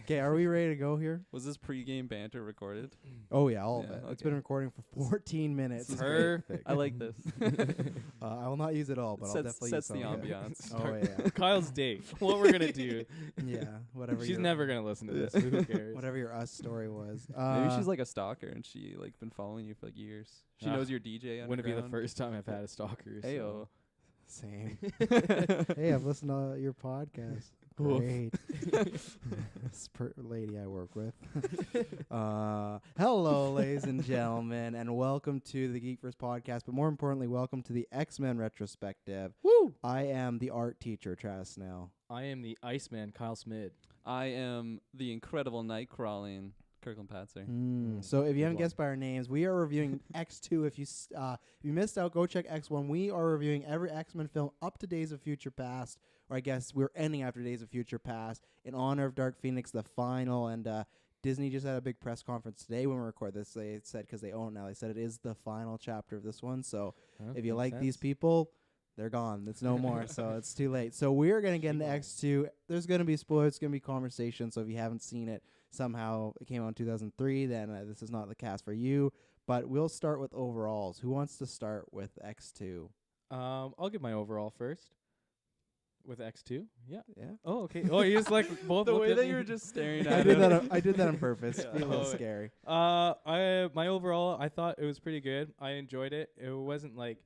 Okay, are we ready to go here? Was this pre-game banter recorded? Oh yeah, all of Yeah, it. okay. It's been recording for 14 minutes. This is Perfect. I like this. I will not use it all, but I'll definitely sets use the some of it. ambiance. Oh yeah, Kyle's date. What we're gonna do? yeah. Whatever. She's your, never gonna listen to this. Who cares? Whatever your us story was. Maybe she's like a stalker and she like been following you for like years. She Ah, knower DJ. Wouldn't be the Underground. first time I've had a stalker. Heyo. Same. Hey, I've listened to your podcast. Great. This lady I work with. Hello, ladies and gentlemen, and welcome to the Geek podcast. But more importantly, welcome to the X-Men Retrospective. Woo! I am the art teacher, Travis Snell. I am the Iceman, Kyle Smid. I am the incredible night crawling Kirkland Patzer. So if you haven't one. guessed by our names, we are reviewing X2. If you missed out, go check X1. We are reviewing every X-Men film up to Days of Future Past, or I guess we're ending after Days of Future Past in honor of Dark Phoenix, the final. And Disney just had a big press conference today when we record this. They said, because they own it now, they said it is the final chapter of this one. So if you like these people, they're gone. It's no more, so it's too late. So we're going to get into X2. There's going to be spoilers. It's going to be conversation. So if you haven't seen it, somehow it came out in 2003, then this is not the cast for you. But we'll start with overalls. Who wants to start with X2? I'll give my overall first. With X2? Yeah. Yeah. Oh, okay. Oh, you just like both The looked way at that me? you were just staring I at did him. that. I did that on purpose. Yeah. Be a little Oh, scary. My overall, I thought it was pretty good. I enjoyed it. It wasn't like,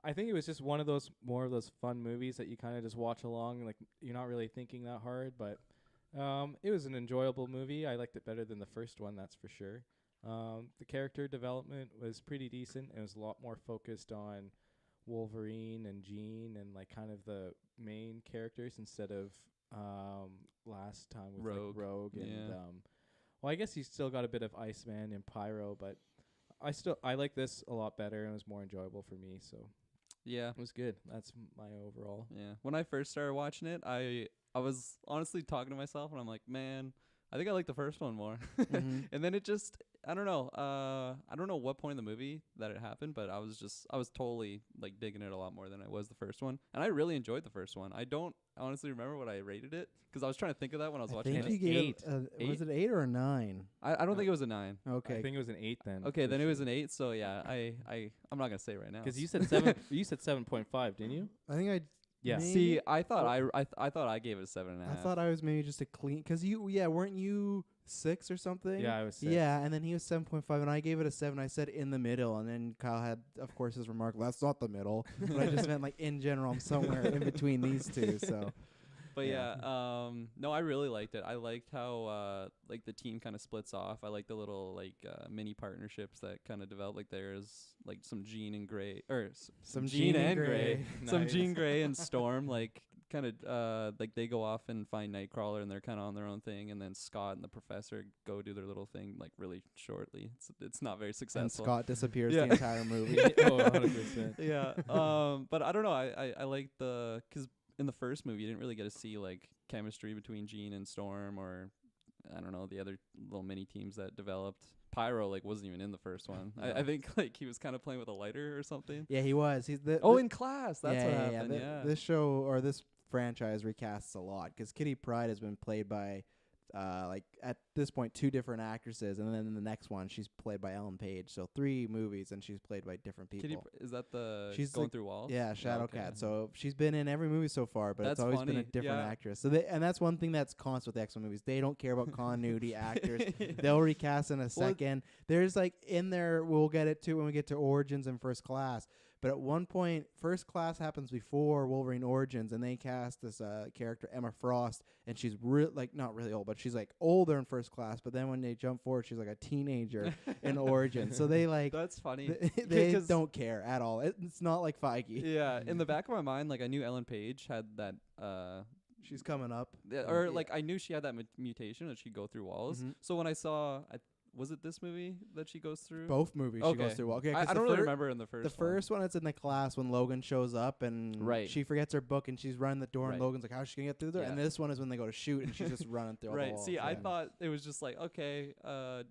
I think it was just one of those more of those fun movies that you kind of just watch along, like you're not really thinking that hard. But it was an enjoyable movie. I liked it better than the first one, that's for sure. The character development was pretty decent. It was a lot more focused on Wolverine and Jean and like kind of the main characters instead of last time with Rogue. like Rogue and Yeah. well, I guess he's still got a bit of Iceman and Pyro, but I like this a lot better and it was more enjoyable for me, so Yeah. it was good. That's my overall. Yeah. When I first started watching it, I was honestly talking to myself and I'm like, man, I think I like the first one more. Mhm. And then it just, I don't know. I don't know what point in the movie that it happened, but I was totally like digging it a lot more than I was the first one. And I really enjoyed the first one. I don't honestly remember what I rated it because I was trying to think of that when I was I watching think it. you gave Eight. it, was it 8 or a 9? I don't think it was a 9. Okay. I think it was an 8 then. Okay, for then it was sure. an 8. So yeah, I'm not gonna say right now. Because you said 7. You said 7.5, didn't you? I think I. Yeah. maybe- See, I thought I thought I gave it a 7.5. I thought I was maybe just a clean, because weren't you 6 or something? Yeah, I was 6. Yeah, and then he was 7.5, and I gave it a 7. I said in the middle, and then Kyle had, of course, his remark, that's not the middle. But I just meant like in general, I'm somewhere in between these two. So, But yeah, no, I really liked it. I liked how like the team kind of splits off. I like the little like mini partnerships that kind of develop. Like there's like some Jean and Grey, or some Jean and Grey, some Nice. Jean Grey and Storm. Like kind of like they go off and find Nightcrawler and they're kind of on their own thing. And then Scott and the Professor go do their little thing like really shortly. It's not very and successful. Scott disappears Yeah. the entire movie. Oh, 100%. Yeah. But I don't know. I like because in the first movie you didn't really get to see like chemistry between Jean and Storm, or I don't know, the other little mini teams that developed. Pyro like wasn't even in the first one. I think like he was kind of playing with a lighter or something. Yeah, he was. He's the In class. That's what happened. Yeah. This show, or this franchise, recasts a lot, because Kitty Pryde has been played by like at this point 2 different actresses, and then in the next one she's played by Ellen Page. So 3 movies and she's played by different people. Kitty, is that the She's going like- through walls? Yeah, Shadowcat. So she's been in every movie so far, but That's it's always been a funny. different Yeah. actress. So and that's one thing that's constant with the X-Men movies. They don't care about continuity actors. They'll recast in a second. There's like in there, we'll get it to when we get to Origins and First Class. But at one point, First Class happens before Wolverine Origins, and they cast this character, Emma Frost, and she's not really old, but she's like older in First Class. But then when they jump forward, she's like a teenager in Origins. So they like That's funny. they don't care at all. It's not like Feige. Yeah, in the back of my mind, like I knew Ellen Page had that. She's coming up. Or like I knew she had that mutation that she'd go through walls. Mhm. So when I saw was it this movie that she goes through? Both movies she goes Okay. through. Okay, I don't really remember in the first. The first one, it's in the class when Logan shows up and Right. she forgets her book and she's running the door and Right. Logan's like, how's she gonna get through there? Yeah. And this one is when they go to shoot and she's just running through all the Right. walls. See, I Yeah. thought it was just like, okay,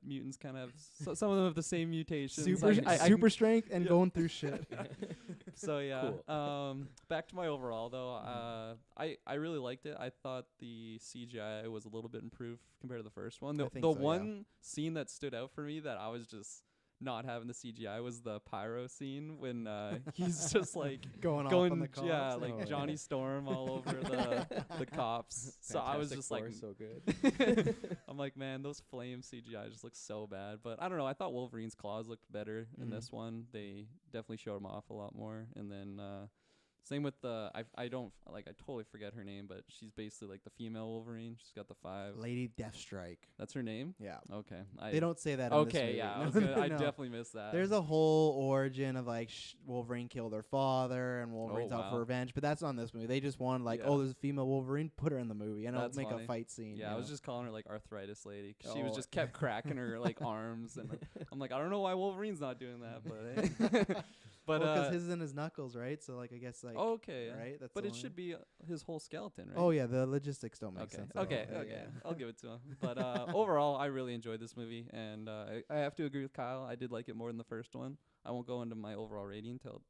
mutants kind of some of them have the same mutations. super strength and Yeah. going through shit. So yeah. Cool. Back to my overall though. I really liked it. I thought the CGI was a little bit improved compared to the first one. The I think so, yeah. one scene that stood out for me that I was just not having the CGI was the pyro scene when he's just like going off on the cops. yeah, like Oh, yeah. Johnny Storm all over the cops. So I was Fantastic just like, Four, so good. I'm like, man, those flame CGI just looks so bad. But I don't know. I thought Wolverine's claws looked better in Mhm. this one. They definitely showed him off a lot more. And then same with the I totally forget her name, but she's basically like the female Wolverine. She's got the 5. Lady Deathstrike. That's her name. Yeah. Okay. They don't say that in this Okay, movie. yeah. No, I no. definitely missed that. There's a whole origin of like Wolverine killed her father and Wolverine's out for wow. revenge, but that's not in this movie. They just wanted like, Yeah. oh, there's a female Wolverine, put her in the movie and That's it'll make funny. a fight scene. Yeah, you I was know? just calling her like arthritis lady 'cause she was Oh. just kept cracking her like arms, and I'm like, I don't know why Wolverine's not doing that, but but because his is in his knuckles, right? So like I guess like okay, yeah. right. That's But the it only- should be his whole skeleton, right? Oh yeah, the logistics don't make Okay. sense. at Okay. all. Okay. Yeah. I'll give it to him. But overall, I really enjoyed this movie, and I have to agree with Kyle. I did like it more than the first one. I won't go into my overall rating till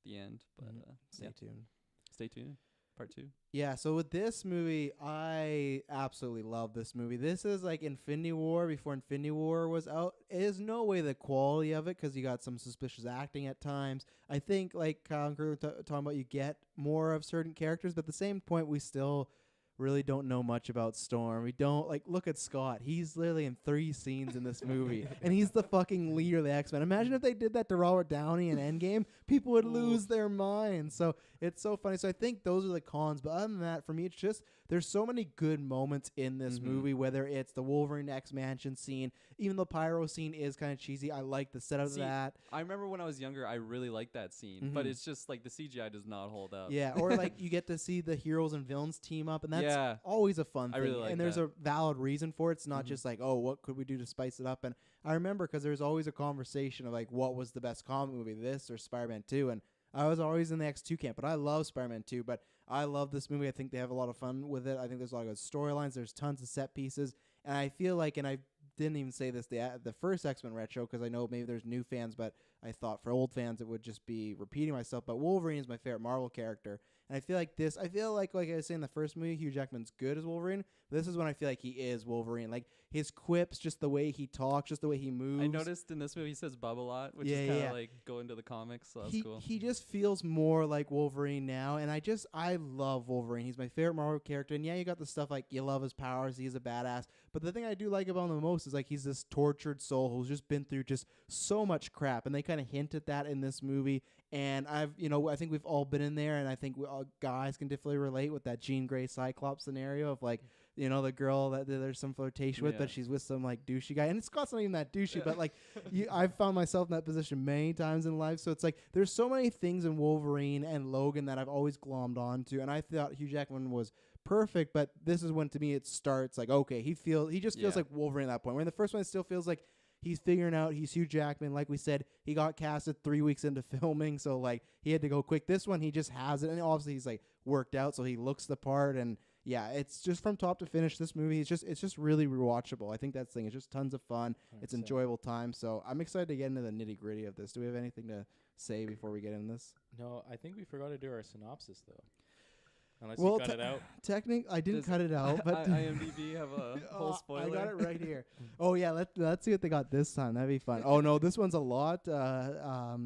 the end, but Mhm. Stay yeah, tuned. stay tuned. Part 2. Yeah, so with this movie, I absolutely love this movie. This is like Infinity War before Infinity War was out. There's no way the quality of it, because you got some suspicious acting at times. I think, like Kyle and Kurt were talking about, you get more of certain characters, but at the same point, we still really don't know much about Storm. We don't, like, look at Scott. He's literally in 3 scenes in this movie, and he's the fucking leader of the X-Men. Imagine if they did that to Robert Downey in Endgame. People would lose their minds. So it's so funny. So I think those are the cons. But other than that, for me, it's just there's so many good moments in this movie, whether it's the Wolverine X Mansion scene, even the pyro scene is kind of cheesy. I like the setup of that. I remember when I was younger, I really liked that scene, but Mhm. it's just like the CGI does not hold up. Yeah, or like you get to see the heroes and villains team up, and that's Yeah. always a fun I thing. really like and there's that. a valid reason for it. It's not Mhm. just like, oh, what could we do to spice it up? And I remember because there's always a conversation of like, what was the best comic movie, this or Spider-Man 2? And I was always in the X2 camp, but I love Spider-Man 2. But I love this movie. I think they have a lot of fun with it. I think there's a lot of good storylines. There's tons of set pieces. And I feel like, and I didn't even say this the first X-Men retro because I know maybe there's new fans, but I thought for old fans it would just be repeating myself. But Wolverine is my favorite Marvel character. And I feel like I was saying in the first movie, Hugh Jackman's good as Wolverine. This is when I feel like he is Wolverine. Like his quips, just the way he talks, just the way he moves. I noticed in this movie he says bub a lot, which Yeah, is kind of yeah. like go into the comics, so that's cool. He just feels more like Wolverine now, and I love Wolverine. He's my favorite Marvel character. And yeah, you got the stuff like you love his powers, he's a badass. But the thing I do like about him the most is like he's this tortured soul who's just been through just so much crap, and they kind of hint at that in this movie. And I think we've all been in there, and I think we all guys can definitely relate with that Jean Grey Cyclops scenario of like, the girl that there's some flirtation with, Yeah. but she's with some like douchey guy, and Scott's not even that douchey, but like I've found myself in that position many times in life. So it's like there's so many things in Wolverine and Logan that I've always glommed onto, and I thought Hugh Jackman was perfect, but this is when to me it starts like, okay, he just feels Yeah. like Wolverine at that point. Where in the first one it still feels like he's figuring out he's Hugh Jackman. Like we said, he got casted 3 weeks into filming, so like he had to go quick. This one he just has it, and obviously he's like worked out, so he looks the part. And yeah, it's just from top to finish. This movie it's just really rewatchable. I think that's the thing. It's just tons of fun. It's 100%. enjoyable time. So I'm excited to get into the nitty gritty of this. Do we have anything to say before we get in this? No, I think we forgot to do our synopsis though. Unless Well, you cut it out. I didn't Does cut it out, but IMDb have a whole spoiler. I got it right here. Oh yeah, let's see what they got this time. That'd be fun. Oh no, this one's a lot. Oh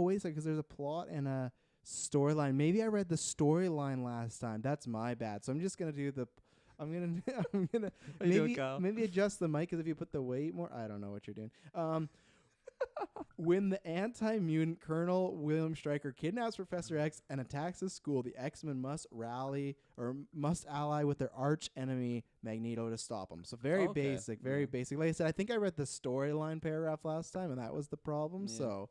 wait a second, because there's a plot and a storyline. Maybe I read the storyline last time. That's my bad. So I'm just gonna do the. I'm gonna How you doing, Kyle? maybe adjust the mic, because if you put the weight more, I don't know what you're doing. When the anti-mutant Colonel William Stryker kidnaps Professor X and attacks his school, the X-Men must ally with their arch enemy Magneto to stop him. So very Okay. basic, very basic. Like I said, I think I read the storyline paragraph last time, and that was the problem. Yeah. So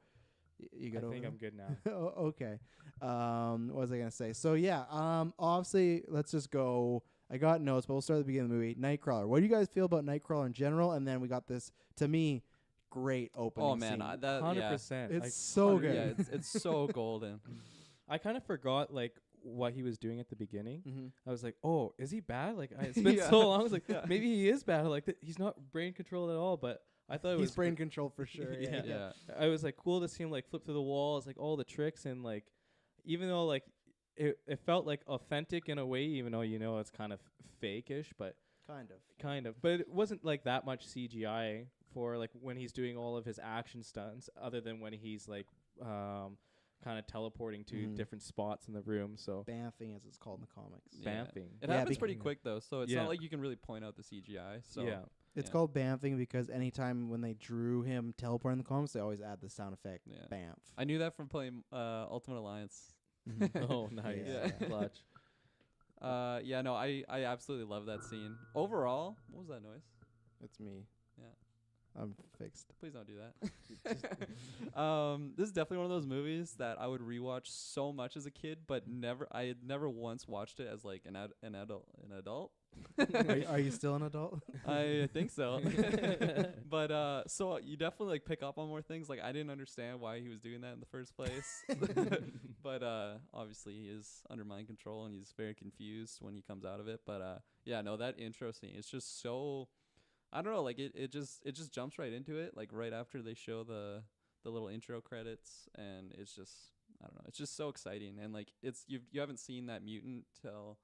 you I got think I'm good now. Oh, okay. What was I gonna say? So yeah. Obviously, let's just go. I got notes, but we'll start at the beginning of the movie. Nightcrawler. What do you guys feel about Nightcrawler in general? And then we got this, to me, great opening Oh man, scene. that 100%. It's so good. Yeah, it's so golden. I kind of forgot like what he was doing at the beginning. Mm-hmm. I was like, oh, is he bad? Like it's been so long. I was like, maybe he is bad. Like he's not brain controlled at all. But I thought it was He's brain controlled for sure. Yeah. I was like cool to see him like flip through the walls, like all the tricks, and like even though like it felt like authentic in a way, even though it's kind of fake-ish, but kind of. But it wasn't like that much CGI for like when he's doing all of his action stunts, other than when he's like kind of teleporting to different spots in the room. So Bamfing, as it's called in the comics. Bamfing. It happens pretty quick though, so it's not like you can really point out the CGI. So yeah. It's called Bamfing because anytime when they drew him teleporting in the comics, they always add the sound effect, Bamf. I knew that from playing Ultimate Alliance. Oh, nice. Yeah. Clutch. No, I absolutely love that scene. Overall, what was that noise? It's me. Yeah. I'm fixed. Please don't do that. This is definitely one of those movies that I would rewatch so much as a kid, but I had never once watched it as like an adult. Are you still an adult? I think so. But so you definitely like pick up on more things. Like I didn't understand why he was doing that in the first place. But obviously he is under mind control and he's very confused when he comes out of it. But that intro scene, it's just so, I don't know, like it just jumps right into it, like right after they show the little intro credits, and it's just, I don't know, it's just so exciting. And like you haven't seen that mutant till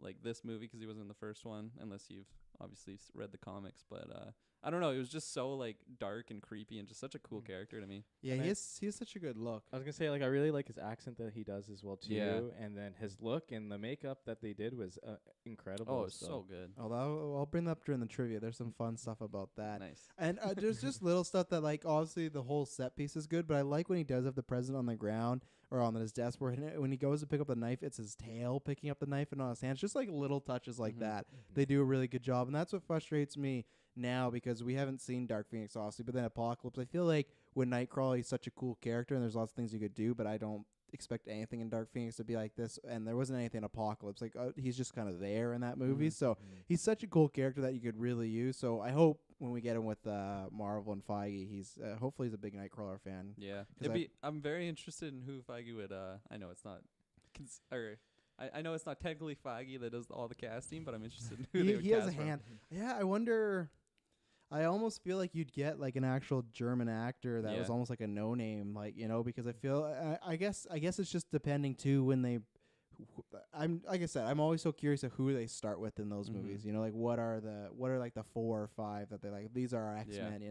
like this movie because he wasn't in the first one, unless you've obviously read the comics. But I don't know, it was just so like dark and creepy and just such a cool character to me. Yeah, he has such a good look. I was gonna say, like, I really like his accent that he does as well too. Yeah. And then his look and the makeup that they did was incredible. Oh, it's so good. Although I'll bring that up during the trivia. There's some fun stuff about that. Nice. And there's just little stuff that, like, obviously the whole set piece is good, but I like when he does have the president on the ground or on his desk, where when he goes to pick up the knife, it's his tail picking up the knife and on his hands. Just like little touches like that. They do a really good job, and that's what frustrates me now, because we haven't seen Dark Phoenix obviously, but then Apocalypse. I feel like with Nightcrawler, he's such a cool character, and there's lots of things you could do, but I don't expect anything in Dark Phoenix to be like this, and there wasn't anything in Apocalypse. Like he's just kind of there in that movie, so he's such a cool character that you could really use. So I hope when we get him with Marvel and Feige, he's hopefully he's a big Nightcrawler fan. Yeah, I'm very interested in who Feige would. I know it's not, I know it's not technically Feige that does all the casting, but I'm interested in who they would he cast has a for him. hand. Yeah, I wonder. I almost feel like you'd get like an actual German actor that was almost like a no name, like, because I feel I guess it's just depending too when they. I'm like I said, I'm always so curious of who they start with in those movies. Like what are like the 4 or 5 that they like? These are our X-Men,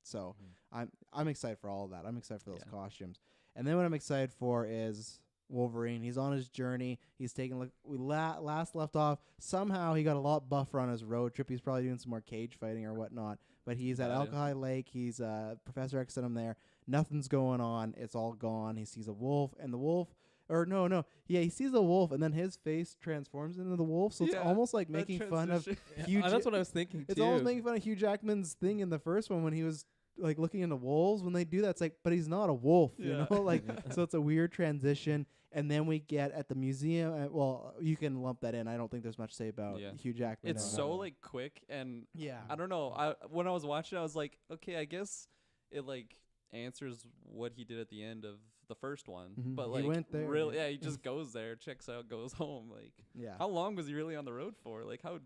So I'm excited for all of that. I'm excited for those costumes, and then what I'm excited for is Wolverine. He's on his journey. He's taking we last left off. Somehow he got a lot buffer on his road trip. He's probably doing some more cage fighting or whatnot. But he's at Alkali Lake. He's Professor X sent him there. Nothing's going on. It's all gone. He sees a wolf, and the wolf. Or no. Yeah, he sees a wolf, and then his face transforms into the wolf. So it's almost like making fun of Hugh. That's what I was thinking, It's too. almost making fun of Hugh Jackman's thing in the first one when he was like looking into wolves. When they do that, it's like, but he's not a wolf, you know? Like, so it's a weird transition. And then we get at the museum. Well, you can lump that in. I don't think there's much to say about Hugh Jackman. It's so like quick, and I don't know. When I was watching, I was like, okay, I guess it like answers what he did at the end of the first one. But like, he went there, really, he just goes there, checks out, goes home. Like, how long was he really on the road for? Like, how?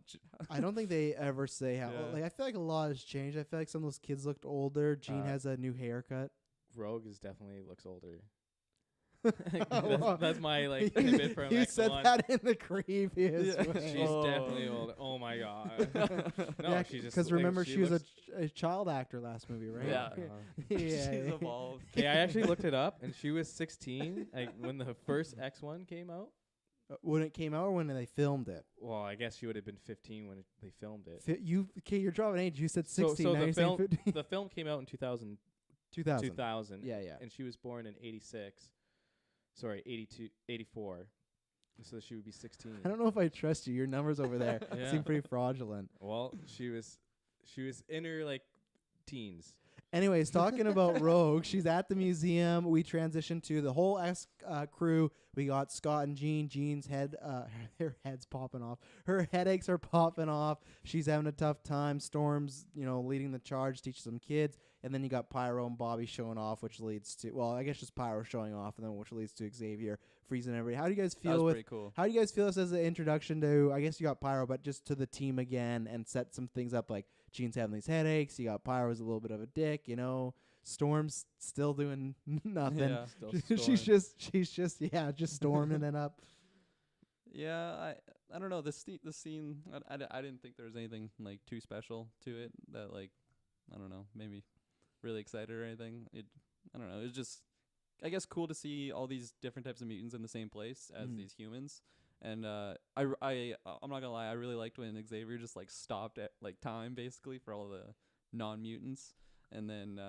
I don't think they ever say how. Like, I feel like a lot has changed. I feel like some of those kids looked older. Jean has a new haircut. Rogue definitely looks older. that's my like tidbit from You X1. said that in the creepiest way. She's definitely older. Oh my god. No, she's just. Because remember, she was looks a child actor last movie, right? Yeah. Yeah. She's evolved. Okay, I actually looked it up, and she was 16 like when the first X1 came out. When it came out, or when they filmed it? Well, I guess she would have been 15 when they filmed it. You're dropping age. You said 16. So now you're saying 15. the film came out in 2000. 2000. Yeah. And she was born in 86. Sorry, 84. So she would be 16. I don't know if I trust you. Your numbers over there seem pretty fraudulent. Well, she was in her like teens. Anyways, talking about Rogue, she's at the museum. We transition to the whole crew. We got Scott and Jean. Jean's head, her head's popping off. Her headaches are popping off. She's having a tough time. Storm's, leading the charge, teaching some kids. And then you got Pyro and Bobby showing off, which leads to, well, I guess just Pyro showing off, and then which leads to Xavier freezing everybody. How do you guys feel That was with? pretty cool. How do you guys feel this as an introduction to? I guess you got Pyro, but just to the team again, and set some things up like Jean's having these headaches. You got Pyro's a little bit of a dick, Storm's still doing nothing. Yeah. she's just just storming it up. Yeah, I don't know. The scene, I didn't think there was anything like too special to it that I don't know, maybe really excited or anything. I don't know. It was just, I guess, cool to see all these different types of mutants in the same place as these humans. And I'm not gonna lie, I really liked when Xavier just stopped at time basically for all the non-mutants, and then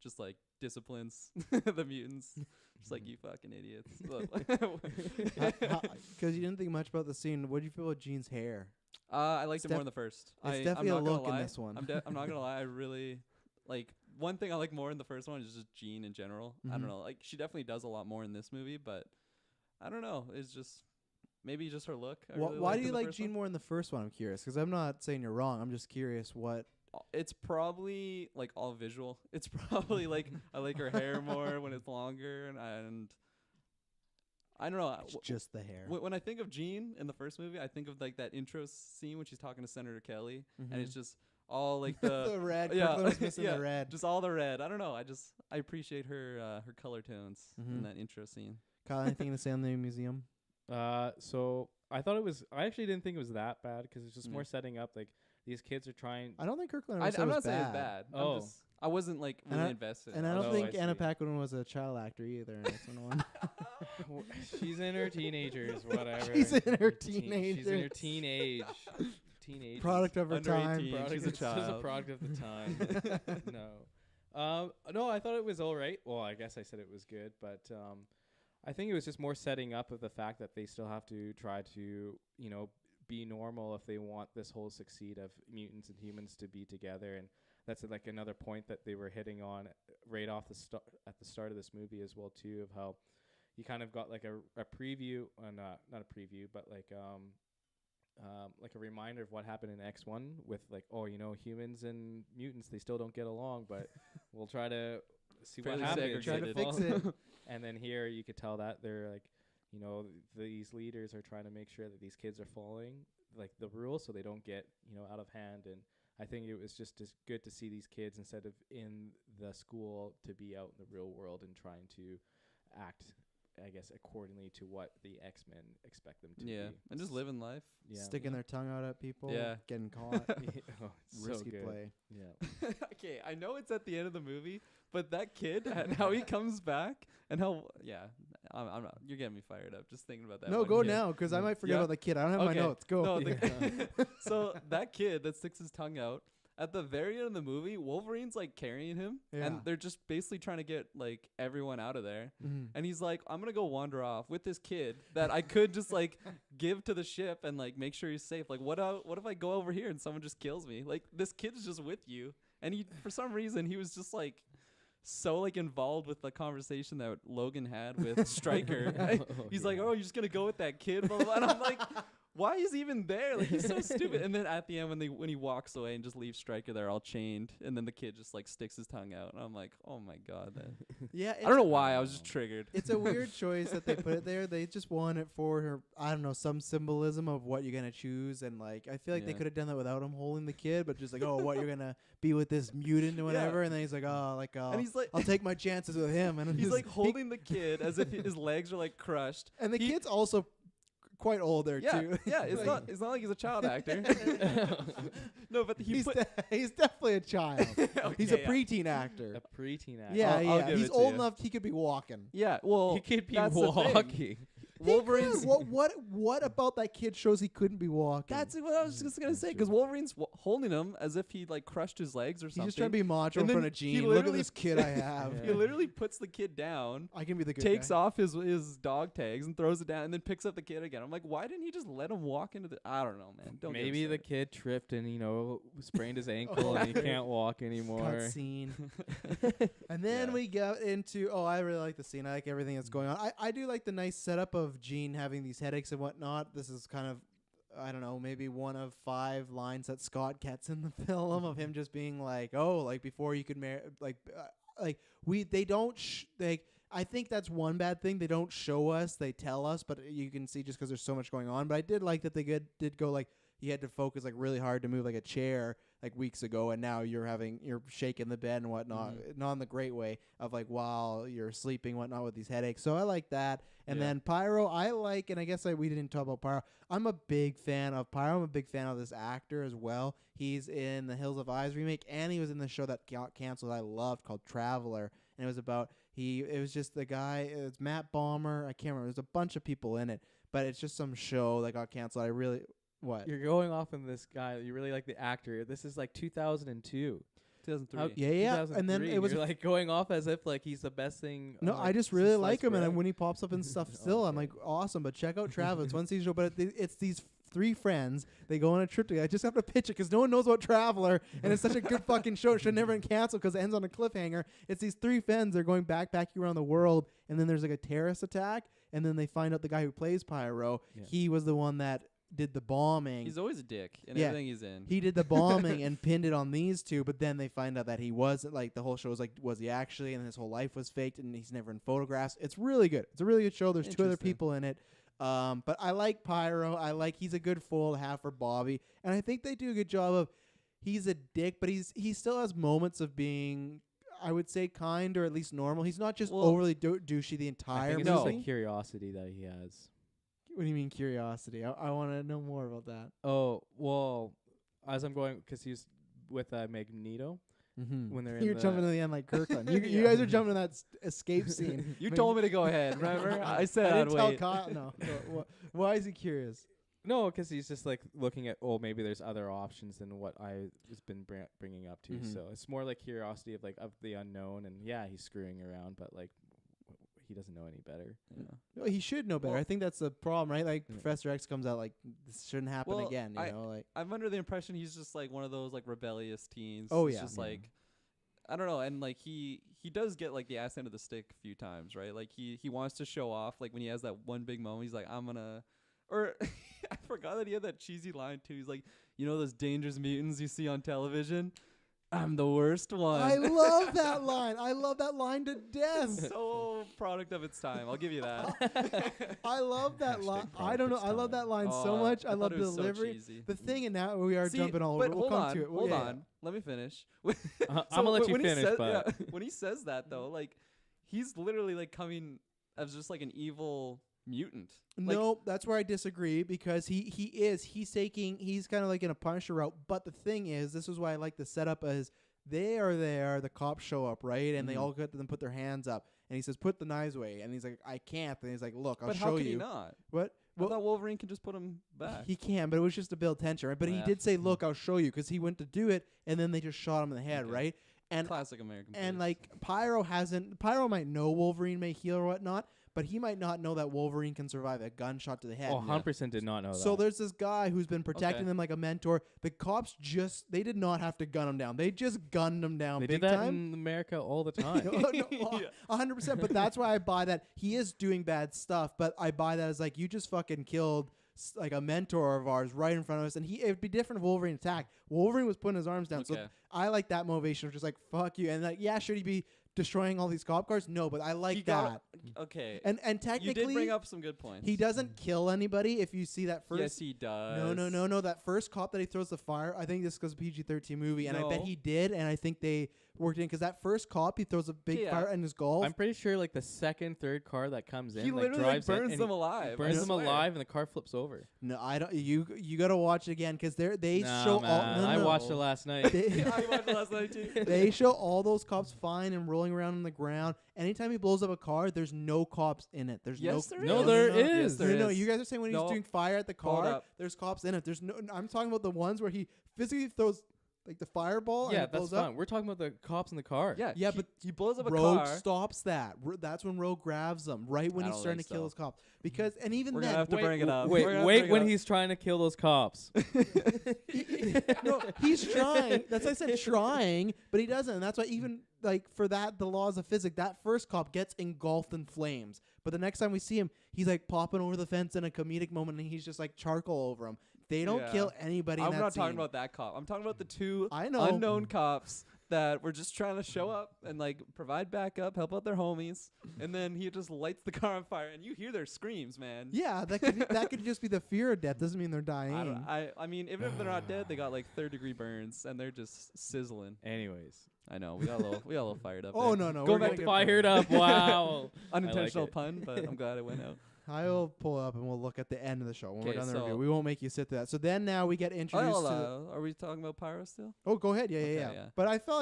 just disciplines the mutants, just you fucking idiots. Because you didn't think much about the scene. What do you feel about Jean's hair? I liked it more in the first. It's definitely I'm a not look gonna in lie. this one. I'm not gonna lie. I really one thing I like more in the first one is just Jean in general. I don't know. She definitely does a lot more in this movie, but I don't know. It's just maybe just her look. Why do you like Jean more in the first one? I'm curious, because I'm not saying you're wrong. I'm just curious what. It's probably all visual. It's probably I like her hair more when it's longer, and I don't know. It's just the hair. When I think of Jean in the first movie, I think of that intro scene when she's talking to Senator Kelly, and it's just all the the red. yeah, Kirkland missing the red. just all the red. I don't know. I appreciate her color tones in that intro scene. Kyle, anything to say on the museum? So I actually didn't think it was that bad, because it's just more setting up these kids are trying. I don't think Kirkland. I'm not saying it's bad. Oh. I wasn't really invested. And I don't think Anna Paquin was a child actor either in this one. She's in her teenagers, whatever. She's in her teenagers. She's in her teenage. Product of her Under time. 18. She's a child. She's a product of the time. No, I thought it was all right. Well, I guess I said it was good, but I think it was just more setting up of the fact that they still have to try to, be normal if they want this whole succeed of mutants and humans to be together. And that's another point that they were hitting on right off at the start of this movie as well too, of how you kind of got a preview, not a preview, but a reminder of what happened in X1 with humans and mutants, they still don't get along, but we'll try to see what happens. Try to fix it. And then here you could tell that they're these leaders are trying to make sure that these kids are following the rules so they don't get out of hand. And I think it was just as good to see these kids, instead of in the school, to be out in the real world and trying to act, I guess, accordingly to what the X-Men expect them to be. And just living life. Yeah. Sticking their tongue out at people. Yeah. Getting caught. Risky so play. Yeah. Okay, I know it's at the end of the movie, but that kid and how he comes back and how I'm not. You're getting me fired up just thinking about that. No, one go kid. now, because I might forget about the kid. I don't have my notes. Go. No, so that kid that sticks his tongue out, at the very end of the movie, Wolverine's carrying him, and they're just basically trying to get everyone out of there. And he's like, I'm gonna go wander off with this kid that I could just give to the ship and make sure he's safe. What if I go over here and someone just kills me? This kid's just with you, and he, for some reason, he was just so involved with the conversation that Logan had with Stryker. He's like, oh, you're just gonna go with that kid, blah, blah, blah. And I'm like, why is he even there? He's so stupid. And then at the end, when he walks away and just leaves Stryker there all chained, and then the kid just sticks his tongue out, and I'm like, oh my god. Yeah, I don't know why. I was just triggered. It's a weird choice that they put it there. They just want it for, I don't know, some symbolism of what you're gonna choose, and I feel like they could have done that without him holding the kid, but just what you're gonna be with this mutant or whatever, and then he's and he's I'll take my chances with him, and he's holding the kid as if his legs are crushed, and the kid's also quite old there too. Yeah, it's not like he's a child actor. No, but he's definitely a child. Okay, he's a preteen actor. A preteen actor. Yeah, I'll give he's it to old you. enough he could be walking. Yeah, well, He could be that's the thing. walking. Wolverine's. What about that kid shows he couldn't be walking? That's what I was just gonna say. Because Wolverine's holding him as if he like crushed his legs or He's something. just trying to be macho in And then front of he Gene. Look at literally- this kid I have. Yeah. He literally puts the kid down, I can be the good takes guy. off his dog tags and throws it down, and then picks up the kid again. I'm like, why didn't he just let him walk into the? I don't know, man. Don't get Maybe the upset. kid tripped and sprained his ankle and he can't walk anymore. Cut scene. And then Yeah. we get into I really like the scene. I like everything that's going on. I do like the nice setup of Gene having these headaches and whatnot. This is kind of I don't know, maybe one of 5 lines that Scott gets in the film of him just being like, before you could marry, they don't I think that's one bad thing. They don't show us, they tell us, but you can see just because there's so much going on. But I did like that they did go like he had to focus like really hard to move like a chair like weeks ago, and now you're shaking the bed and whatnot, not in the great way of like while you're sleeping whatnot with these headaches. So I like that. And then Pyro, I like, and I guess we didn't talk about Pyro. I'm a big fan of Pyro. I'm a big fan of this actor as well. He's in the Hills of Eyes remake, and he was in the show that got canceled I loved called Traveler, and it was about it was just the guy. It's Matt Bomer. I can't remember. There's a bunch of people in it, but it's just some show that got canceled. What? You're going off on this guy. You really like the actor. This is like 2002. 2003. Yeah. And then it was You're like going off as if like he's the best thing. No, on, I like, just really sliced like him, and bread. then when he pops up and stuff, still I'm like awesome. But check out Travel. It's one season show, but it's these 3 friends. They go on a trip together. I just have to pitch it because no one knows about Traveler, and it's such a good fucking show. It should never been canceled because it ends on a cliffhanger. It's these 3 friends. They're going backpacking around the world, and then there's like a terrorist attack, and then they find out the guy who plays Pyro. Yeah. He was the one that did the bombing. He's always a dick in Yeah. everything he's in. He did the bombing and pinned it on these 2, but then they find out that he wasn't. Like the whole show was like, was he actually? And his whole life was faked, and he's never in photographs. It's really good. It's a really good show. There's 2 other Interesting. people in it. But I like Pyro. He's a good fool to have for Bobby, and I think they do a good job of. He's a dick, but he still has moments of being, I would say, kind or at least normal. He's not just overly douchey the I entire think it's movie. just like curiosity that he has. What do you mean curiosity? I want to know more about that. Oh well, as I'm going because he's with Magneto when they're in You're the jumping to the end like Kirkland. You guys are jumping to that escape scene. You told me to go ahead. Remember? I said I I'd didn't tell wait. Kyle. No. Why is he curious? No, because he's just like looking at maybe there's other options than what I has been bringing up to. So it's more like curiosity of the unknown, and he's screwing around, but like he doesn't know any better. Yeah. Well, he should know better. Well- I think that's the problem, right? Like Professor X comes out like this shouldn't happen Well, again. You know, like I'm under the impression he's just like one of those like rebellious teens. Oh, He's yeah. just like I don't know, and like he does get like the ass end of the stick a few times, right? Like he wants to show off. Like when he has that one big moment, he's like, I'm gonna. Or I forgot that he had that cheesy line too. He's like, you know those dangerous mutants you see on television? I'm the worst one. I love that line. I love that line to death. So product of its time. I'll give you that. I love that line. Hashtag I don't know. product I love time. that line so Oh, much. I thought love it the was so delivery. cheesy. The thing, and now we are See, jumping all but over. We'll hold come on, to it. Hold Yeah, on. Let me finish. I'm gonna let you when he finish, says- but yeah, when he says that though, like he's literally like coming as just like an evil mutant. Like, No, that's where I disagree because he's kind of like in a Punisher route. But the thing is, this is why I like the setup as they are there, the cops show up, right? And they all get them put their hands up. And he says, put the knives away. And he's like, I can't. And he's like, look, I'll but show how can you. he not? What? I thought Wolverine can just put him back. He can, but it was just to build tension, right? But he Yeah. did say, look, I'll show you, because he went to do it, and then they just shot him in the head, Okay. right? And Classic American. and police. like Pyro might know Wolverine may heal or whatnot, but he might not know that Wolverine can survive a gunshot to the head. 100% did not know So that. there's this guy who's been protecting Okay. them like a mentor. The cops they did not have to gun him down. They just gunned him down They big do that time. in America all the time. No, Yeah. 100%. But that's why I buy that he is doing bad stuff. But I buy that as like, you just fucking killed like a mentor of ours right in front of us. And it'd be different if Wolverine attacked. Wolverine was putting his arms down. Okay. So I like that motivation of just like, fuck you. And like, yeah, should he be destroying all these cop cars? No, but I like He that. got okay. And You technically, did bring up some good points. he doesn't kill anybody. If you see that first, Yes, he does. No. That first cop that he throws the fire, I think this goes PG-13 movie, and I bet No. he did, and I think they worked in because that first cop, he throws a big Yeah. fire in his golf. I'm pretty sure like the second, third car that comes in, He like literally drives in burns and them he alive. burns I them swear. alive, and the car flips over. No, I don't. You gotta watch it again because they Nah, show man, all. No, I no. watched it last night. They, I watched it last night too. they show all those cops fine and rolling crawling around on the ground. Anytime he blows up a car, there's no cops in it. There's Yes, there No, is. there Yes, is. there No, is. you guys are saying when he's No. doing fire at the Hold car, up. there's cops in it. There's no. I'm talking about the ones where he physically throws like the fireball. Yeah, and it that's blows fine. up. We're talking about the cops in the car. Yeah, Yeah, he, but he blows up a Rogue car. stops that. That's when Rogue grabs him, right when I he's don't starting think to kill so. his cops. Because and even We're then, gonna have to bring it up. Wait, We're gonna wait bring it when up. he's trying to kill those cops. no, he's trying. That's why I said trying, but he doesn't. And that's why even like for that, the laws of physics, that first cop gets engulfed in flames. But the next time we see him, he's like popping over the fence in a comedic moment, and he's just like charcoal over him. They don't Yeah. kill anybody. I'm in that not talking scene. about that cop. I'm talking about the two I know. unknown cops that were just trying to show up and like provide backup, help out their homies, and then he just lights the car on fire, and you hear their screams, man. Yeah, that could just be the fear of death. Doesn't mean they're dying. I mean, even if they're not dead, they got like 3rd-degree burns, and they're just sizzling. Anyways. I know we got a little fired up. Oh there. no, Go we're back gonna to get Fired up. Wow. Unintentional it. pun, but I'm glad it went out. I'll pull up and we'll look at the end of the show when we're 'Kay, done the so- review. We won't make you sit through that. So then now we get introduced Oh, to. are we talking about Pyro still? Oh, go ahead. Yeah, Okay, yeah. yeah. But I felt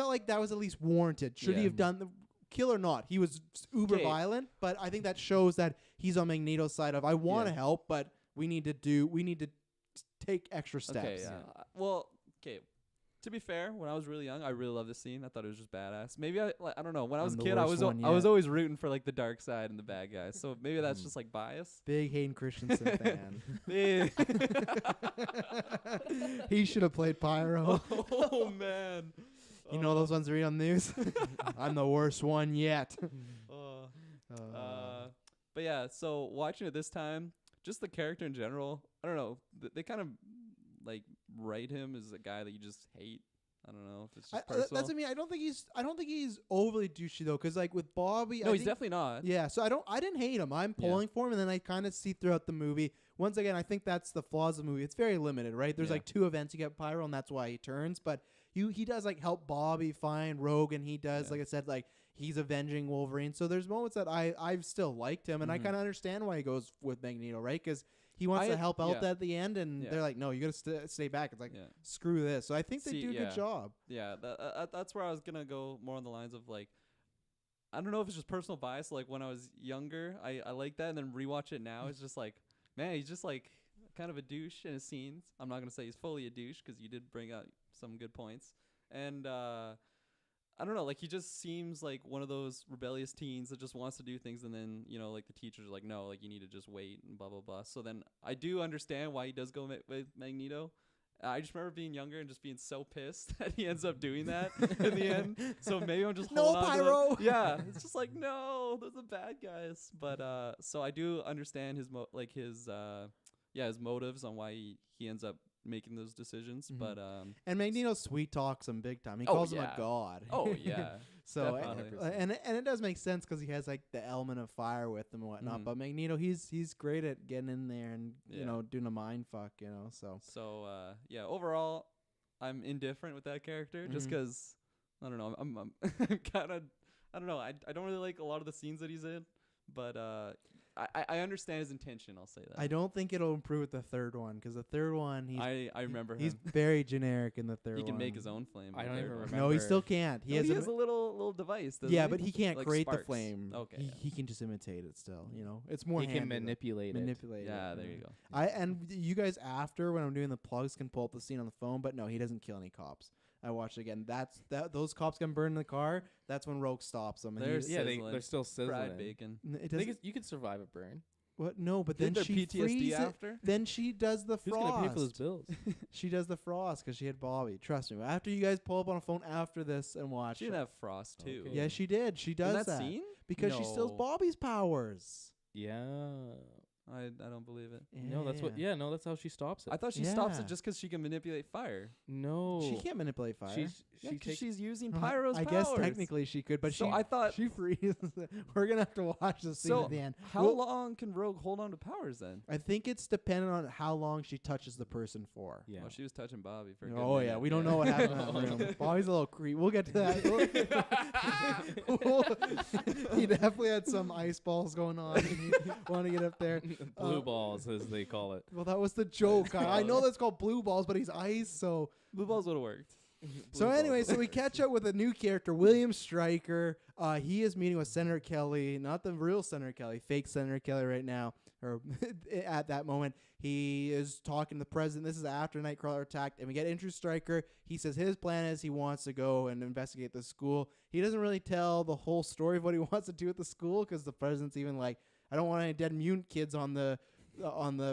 like that was at least warranted. Should he Yeah. have done the kill or not? He was uber 'Kay. violent, but I think that shows that he's on Magneto's side of I want to Yeah. help, but we need to take extra steps. Okay, yeah. Well, okay. To be fair, when I was really young, I really loved this scene. I thought it was just badass. Maybe I don't know. When I was a I'm the kid, I worst was one I was yet. always rooting for like the dark side and the bad guys. So maybe that's just like bias. Big Hayden Christensen fan. Yeah. He should have played Pyro. Oh man. You know those ones that read on the news? I'm the worst one yet. But yeah, so watching it this time, just the character in general, I don't know. They kind of like write him as a guy that you just hate. I don't know if it's just personal. That's what I mean. I don't think he's overly douchey though, because like with Bobby, No, I he's think- definitely not. Yeah, so I didn't hate him. I'm pulling for him, and then I kind of see throughout the movie. Once again, I think that's the flaws of the movie. It's very limited, right? There's Yeah. like 2 events you get Pyro, and that's why he turns. But he does like help Bobby find Rogue, and he does, Yeah. like I said, like he's avenging Wolverine. So there's moments that I've still liked him, and I Mhm. kind of understand why he goes with Magneto, right? Because he wants I- to help out yeah. at the end, and Yeah. they're like, no, you got to stay back. It's like, Yeah. screw this. So I think they See, do a yeah. good job. Yeah, that's where I was gonna go more on the lines of like, I don't know if it's just personal bias. Like when I was younger, I like that, and then rewatch it now, it's just like, man, he's just like kind of a douche in his scenes. I'm not gonna say he's fully a douche because you did bring out some good points, and I don't know, like he just seems like one of those rebellious teens that just wants to do things, and then like the teachers are like, no, like you need to just wait and blah blah blah. So then I do understand why he does go with Magneto. I just remember being younger and just being so pissed that he ends up doing that in the end. So maybe I'm just No, holding on to Pyro! yeah, it's just like no, those are bad guys. But so I do understand his his motives on why he ends up making those decisions. Mhm. But And Magneto sweet talks him big time. He Oh, calls him a yeah. god. oh yeah, So Definitely. and it does make sense because he has like the element of fire with him and whatnot. Mhm. But Magneto, he's great at getting in there and Yeah. doing a mind fuck. So yeah, overall, I'm indifferent with that character just Mhm. 'cause I don't know. I'm kind of I don't know. I don't really like a lot of the scenes that he's in, but I understand his intention. I'll say that. I don't think it'll improve with the third one because the third one I remember he's him. very generic in the third one. He can make his own flame. I in the don't third even one. remember. No, he still can't. No, he has a little device. Doesn't Yeah, he? but he can't Like create the sparks. flame. Okay, he, yeah. he can just imitate it still. It's more He can handy, though. manipulate it. Manipulate. Yeah, it. there you go. And you guys after when I'm doing the plugs can pull up the scene on the phone, but no, he doesn't kill any cops. I watched it again. Those cops get burned in the car. That's when Rogue stops them. And There's he, Yeah, Sizzling. they're still sizzling. Fried bacon. it I think doesn't. it's, you could survive a burn. What? No, but Did then there she PTSD frees it. after? Then she does the Who's gonna pay for those frost. bills? She does the frost because she had Bobby. Trust me. After you guys pull up on a phone after this and watch She it. didn't have frost too. Okay. Yeah, she did. She In does that scene? because she steals No. Bobby's powers. Yeah. I don't believe it. No, that's what. Yeah, no, that's how she stops it. I thought she stops Yeah. it just 'cause she can manipulate fire. No, She can't manipulate fire. She Yeah, 'cause takes. she's using Uh-huh. Pyro's I powers. guess technically she could, but So she I thought. she freezes it. We're gonna have to watch the scene So at the end. how Well, long can Rogue hold on to powers then? I think it's dependent on how long she touches the person for. Yeah. Well, she was touching Bobby for. A good Oh yeah, minute, we don't know what happened in that room. Bobby's a little creep. We'll get to that. He definitely had some ice balls going on. And he wanted to get up there. Blue balls, as they call it. Well, that was the joke. I know that's called blue balls, but he's ice, so Blue balls would have worked. So anyway, so we catch up with a new character, William Stryker. He is meeting with Senator Kelly, not the real Senator Kelly, fake Senator Kelly right now, or at that moment. He is talking to the president. This is after Nightcrawler attacked, and we get Andrew Stryker. He says his plan is he wants to go and investigate the school. He doesn't really tell the whole story of what he wants to do at the school because the president's even like, I don't want any dead mutant kids on the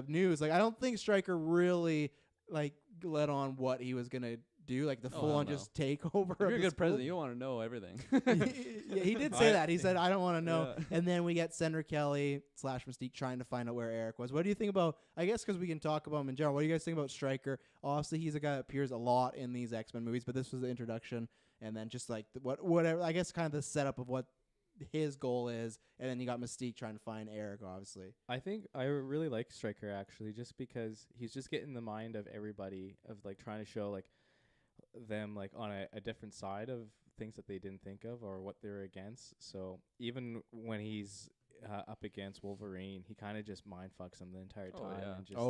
news. Like, I don't think Stryker really like let on what he was gonna do, like the full on just take over. If you're a good president, you want to know everything. Yeah, he did say that. He said, I don't want to know. Yeah. And then we get Senator Kelly / Mystique trying to find out where Eric was. What do you think about, I guess because we can talk about him in general, what do you guys think about Stryker? Obviously, he's a guy that appears a lot in these X-Men movies, but this was the introduction. And then just like whatever, I guess kind of the setup of what his goal is. And then you got Mystique trying to find Eric, obviously. I think I really like Stryker, actually, just because he's just getting the mind of everybody, of like trying to show like them like on a different side of things that they didn't think of or what they're against. So even when he's up against Wolverine, he kind of just mind fucks him the entire time. Yeah. And just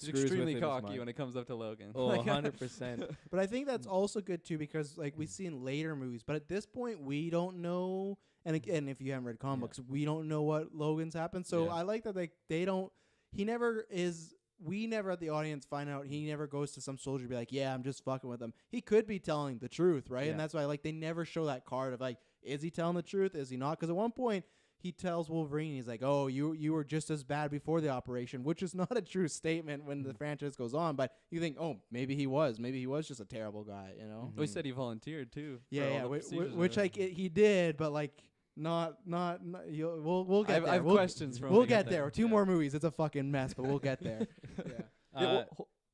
He's extremely cocky when it comes up to Logan. Oh, 100%. But I think that's also good too, because like we see in later movies, but at this point we don't know. And again, if you haven't read comic books, we don't know what Logan's happened. So I like that they don't. He never is. We never at the audience find out. He never goes to some soldier and be like, yeah, I'm just fucking with him. He could be telling the truth, right? And that's why like they never show that card of like, is he telling the truth? Is he not? Because at one point he tells Wolverine, he's like, oh, you were just as bad before the operation, which is not a true statement when the franchise goes on. But you think, oh, maybe he was just a terrible guy, you know? Well, he said he volunteered too. Yeah, which like he did, but like. Not. We'll get there. I have questions. We'll get there. 2 more movies. It's a fucking mess, but we'll get there.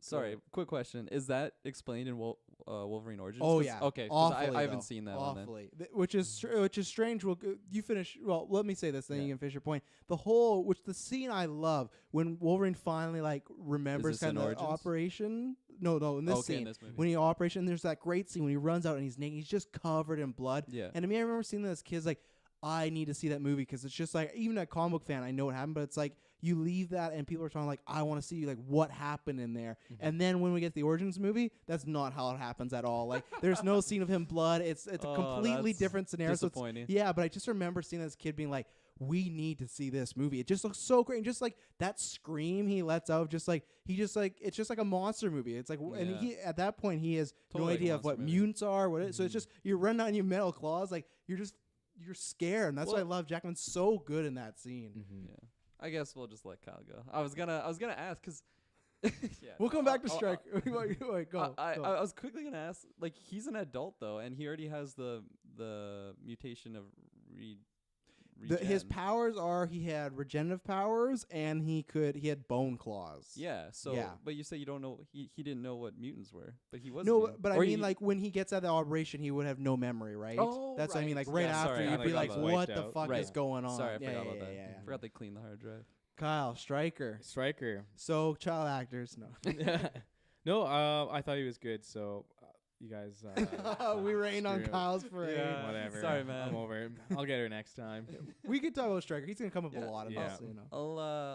Sorry, quick question: is that explained in Wolverine Origins? Oh yeah. Okay. Awfully, I haven't seen that awfully. One. Which is strange. You finish. Well, let me say this, then you can finish your point. The scene I love when Wolverine finally like remembers kind of the operation. No, in this scene, when he operation, there's that great scene when he runs out and he's naked. He's just covered in blood. Yeah. And to me, I remember seeing that as kids, like, I need to see that movie because it's just like, even a comic book fan, I know what happened, but it's like you leave that and people are talking like, I want to see like what happened in there. Mm-hmm. And then when we get the Origins movie, that's not how it happens at all. Like there's no scene of him blood. It's a completely different scenario. Disappointing. So but I just remember seeing that as a kid being like, we need to see this movie. It just looks so great. And just like that scream he lets out, it's just like a monster movie. It's like, and he, at that point, he has no idea of what mutants are. So it's just, you're running out in your metal claws. Like you're scared. And that's why I love Jackman's so good in that scene. Mm-hmm. Yeah. I guess we'll just let Kyle go. I was gonna ask because we'll come back to Stryker. Go. I was quickly gonna ask, like, he's an adult though, and he already has the mutation of his powers are, he had regenerative powers and he had bone claws. Yeah. So but you say you don't know, he didn't know what mutants were, but he was. No, but I mean, like when he gets out of the operation, he would have no memory, right? Oh, that's what I mean. Like after, you'd be like, what the fuck is going on? Sorry, I forgot about that. I forgot they cleaned the hard drive. Kyle, Stryker. So child actors, no. No, I thought he was good. So you guys, we rain on Kyle's parade. Yeah, whatever. Sorry, man. I'm over it. I'll get her next time. We could talk about Stryker. He's gonna come up a lot in this, you know.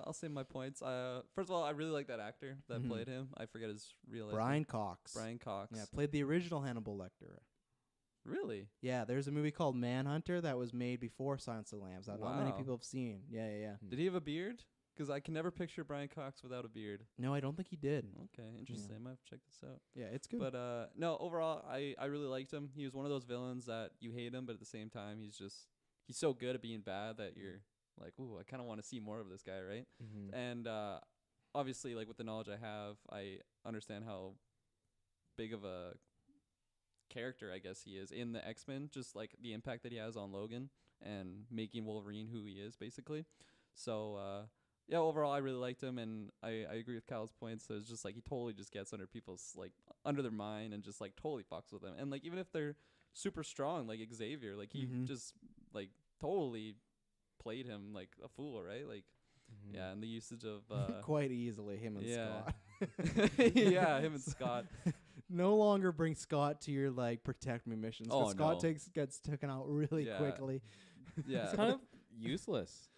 I'll say my points. First of all, I really like that actor that played him. I forget his real name. Brian Cox. Yeah, played the original Hannibal Lecter. Really? Yeah, there's a movie called Manhunter that was made before Silence of the Lambs that not many people have seen. Yeah. Did he have a beard? Because I can never picture Brian Cox without a beard. No, I don't think he did. Okay, interesting. I might have to check this out. Yeah, it's good. But no, overall, I really liked him. He was one of those villains that you hate him, but at the same time, he's so good at being bad that you're like, ooh, I kind of want to see more of this guy, right? Mm-hmm. And obviously, like with the knowledge I have, I understand how big of a character I guess he is in the X-Men, just like the impact that he has on Logan and making Wolverine who he is, basically. So yeah, overall I really liked him, and I agree with Kyle's points. So it's just like he totally just gets under people's like under their mind and just like totally fucks with them. And like even if they're super strong, like Xavier, like he just like totally played him like a fool, right? Like yeah, and the usage of quite easily him and Scott. Yeah, him and Scott. No longer bring Scott to your like protect me missions. Oh, Scott gets taken out really quickly. Yeah, it's kind of useless.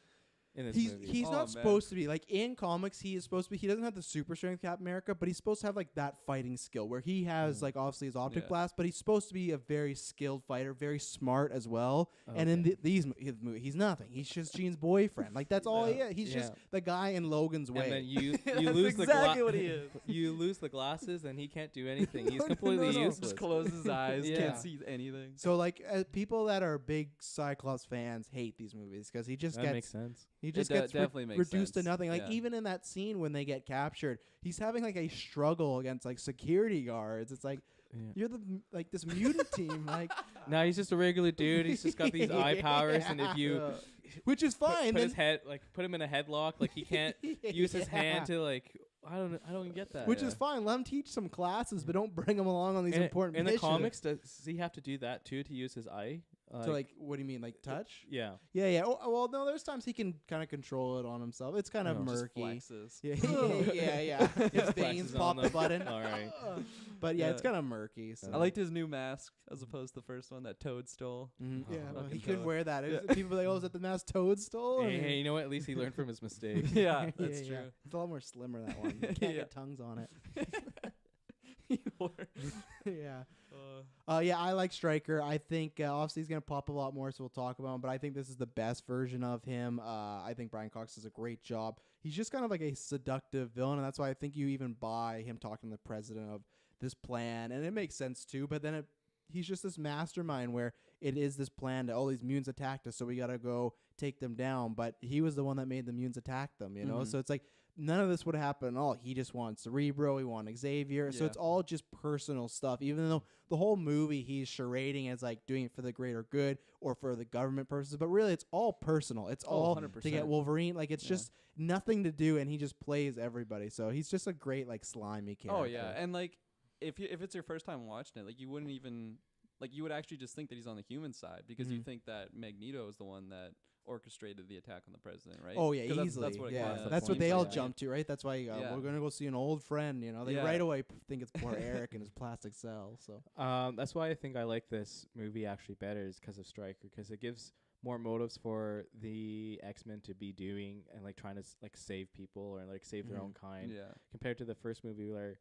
in this He's movie. he's Oh, not man. supposed to be like in comics. He is supposed to be. He doesn't have the super strength Captain America, but he's supposed to have like that fighting skill where he has like obviously his optic Yeah. blast, but he's supposed to be a very skilled fighter, very smart as well. And in his movie, he's nothing. He's just Jean's boyfriend. Like that's all he is. He's just the guy in Logan's way. And then you That's lose exactly what he is. you lose the glasses, and he can't do anything. He's completely no. useless. Just closes his eyes, Yeah. can't see anything. So like people that are big Cyclops fans hate these movies because he just That gets makes sense. he just It gets definitely makes reduced to sense. nothing. Like Yeah. even in that scene when they get captured, he's having like a struggle against like security guards. It's like you're like this mutant team, like No, he's just a regular dude. He's just got these eye powers, and if you which is fine. put his head, like put him in a headlock, like he can't use his hand to like. I don't get that. which is fine. Let him teach some classes, but don't bring him along on these important in the missions. comics. Does he have to do that too to use his eye? To like, what do you mean, like touch? Yeah. Yeah. Oh, well, no. There's times he can kind of control it on himself. It's kind of No. Just murky. flexes. Yeah. His veins Flexes pop on the them. button. All right. But yeah, Yeah. it's kind of murky. So. I liked his new mask as opposed to the first one that Toad stole. Yeah, well, Fucking he couldn't Toad. wear that. Yeah. People were like, "Oh, is that the mask Toad stole?" Hey, you know what? At least he learned from his mistakes. Yeah, that's yeah. true. It's a lot more slimmer that one. You can't Yeah. get tongues on it. Uh, Yeah. Yeah, I like Stryker. I think obviously he's gonna pop a lot more, so we'll talk about him. But I think this is the best version of him. I think Brian Cox does a great job. He's just kind of like a seductive villain, and that's why I think you even buy him talking to the president of this plan, and it makes sense too. But then he's just this mastermind where it is this plan to these mutants attacked us, so we gotta go take them down. But he was the one that made the mutants attack them, you know. Mhm. So it's like none of this would happen at all. He just wants Cerebro. He wants Xavier. So Yeah. it's all just personal stuff. Even though the whole movie he's charading as like doing it for the greater good or for the government purposes, but really it's all personal. It's all to 100%. get Wolverine. Like it's Yeah. just nothing to do, and he just plays everybody. So he's just a great like slimy character. Oh yeah, and like if it's your first time watching it, like you wouldn't even like you would actually just think that he's on the human side because you Mhm. think that Magneto is the one that orchestrated the attack on the president, right? Oh yeah, 'Cause easily. That's what it yeah, kinda that's what seems they all like. jump to, right? That's why Yeah. we're gonna go see an old friend. You know, they Yeah. right away think it's poor Eric and his plastic cell. So That's why I think I like this movie actually better, is because of Stryker, because it gives more motives for the X-Men to be doing and like trying to like save people or like save their Mhm. own kind, Yeah. compared to the first movie where,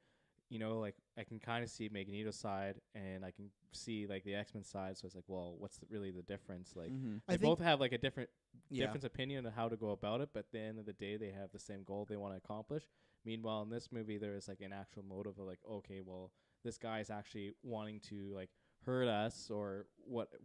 you know, like I can kind of see Magneto's side and I can see like the X-Men side. So it's like, well, what's really the difference? Like Mm-hmm. I they think both have like a different yeah. opinion on how to go about it, but at the end of the day, they have the same goal they want to accomplish. Meanwhile, in this movie, there is like an actual motive of like, okay, well, this guy is actually wanting to like hurt us or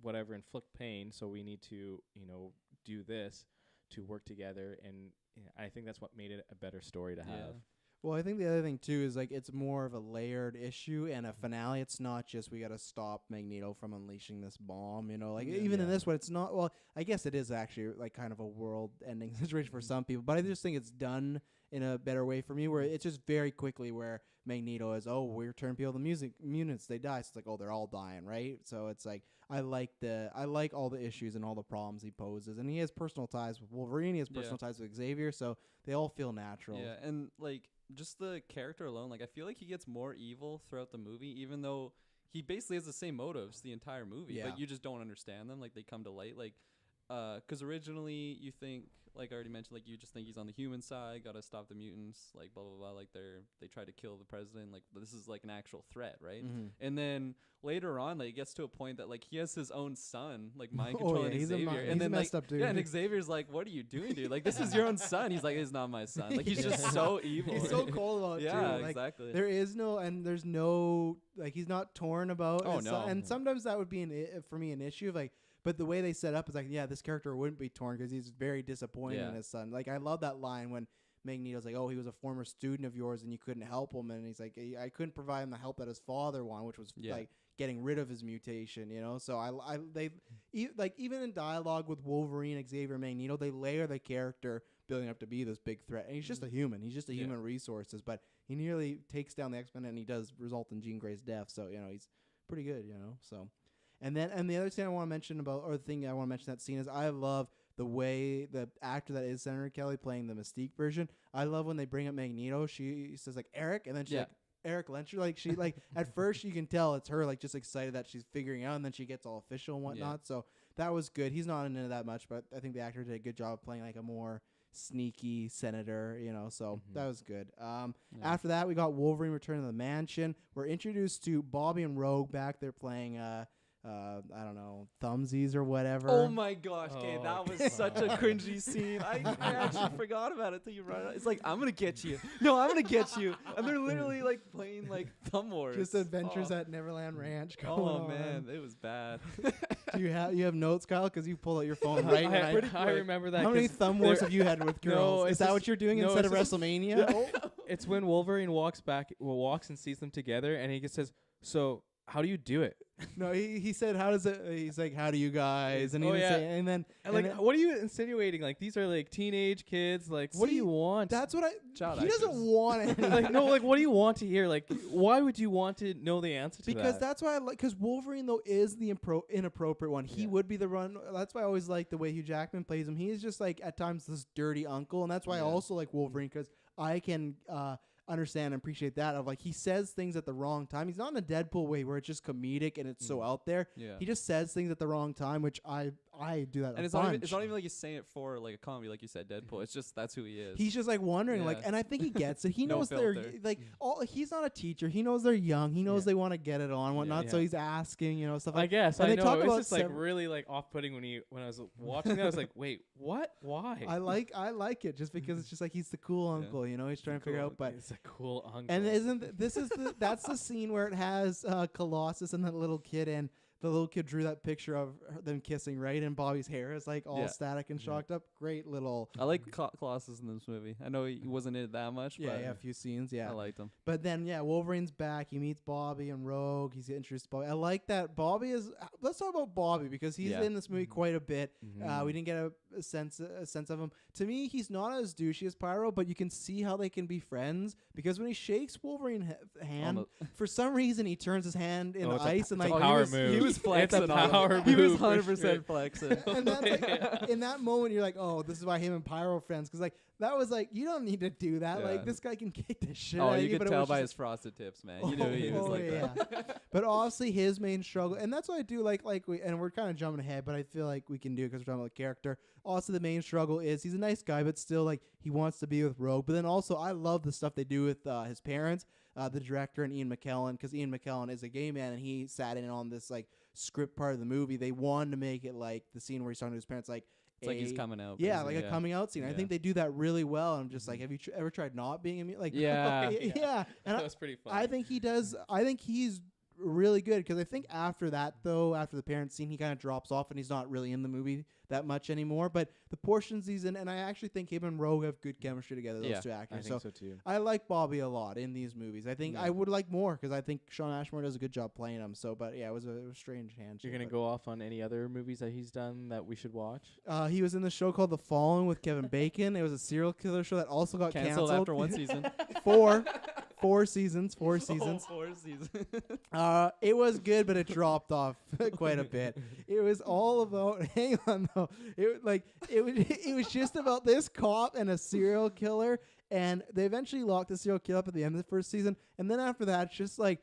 whatever, inflict pain. So we need to, you know, do this to work together. And I think that's what made it a better story to have. Well, I think the other thing too is like it's more of a layered issue and a finale. It's not just we got to stop Magneto from unleashing this bomb, you know. Like Yeah. even in this one, it's not. Well, I guess it is actually like kind of a world-ending situation for some people, but I just think it's done in a better way for me, where it's just very quickly where Magneto is, oh, we're turning people to mutants, they die. So it's like, oh, they're all dying, right? So it's like I like all the issues and all the problems he poses, and he has personal ties with Wolverine, he has personal ties with Xavier, so they all feel natural. Yeah, and like just the character alone, like I feel like he gets more evil throughout the movie, even though he basically has the same motives the entire movie, Yeah. but you just don't understand them. Like they come to light, like because originally you think, like I already mentioned, like you just think he's on the human side, gotta stop the mutants, like blah blah blah, like they try to kill the president, like this is like an actual threat, right? Mm-hmm. And then later on, like it gets to a point that like he has his own son, like mind Oh, controlling yeah, he's a Xavier, mi- and he's a then messed like up dude. yeah, and Xavier's like, "What are you doing, dude? Like this is your own son." He's like, "It's not my son." Like he's just so evil. He's so cold about it yeah, too. Like, exactly. there's no like he's not torn about. Oh, his son. no. And sometimes that would be for me an issue of like. But the way they set up is like, yeah, this character wouldn't be torn because he's very disappointed Yeah. in his son. Like I love that line when Magneto's like, oh, he was a former student of yours and you couldn't help him, and he's like, I couldn't provide him the help that his father wanted, which was Yeah. like getting rid of his mutation, you know. So like even in dialogue with Wolverine, Xavier, Magneto, they layer the character building up to be this big threat, and he's just a human. He's just a Yeah. human resources, but he nearly takes down the X-Men, and he does result in Jean Grey's death. So you know he's pretty good, you know. So, and the other thing I want to mention the thing I want to mention that scene is I love the way the actor that is Senator Kelly playing the Mystique version. I love when they bring up Magneto. She says like Eric, and then she's Yeah. like Eric Lencher. Like she like at first you can tell it's her like just excited that she's figuring out, and then she gets all official and whatnot. So that was good. He's not into that much, but I think the actor did a good job of playing like a more sneaky senator, so that was good. Yeah. After that, we got Wolverine Return to the Mansion. We're introduced to Bobby and Rogue back. They're playing, I don't know, thumbsies or whatever. Oh my gosh, okay, Oh, that was such a cringy scene. I actually forgot about it till you brought it up. It's like, I'm gonna get you. No, I'm gonna get you. And they're literally like playing like thumb wars. Just adventures at Neverland Ranch going Oh on. man, it was bad. Do you have notes, Kyle? Because you pulled out your phone right I remember that. How many 'cause thumb wars have you had with No, girls? Is it's that just- what you're doing no, instead of it's just- WrestleMania? it's when Wolverine walks and sees them together, and he just says, "So how do you do it?" No, he said, "How does it?" He's like, "How do you guys?" And he Oh, didn't yeah. say, and then And like, then- what are you insinuating? Like, these are like teenage kids. Like, what do See, you want? that's what Child he doesn't actors. want it. like, no, like, what do you want to hear? Like, why would you want to know the answer to Because that? that's why I like. Because Wolverine though is the inappropriate one. He Yeah. would be the run. That's why I always like the way Hugh Jackman plays him. He is just like at times this dirty uncle, and that's why I Yeah. also like Wolverine because I can understand and appreciate that of like he says things at the wrong time. He's not in a Deadpool way where it's just comedic and it's so out there. Yeah. He just says things at the wrong time, which I do that And a it's bunch. not even like he's saying it for like a comedy, like you said, Deadpool. It's just that's who he is. He's just like wondering, like, Yeah. and I think he gets it. He No knows they're filter. like, all. He's not a teacher. He knows they're young. He knows Yeah. they want to get it on, whatnot. So Yeah. he's asking, stuff I like. guess and I they know talk it's about just like sev- really like off-putting when I was watching that. I was like, wait, what? Why? I like it just because it's just like he's the cool uncle, He's trying to figure out, but. It's a cool uncle. And that's the scene where it has Colossus and that little kid, and the little kid drew that picture of them kissing, right? And Bobby's hair is like all Yeah. static and shocked up. Great little. I like Colossus in this movie. I know he wasn't in it that much, Yeah, but a few scenes, yeah. I liked him. But then, Wolverine's back. He meets Bobby and Rogue. He's introduced to Bobby. I like that Bobby is. Let's talk about Bobby because he's Yeah. in this movie quite a bit. Mhm. We didn't get a sense of him. To me, he's not as douchey as Pyro, but you can see how they can be friends because when he shakes Wolverine's hand, for some reason he turns his hand in Oh, the it's a- ice and it's a like power he was, move. He was It's a flexing on him. power He was move for 100% sure. flexing. and then like, in that moment you're like, oh, this is why him and Pyro are friends because like that was like you don't need to do that. Yeah. Like this guy can kick the shit Oh, out of you but could it tell was by just his frosted tips, man. You knew he was like that. But obviously his main struggle, and that's what I do like we, and we're kind of jumping ahead, but I feel like we can do it because we're talking about the character. Also, the main struggle is he's a nice guy, but still like he wants to be with Rogue. But then also I love the stuff they do with his parents, the director and Ian McKellen, because Ian McKellen is a gay man and he sat in on this like script part of the movie. They wanted to make it like the scene where he's talking to his parents, like. It's like he's coming out. Yeah, basically, like a coming out scene. I Yeah. think they do that really well. And I'm just like, have you ever tried not being a like? Yeah. yeah. And That was pretty fun. I think he does. I think he's really good because I think after that, though, after the parent scene, he kind of drops off and he's not really in the movie that much anymore. But the portions he's in, and I actually think him and Rogue have good chemistry together, those Yeah, two I actors. think so too. I like Bobby a lot in these movies. I think Yeah. I would like more because I think Sean Ashmore does a good job playing him. So, but yeah, it was a strange handshake. You're gonna but- go off on any other movies that he's done that we should watch? He was in the show called The Fallen with Kevin Bacon. It was a serial killer show that also got Canceled after one season. Four seasons. Oh, 4 seasons. It was good, but it dropped off quite a bit. It was all about. Hang on, though. It was just about this cop and a serial killer, and they eventually locked the serial killer up at the end of the first season, and then after that, it's just like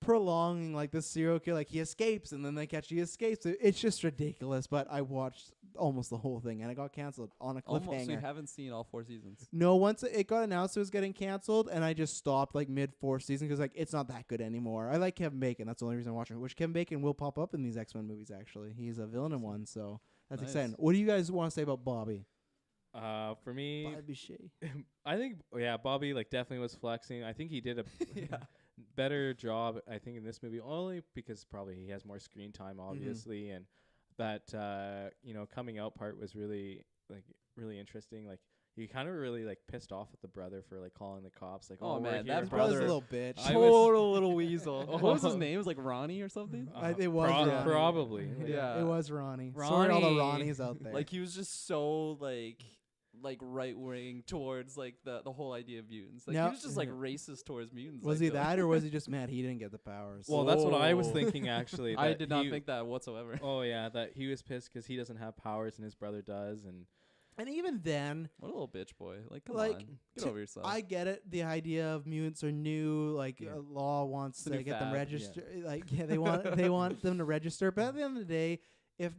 prolonging like the serial killer, like he escapes, and then they catch he escapes. It's just ridiculous. But I watched almost the whole thing, and it got canceled on a cliffhanger. Almost. You haven't seen all 4 seasons. No, once it got announced it was getting canceled, and I just stopped like mid-4th season because like it's not that good anymore. I like Kevin Bacon. That's the only reason I'm watching it. Which Kevin Bacon will pop up in these X-Men movies. Actually, he's a villain in one, so that's Nice. exciting. What do you guys want to say about Bobby? For me, Bobby Shea. I think Bobby like definitely was flexing. I think he did a Yeah. better job. I think in this movie only because probably he has more screen time, obviously, and that coming out part was really interesting. Like he kind of really like pissed off at the brother for like calling the cops. Like, Oh, we're man, here, that His brother- brother's a little bitch. I was- Total little weasel. What was his name? It was like Ronnie or something? It was Ronnie. probably. Yeah. It was Ronnie. Sorry, all the Ronnie. Ronnies out there. Like he was just so like right wing towards like the whole idea of mutants. Like Now- he was just like racist towards mutants. was I he feel that, or was he just mad he didn't get the powers? Well, that's what I was Oh. thinking actually. I that did not he- think that whatsoever. Oh yeah, that he was pissed because he doesn't have powers and his brother does, and and even then, What a little bitch boy. Like come Like, on. Get to- over yourself. I get it. The idea of mutants are new. Like Yeah. law wants It's a to new get them fad. registered. Like they want them to register. But at the end of the day, if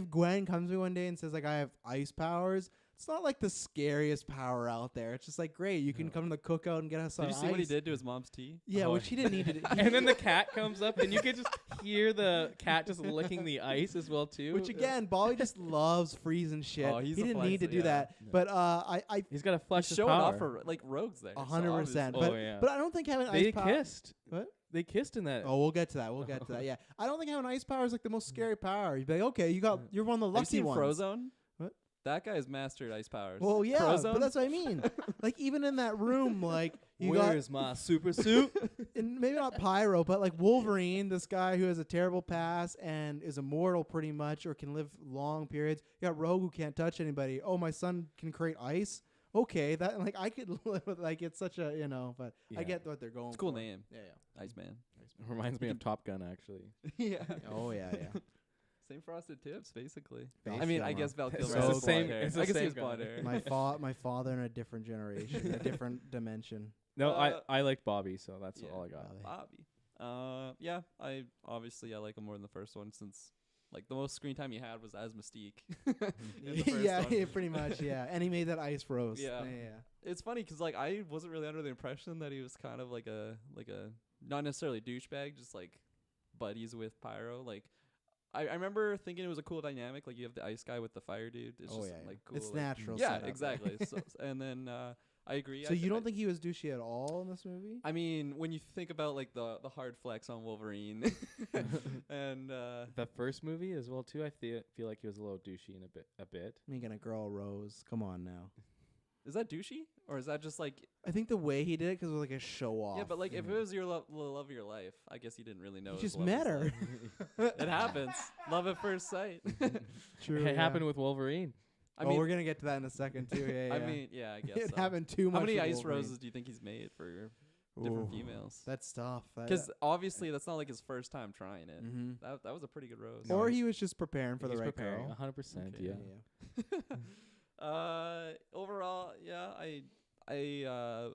Gwen comes to me one day and says like I have ice powers, it's It's not like the scariest power out there. It's just like, great, you can come to the cookout and get us Did some you see ice. what he did to his mom's tea? Yeah, which he didn't need to do. And then the cat comes up, and you can just hear the cat just licking the ice as well too. Which again, Bobby just loves freezing shit. Oh, he's he a didn't need to flexer, do yeah. that. No. But I he's got to flush his Showing power. off for like Rogue's there. 100%. Oh, But yeah. but I don't think having They ice power. kissed. What? They kissed in that. Oh, we'll get to that. We'll get to that. Yeah, I don't think having ice power is like the most scary power. You'd be like, okay, you're one of the Have you lucky seen ones. Frozone? What? That guy's mastered ice powers. Well, yeah, Frozone? but that's what I mean. Like even in that room, like you got Where's my super suit? and maybe not Pyro, but like Wolverine, this guy who has a terrible past and is immortal pretty much, or can live long periods. You got Rogue who can't touch anybody. Oh, my son can create ice. Okay, that like I could live with, like it's such a but I Yeah. get what they're going. It's a cool for. name. Yeah, Iceman. Reminds me of Top Gun, actually. Yeah. yeah. Oh yeah, yeah. Same frosted tips, basically. Val I mean, I Kilmer. guess Val It's Kilmer the has blonde same- hair. it's the I guess he same has blonde guy. hair. My father in a different generation, a different dimension. No, Uh, I like Bobby, so that's yeah. all I got. Bobby. Yeah, I like him more than the first one since like the most screen time he had was as Mystique. in the first yeah, one. yeah, pretty much. Yeah, and he made that ice roast. Yeah. yeah. It's funny 'cause like I wasn't really under the impression that he was kind of like a not necessarily douchebag, just like buddies with Pyro. Like I remember thinking it was a cool dynamic. Like you have the ice guy with the fire dude. It's just like cool. It's like, natural. Yeah, setup. exactly. So, and then I agree. So you don't think he was douchey at all in this movie? I mean, when you think about like the hard flex on Wolverine, and The first movie as well too. I feel like he was a little douchey in a bit. Making a girl Rose. Come on now. is that douchey or is that just like I think the way he did it, 'cause it was like a show off. yeah? But like if it was your love of your life, I guess you didn't really know. You his just love of met his her. life. It happens. Love at first sight. True. It happened with Wolverine. I mean, we're gonna get to that in a second too. Yeah, yeah. I mean, yeah, I guess it so. happened too much. How many with ice Wolverine. roses do you think he's made for different Ooh, females? That's tough. Because obviously that's not like his first time trying it. Mhm. That was a pretty good rose. Or he was just preparing for the He's right preparing girl. 100%. Okay. Yeah. Overall, yeah, I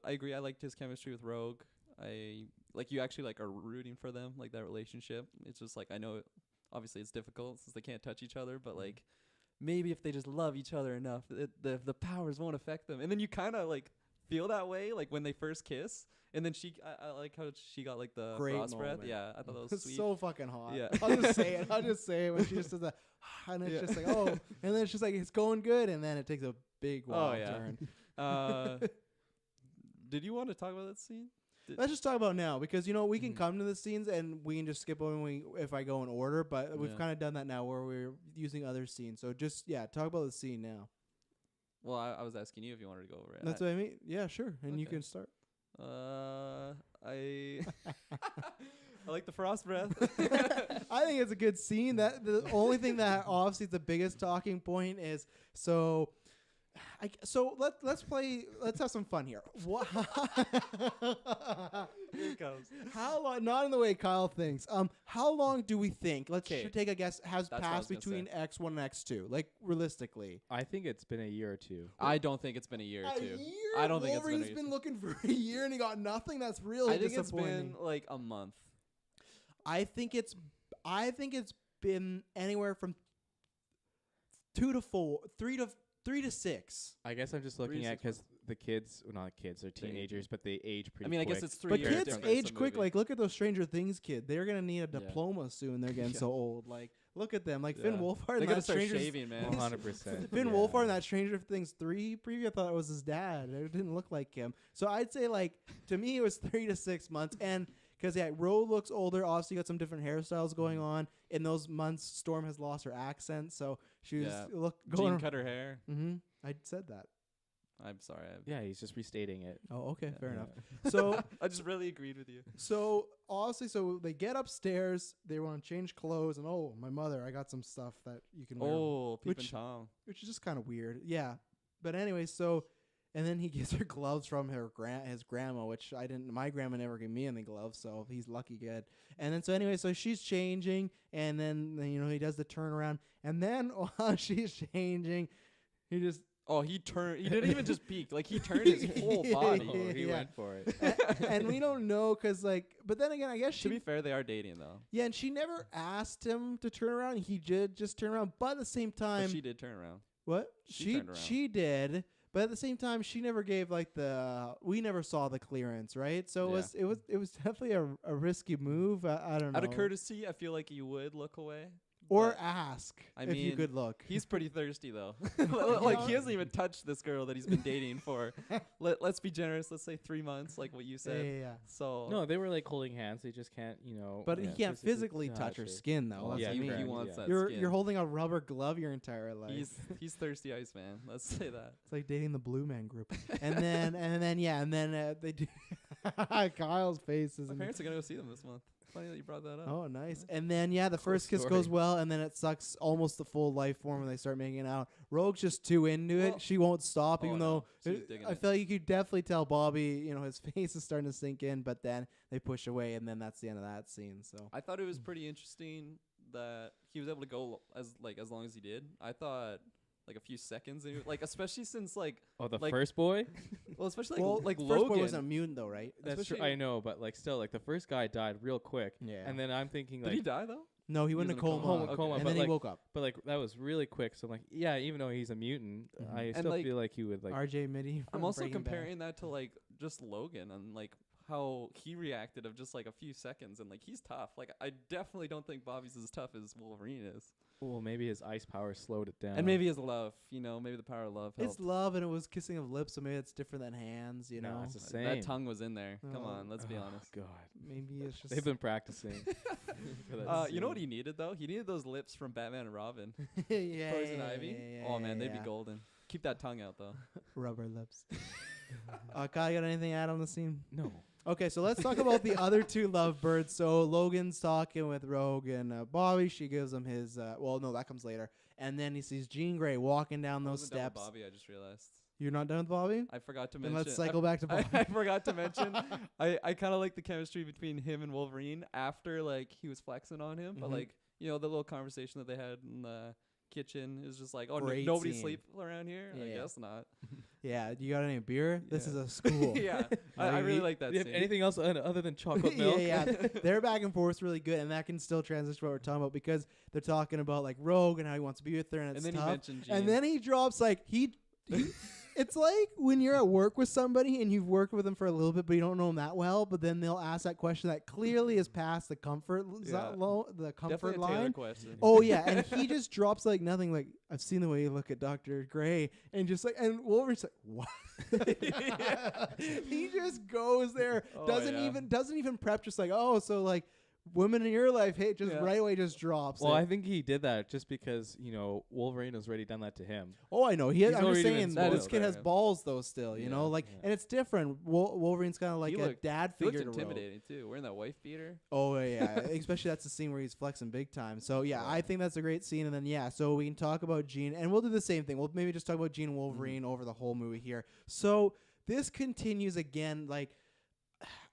agree. I liked his chemistry with Rogue. I like you actually like are rooting for them, like that relationship. It's just like I know, obviously it's difficult since they can't touch each other, but like maybe if they just love each other enough, the powers won't affect them. And then you kind of like feel that way, like when they first kiss. And then I like how she got like the Great frost breath. moment. Yeah, I thought that was It's sweet. so fucking hot. Yeah. I'll just say it. I'll just say it when she just does that, and it's Yeah. just like, oh, and then it's just like it's going good, and then it takes a big wild yeah. turn. Did you want to talk about that scene? Let's just talk about now because we can Mhm. come to the scenes and we can just skip over if I go in order, but we've Yeah. kind of done that now where we're using other scenes. So just talk about the scene now. Well, I was asking you if you wanted to go over it. That's what I mean. Yeah, sure, and you Okay. can start. I I like the frost breath. I think it's a good scene. That the only thing that obviously is the biggest talking point is so. Let's play. Let's have some fun here. What? Here it comes. How long? Not in the way Kyle thinks. How long do we think? Let's 'Kay. take a guess. Has That's what I passed was gonna between X1 and X2? Like realistically, I think it's been a year or two. I don't think it's been a year or a two. year. I don't think it's been a Wolverine's year. been looking for a year and he got nothing. That's really I think it's disappointing. been like a month. I think it's been anywhere from 2 to 4, 3 to 6. I guess I'm just 3 to looking at 6 months. because the kids, well, not kids, they're teenagers, but they age pretty I mean, I guess quick. it's 3 But years. kids difference age in quick. movie. Like, look at those Stranger Things kids. They're gonna need a Yeah. diploma soon. They're getting Yeah. so old. Like, look at them. Like Finn Yeah. Wolfhard. They and gotta that start Stranger shaving, man. 100%. Finn yeah. Wolfhard in that Stranger Things 3 preview. I thought it was his dad. It didn't look like him. So I'd say like to me it was 3 to 6 months. And because Rogue looks older. Obviously, got some different hairstyles going on in those months. Storm has lost her accent, so she was Yeah. going. Jean cut her hair. I said that. I'm sorry. Yeah, he's just restating it. Oh, okay, fair enough. Yeah. So I just really agreed with you. honestly, so they get upstairs. They want to change clothes, and my mother, I got some stuff that you can wear. Oh, Peep and Which- Tom. Which is just kind of weird. Yeah. But anyway, and then he gets her gloves from his grandma, which my grandma never gave me any gloves, so he's lucky good. And then so she's changing, and then he does the turnaround, and then while she's changing, he just Oh, he didn't even just peek. Like he turned his whole body. Oh, he Yeah. went for it. and we don't know because but then again, I guess To be fair, they are dating though. yeah, and she never asked him to turn around. He did just turn around, but at the same But time, she did turn around. What? turned around. She did, but at the same time, she never gave like we never saw the clearance, right? So Yeah. it was definitely a risky move. I don't know. Out of courtesy, I feel like you would look away. Or but ask I if you mean, could look. He's pretty thirsty though. Like he hasn't even touched this girl that he's been dating for. Let's be generous. Let's say 3 months, like what you said. Yeah. So No, they were like holding hands. They just can't, you know. But he can't physically touch her it. skin though. Well, That's yeah, what I he, mean. he wants that You're skin. you're holding a rubber glove your entire life. He's thirsty ice man. Let's say that. It's like dating the Blue Man Group. and then they do. Kyle's face is. My parents are gonna go see them this month. Funny that you brought that up. Oh, nice. And then the Cool first kiss story. goes well, and then it sucks almost the full life form when they start making out. Rogue's just too into Well- it. She won't stop, Oh, even no. though She's digging I it. feel like you could definitely tell Bobby, his face is starting to sink in, but then they push away, and then that's the end of that scene. So I thought it was pretty interesting that he was able to go as long as he did. I thought like a few seconds, and like especially since like Oh, the like- first boy? especially like first Logan. boy wasn't a mutant though, right? That's true. especially- I know, but like still, like the first guy died real quick. Yeah. And then I'm thinking Did he like, die though? No, he went was into in a coma, coma. Coma, and but then he like- woke up. but like that was really quick. So I'm like, yeah, even though he's a mutant, Mhm. I And, still like, feel like he would like. R.J. Mitty. I'm from also Breaking Bad. comparing that to like just Logan and like how he reacted of just like a few seconds, and like he's tough. Like I definitely don't think Bobby's as tough as Wolverine is. Well, maybe his ice power slowed it down. And maybe his love, maybe the power of love helped. It's love, and it was kissing of lips, so maybe it's different than hands. You No, know, it's the same. That tongue was in there. Come Oh. on, let's be Oh, honest. God, maybe it's just they've been practicing. for that You know what scene. he needed though? He needed those lips from Batman and Robin. yeah, Poison yeah, Ivy. yeah, Oh yeah, man, they'd be yeah. golden. Keep that tongue out though. Rubber lips. Kyle, you got anything to add on the scene? No. Okay, so let's talk about the other two lovebirds. So Logan's talking with Rogue and Bobby. She gives him his. Well, no, that comes later. And then he sees Jean Grey walking down I those wasn't done with steps. Bobby, I just realized. You're not done with Bobby? I forgot to Then mention. let's cycle back to Bobby. I forgot to mention. I kind of like the chemistry between him and Wolverine after like he was flexing on him, but Mhm. like the little conversation that they had in the kitchen is just like, oh, Great nobody scene. sleep around here. I Yeah. guess not. Yeah, you got any beer? This Yeah. is a school. Yeah, I Like, really he- like that Do you have scene. anything else other than chocolate milk? yeah, they're back and forth really good, and that can still transition to what we're talking about because they're talking about like Rogue and how he wants to be with her, and it's And then he tough. mentioned Jean. And then he drops like he it's like when you're at work with somebody and you've worked with them for a little bit, but you don't know them that well. But then they'll ask that question that clearly is past the comfort Yeah. the comfort definitely a Taylor line. question. Oh yeah, and he just drops like nothing. Like I've seen the way you look at Dr. Gray, and just like and Wolverine's like what? He just goes there, Oh, doesn't yeah. even prep. Just like so like women in your life, hey, just Yeah. right away just drops. Well, it. I think he did that just because Wolverine has already done that to him. Oh, I know. He's I'm just already been saying that this spoiled kid has there. balls though. Still, Yeah. like, Yeah. and it's different. Wolverine's kind of like He a looked- dad He figure looked to Rogue. intimidating too. Wearing that wife beater. Oh yeah, especially that's the scene where he's flexing big time. So yeah, Yeah. I think that's a great scene. And then so we can talk about Jean, and we'll do the same thing. We'll maybe just talk about Jean and Wolverine over the whole movie here. So this continues again. Like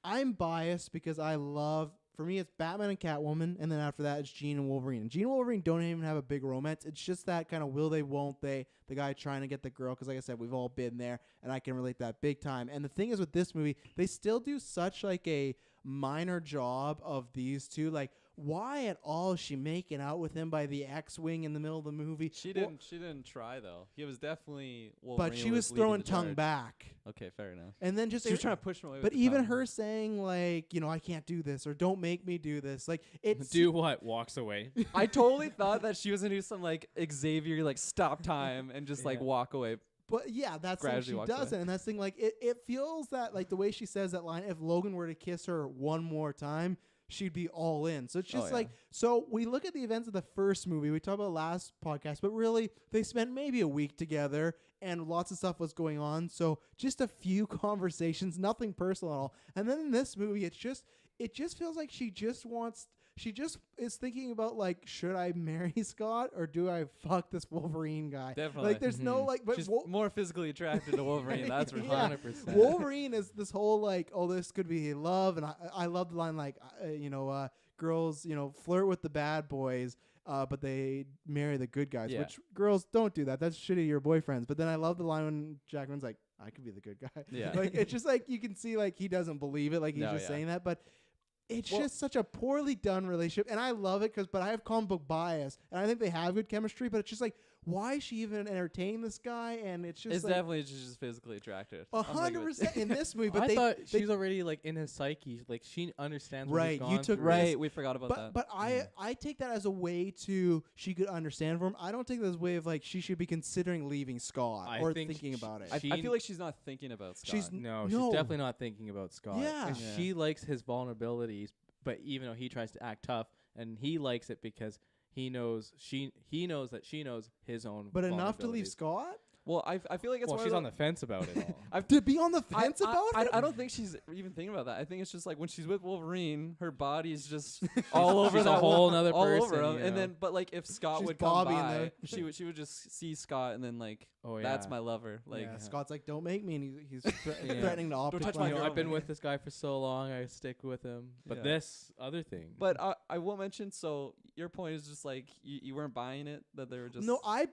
I'm biased because I love. For me, it's Batman and Catwoman, and then after that, it's Jean and Wolverine. And Jean and Wolverine don't even have a big romance. It's just that kind of will they, won't they, the guy trying to get the girl. Because like I said, we've all been there, and I can relate that big time. And the thing is with this movie, they still do such like a minor job of these two. Like, why at all is she making out with him by the X-wing in the middle of the movie? She Well, didn't try though. He was definitely Wolverine. but she was leading throwing the tongue charge. back. Okay, fair enough. And then just She was trying to push him away. but with the even tongue. her saying like, I can't do this, or don't make me do this. Like it's Do what? Walks away. I totally thought that she was gonna do some like Xavier like stop time and just like Yeah. walk away. But yeah, that's what Gradually she walks away. doesn't, and that's the thing. Like it feels that like the way she says that line. If Logan were to kiss her one more time, she'd be all in. So it's Oh, just yeah. like so. We look at the events of the first movie. We talked about last podcast, but really they spent maybe a week together, and lots of stuff was going on. So just a few conversations, nothing personal at all. And then in this movie, it just feels like she just is thinking about like, should I marry Scott or do I fuck this Wolverine guy? Definitely. Like there's no Mhm. like, but She's more physically attracted to Wolverine. That's for Yeah. sure. 100%. Wolverine is this whole like, oh, this could be love, and I love the line like, girls, flirt with the bad boys, but they marry the good guys. Yeah. Which girls don't do that. That's shitty to your boyfriends. But then I love the line when Jackman's like, I could be the good guy. Yeah. Like it's just like you can see like he doesn't believe it. Like he's No, just yeah. saying that, but. It's Well- just such a poorly done relationship, and I love it but I have comic book bias, and I think they have good chemistry, but it's just like why is she even entertaining this guy? And it's just It's like, definitely just physically attracted. 100% in this movie. But I they thought she's already like in his psyche. Like she understands. What Right, he's you gone took through. Right, we forgot about that. But I take that as a way to she could understand for him. I don't take that as a way of like she should be considering leaving Scott I or think thinking about it. I feel like she's not thinking about Scott. She's No, No. she's definitely not thinking about Scott. Yeah. And Yeah. she likes his vulnerabilities, but even though he tries to act tough, and he likes it because he knows that she knows his own. But enough to leave vulnerabilities. Scott? well, I feel like it's Well, one she's of on the fence about it all. To be on the fence about it? I don't think she's even thinking about that. I think it's just like when she's with Wolverine, her body's just all over She's a that whole one- nother all person, over him. you And know. then, but like if Scott She's would come Bobby in by, there. she would just see Scott and then like, Oh, that's yeah. my lover. Like, Yeah, Scott's like, don't make me. And he's Yeah. threatening to opt touch out. my You know, girl. I've been with this guy for so long. I stick with him. But Yeah. this other thing. but I will mention. So your point is just like you weren't buying it, that they were just No, I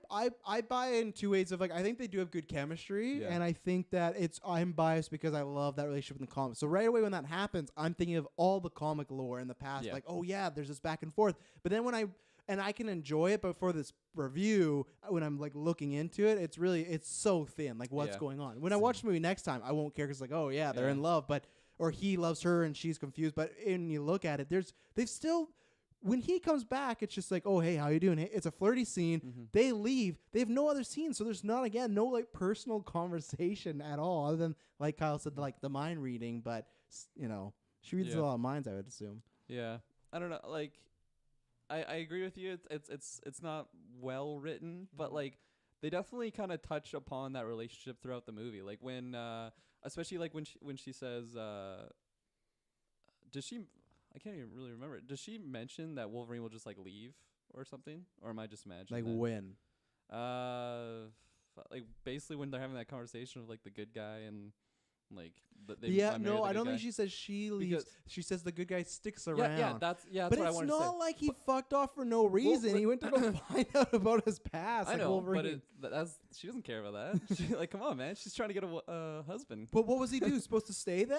buy it in two ways of like I think they do have good chemistry, Yeah. and I think that I'm biased because I love that relationship in the comics. So right away when that happens, I'm thinking of all the comic lore in the past, Yeah. like oh yeah, there's this back and forth. But then when I can enjoy it, but for this review, when I'm like looking into it, it's so thin. Like what's Yeah. going on? When I watch the movie next time, I won't care because like oh yeah, they're Yeah. in love, or he loves her and she's confused. But when you look at it, they've still. When he comes back, it's just like, oh, hey, how you doing? Hey, it's a flirty scene. Mhm. They leave. They have no other scene. So there's no like personal conversation at all other than, like Kyle said, like the mind reading. But, she reads Yeah. a lot of minds, I would assume. Yeah, I don't know. Like, I agree with you. It's not well written, but like they definitely kind of touch upon that relationship throughout the movie. Like when, especially like when she says, does she? I can't even really remember. Does she mention that Wolverine will just like leave or something, or am I just imagining? Like that? when? Like basically when they're having that conversation with like the good guy and like I don't think she says she leaves. Because- She says the good guy sticks around. That's but what I it's wanted to say. not like he fucked off for no reason. but- He went to go find out about his past. I like know, Wolverine. but that's she doesn't care about that. She, like, come on, man, she's trying to get a husband. But what was he do? Supposed to stay then?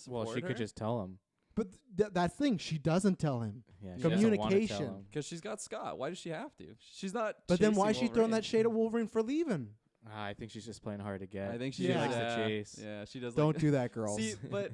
well, Support she her? could just tell him. But that thing, she doesn't tell him. Yeah, she doesn't wanna tell Communication. him. Because she's got Scott. Why does she have to? She's not. But then why is chasing she throwing that Wolverine. shade at Wolverine for leaving? I think she's just playing hard to get. I think she she likes does. to chase. Yeah, she does. Don't like, do that, girls. See, but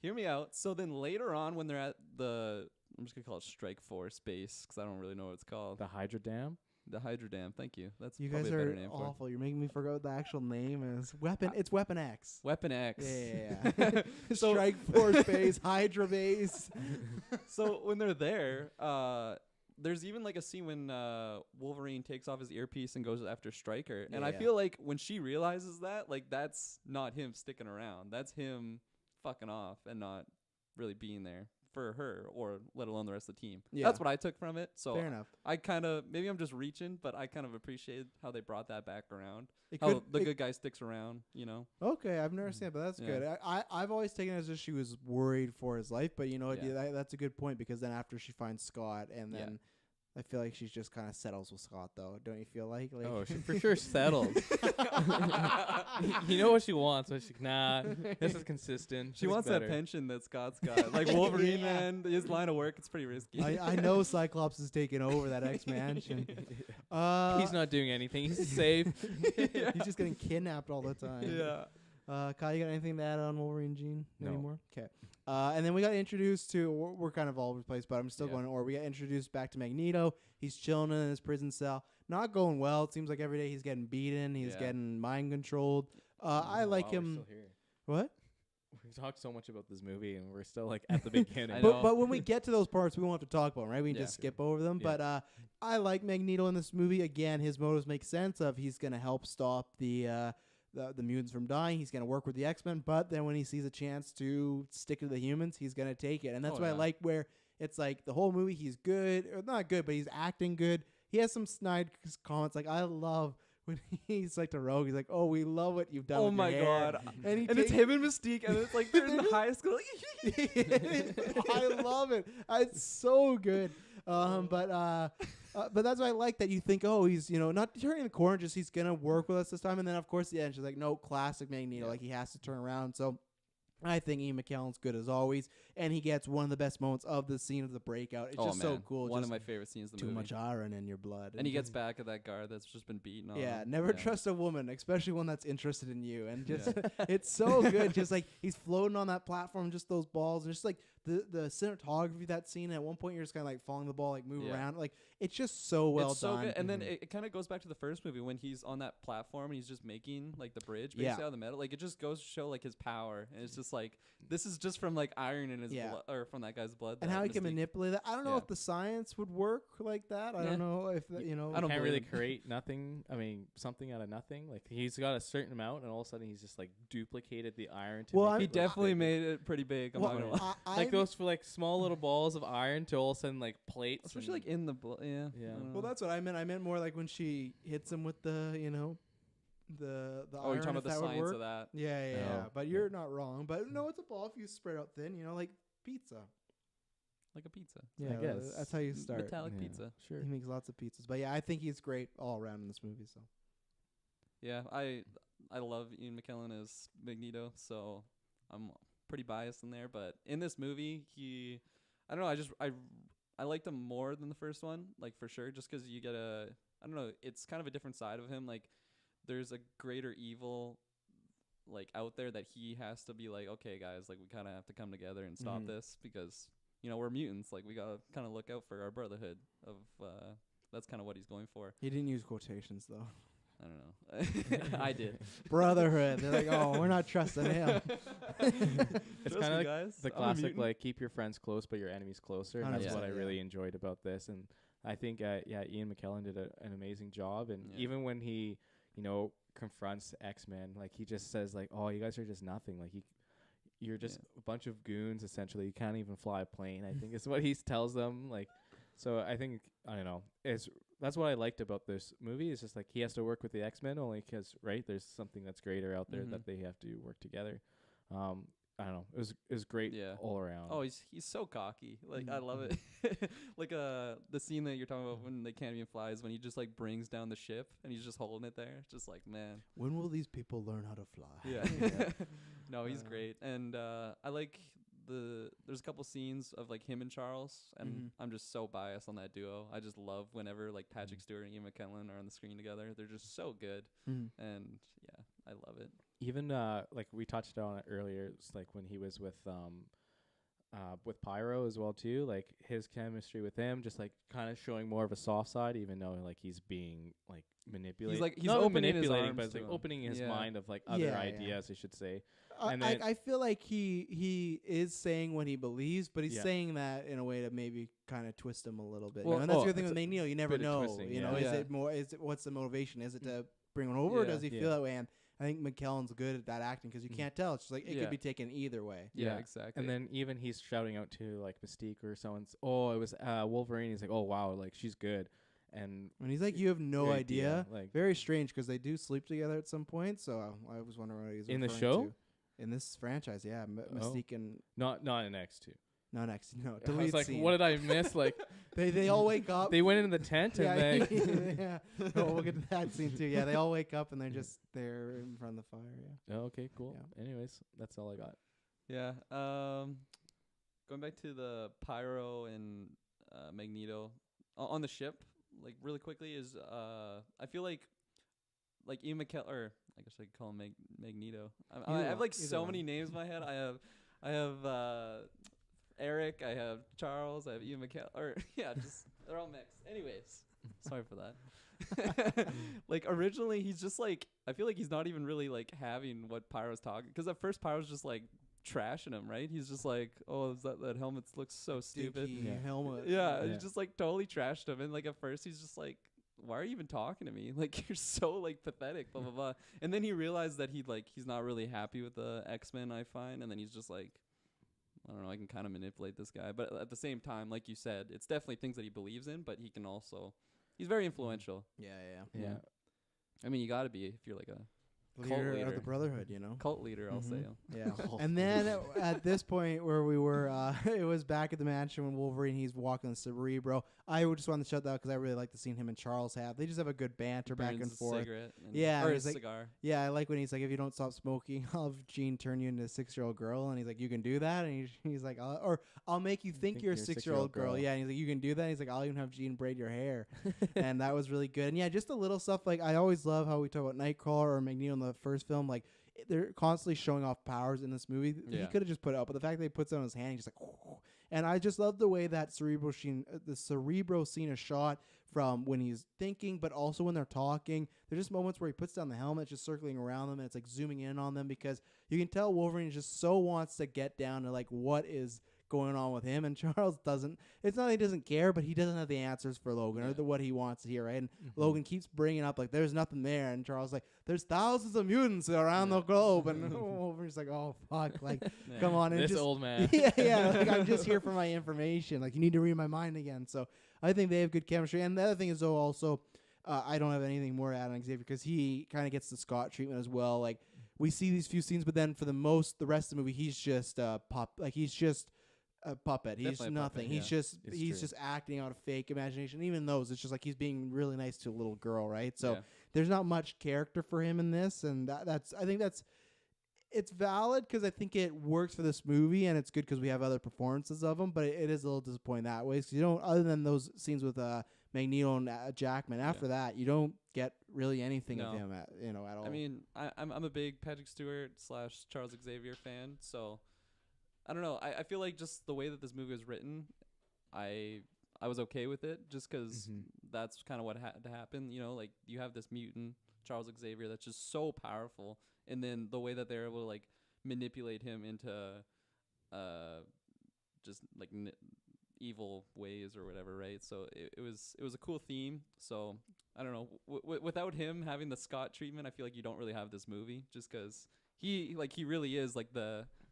hear me out. So then later on, when they're at I'm just gonna call it Strike Force Base because I don't really know what it's called. The Hydra Dam. The Hydra Dam. Thank you. That's You probably guys a better are name for it. awful. You're making me forget what the actual name is. It's Weapon X. Weapon X. Yeah. So- Strike Force Base, Hydra Base. So when they're there, there's even like a scene when Wolverine takes off his earpiece and goes after Stryker, and I Yeah. feel like when she realizes that, like that's not him sticking around. That's him fucking off and not really being there for her or let alone the rest of the team. Yeah. That's what I took from it. So Fair enough. I kind of maybe I'm just reaching, but I kind of appreciated how they brought that back around. It How could, the it- good guy sticks around, you know. Okay, I've never seen it, but that's Yeah. good. I've always taken it as if she was worried for his life, but you know what? Yeah. Yeah, that's a good point because then after she finds Scott, and Yeah. then I feel like she's just kind of settles with Scott, though. Don't you feel like? Oh, she for sure settled. You know what she wants. But this is consistent. She This is wants better. that pension that Scott's got. Like Wolverine, Yeah. man, his line of work, it's pretty risky. I know Cyclops is taking over that X Mansion. He's not doing anything. He's safe. He's just getting kidnapped all the time. Yeah. Kyle, you got anything to add on Wolverine Gene No. anymore? Okay. And then we got introduced to, we're kind of all over the place, but I'm still Yeah. going, or we got introduced back to Magneto. He's chilling in his prison cell. Not going well. It seems like every day he's getting beaten. He's Yeah. getting mind controlled. I like Wow, we're him. still here. What? We talked so much about this movie, and we're still like at the beginning. I know. But when we get to those parts, we won't have to talk about them, right? We can Yeah. just skip over them. Yeah. But I like Magneto in this movie. Again, his motives make sense of he's going to help stop the mutants from dying. He's going to work with the X-Men. But then when he sees a chance to stick to the humans, he's going to take it. And that's Oh, what I yeah. like where it's like the whole movie he's good. Or not good, but he's acting good. He has some snide comments. Like, I love when he's like to Rogue. He's like, oh, we love what you've done Oh with my your hair. god. And, he And it's takes- him and Mystique, and it's like they're in the high school. I love it. It's so good. But that's why I like that you think, oh, he's not turning the corner, just he's gonna work with us this time. And then of course the end, she's like, no, classic Magneto, Yeah. like he has to turn around. So I think Ian McKellen's good as always, and he gets one of the best moments of the scene of the breakout. It's just so cool. One just of my favorite scenes of the too movie. much iron in your blood. And he gets back at that guard that's just been beaten on. Yeah, never Yeah. trust a woman, especially one that's interested in you. And just it's so good. Just like he's floating on that platform, just those balls, and just like the cinematography of that scene. At one point, you're just kind of like following the ball, like move around. Like it's just so well it's done. So good. And then it kind of goes back to the first movie when he's on that platform and he's just making like the bridge basically out of the metal. Like it just goes to show like his power, and it's just like this is just from like iron in his blood, or from that guy's blood. And how he can manipulate that. I don't know if the science would work like that. I don't know if I don't can't really create nothing. I mean, something out of nothing. Like he's got a certain amount, and all of a sudden he's just like duplicated the iron. He definitely made it pretty big. I'm not gonna lie. Like goes for like small little balls of iron to all of a sudden like plates, especially like in the blood. Yeah. Well, that's what I meant. I meant more like when she hits him with the the iron. You're talking about the science of that. Yeah. But you're not wrong. But no, it's a ball if you spread out thin. Like pizza. Like a pizza. Yeah, I guess that's how you start. Metallic pizza. Sure. He makes lots of pizzas. But yeah, I think he's great all around in this movie. So. Yeah, I love Ian McKellen as Magneto, so I'm pretty biased in there. But in this movie, I don't know. I liked him more than the first one, like for sure, just because you get I don't know, it's kind of a different side of him. Like there's a greater evil like out there that he has to be like, okay guys, like we kind of have to come together and stop this because we're mutants, like we gotta kind of look out for our brotherhood of that's kind of what he's going for. He didn't use quotations though. I don't know. I did. Brotherhood. They're like, oh, we're not trusting him. It's kind of like the classic, like keep your friends close, but your enemies closer. And that's what I really enjoyed about this. And I think, Ian McKellen did an amazing job. And even when he, confronts X-Men, like he just says, like, oh, you guys are just nothing. Like you're just a bunch of goons. Essentially, you can't even fly a plane. I think is what he tells them. Like, so I think I don't know. That's what I liked about this movie. Is just like he has to work with the X-Men only because there's something that's greater out there that they have to work together. I don't know. It was great all around. Oh, he's so cocky. Like I love it. Like the scene that you're talking about when they can't even fly is when he just like brings down the ship and he's just holding it there. It's just like, man. When will these people learn how to fly? Yeah. No, he's great. And I like there's a couple scenes of like him and Charles, and I'm just so biased on that duo. I just love whenever like Patrick Stewart and Ian McKellen are on the screen together. They're just so good. And yeah, I love it. Even like we touched on it earlier, it's like when he was with Pyro as well too, like his chemistry with him, just like kind of showing more of a soft side, even though like he's being like manipulated. He's not manipulating, but it's like opening his mind of like other ideas, I should say. And I feel like he is saying what he believes, but he's saying that in a way to maybe kind of twist him a little bit. And that's the thing with Magneto. You never know. Is it what's the motivation? Is it to bring him over, or does he feel that way? And I think McKellen's good at that acting because you can't tell. It's just like it could be taken either way. Yeah, exactly. And then even he's shouting out to like Mystique or someone's. Oh, it was Wolverine. He's like, oh wow, like she's good. And he's like, you have no idea. Like very strange because they do sleep together at some point. So I was wondering what he's in the show. To. In this franchise, Mystique and not in X2. Not X. No, I was like, what did I miss? Like they all wake up. They went into the tent and they we'll get to that scene too. Yeah, they all wake up and they're just there in front of the fire. Yeah. Oh, okay, cool. Yeah. Anyways, that's all I got. Yeah. Going back to the Pyro and Magneto on the ship, like really quickly is I feel like Ian McKellen, or I guess I could call him Magneto. I have like so many names in my head. I have Eric, I have Charles, I have Ian McKellen, or just they're all mixed. Anyways, sorry for that. Like originally, he's just like I feel like he's not even really like having what Pyro's talking, because at first Pyro's just like trashing him, right? He's just like, oh, that helmet looks so stupid. Helmet. Yeah, he just like totally trashed him, and like at first he's just like, why are you even talking to me? Like, you're so like pathetic, blah blah blah. And then he realized that he's not really happy with the X-Men, I find, and then he's just like, I don't know, I can kind of manipulate this guy. But at the same time, like you said, it's definitely things that he believes in, but he can also, he's very influential. Yeah. I mean, you got to be if you're like leader of leader. the Brotherhood, you know. Cult leader, I'll say. Yeah. And then at this point where we were, it was back at the mansion when Wolverine, he's walking the Cerebro. I would just want to shut that because I really like the scene him and Charles have. They just have a good banter back and forth. Cigarette Yeah, or he's a like, cigar. Yeah, I like when he's like, if you don't stop smoking, I'll have Jean turn you into a 6-year-old girl. And he's like, you can do that? And he's like, I'll make you think you're a 6-year-old girl. Yeah, and he's like, you can do that? And he's like, I'll even have Jean braid your hair. And that was really good. And yeah, just the little stuff. Like, I always love how we talk about Nightcrawler or Magneto in the first film. Like, they're constantly showing off powers in this movie. Yeah. He could have just put it up, but the fact that he puts it on his hand, he's just like, and I just love the way that the Cerebro scene is shot from when he's thinking, but also when they're talking. There's just moments where he puts down the helmet, just circling around them, and it's like zooming in on them because you can tell Wolverine just so wants to get down to like what is going on with him, and Charles doesn't. It's not that he doesn't care, but he doesn't have the answers for Logan or what he wants to hear, right? And Logan keeps bringing up like there's nothing there, and Charles like there's thousands of mutants around the globe, and Wolverine's like, oh fuck, like come on, and this just, old man. yeah, like I'm just here for my information. Like you need to read my mind again. So I think they have good chemistry, and the other thing is though also. I don't have anything more to add on Xavier because he kind of gets the Scott treatment as well. Like we see these few scenes, but then for the rest of the movie, he's just he's just a puppet. He's Definitely nothing. A puppet, He's just acting out of fake imagination. Even those, it's just like he's being really nice to a little girl, right? So there's not much character for him in this, and I think it's valid because I think it works for this movie, and it's good because we have other performances of him. But it is a little disappointing that way because you don't, other than those scenes with Magneto and Jackman. After that, you don't get really anything of him, at all. I mean, I'm a big Patrick Stewart / Charles Xavier fan, so I don't know. I feel like just the way that this movie was written, I was okay with it just because that's kind of what had to happen. You know, like you have this mutant Charles Xavier that's just so powerful, and then the way that they're able to like manipulate him into just like evil ways or whatever, right? So it was a cool theme. So I don't know. Without him having the Scott treatment, I feel like you don't really have this movie, just because he really is like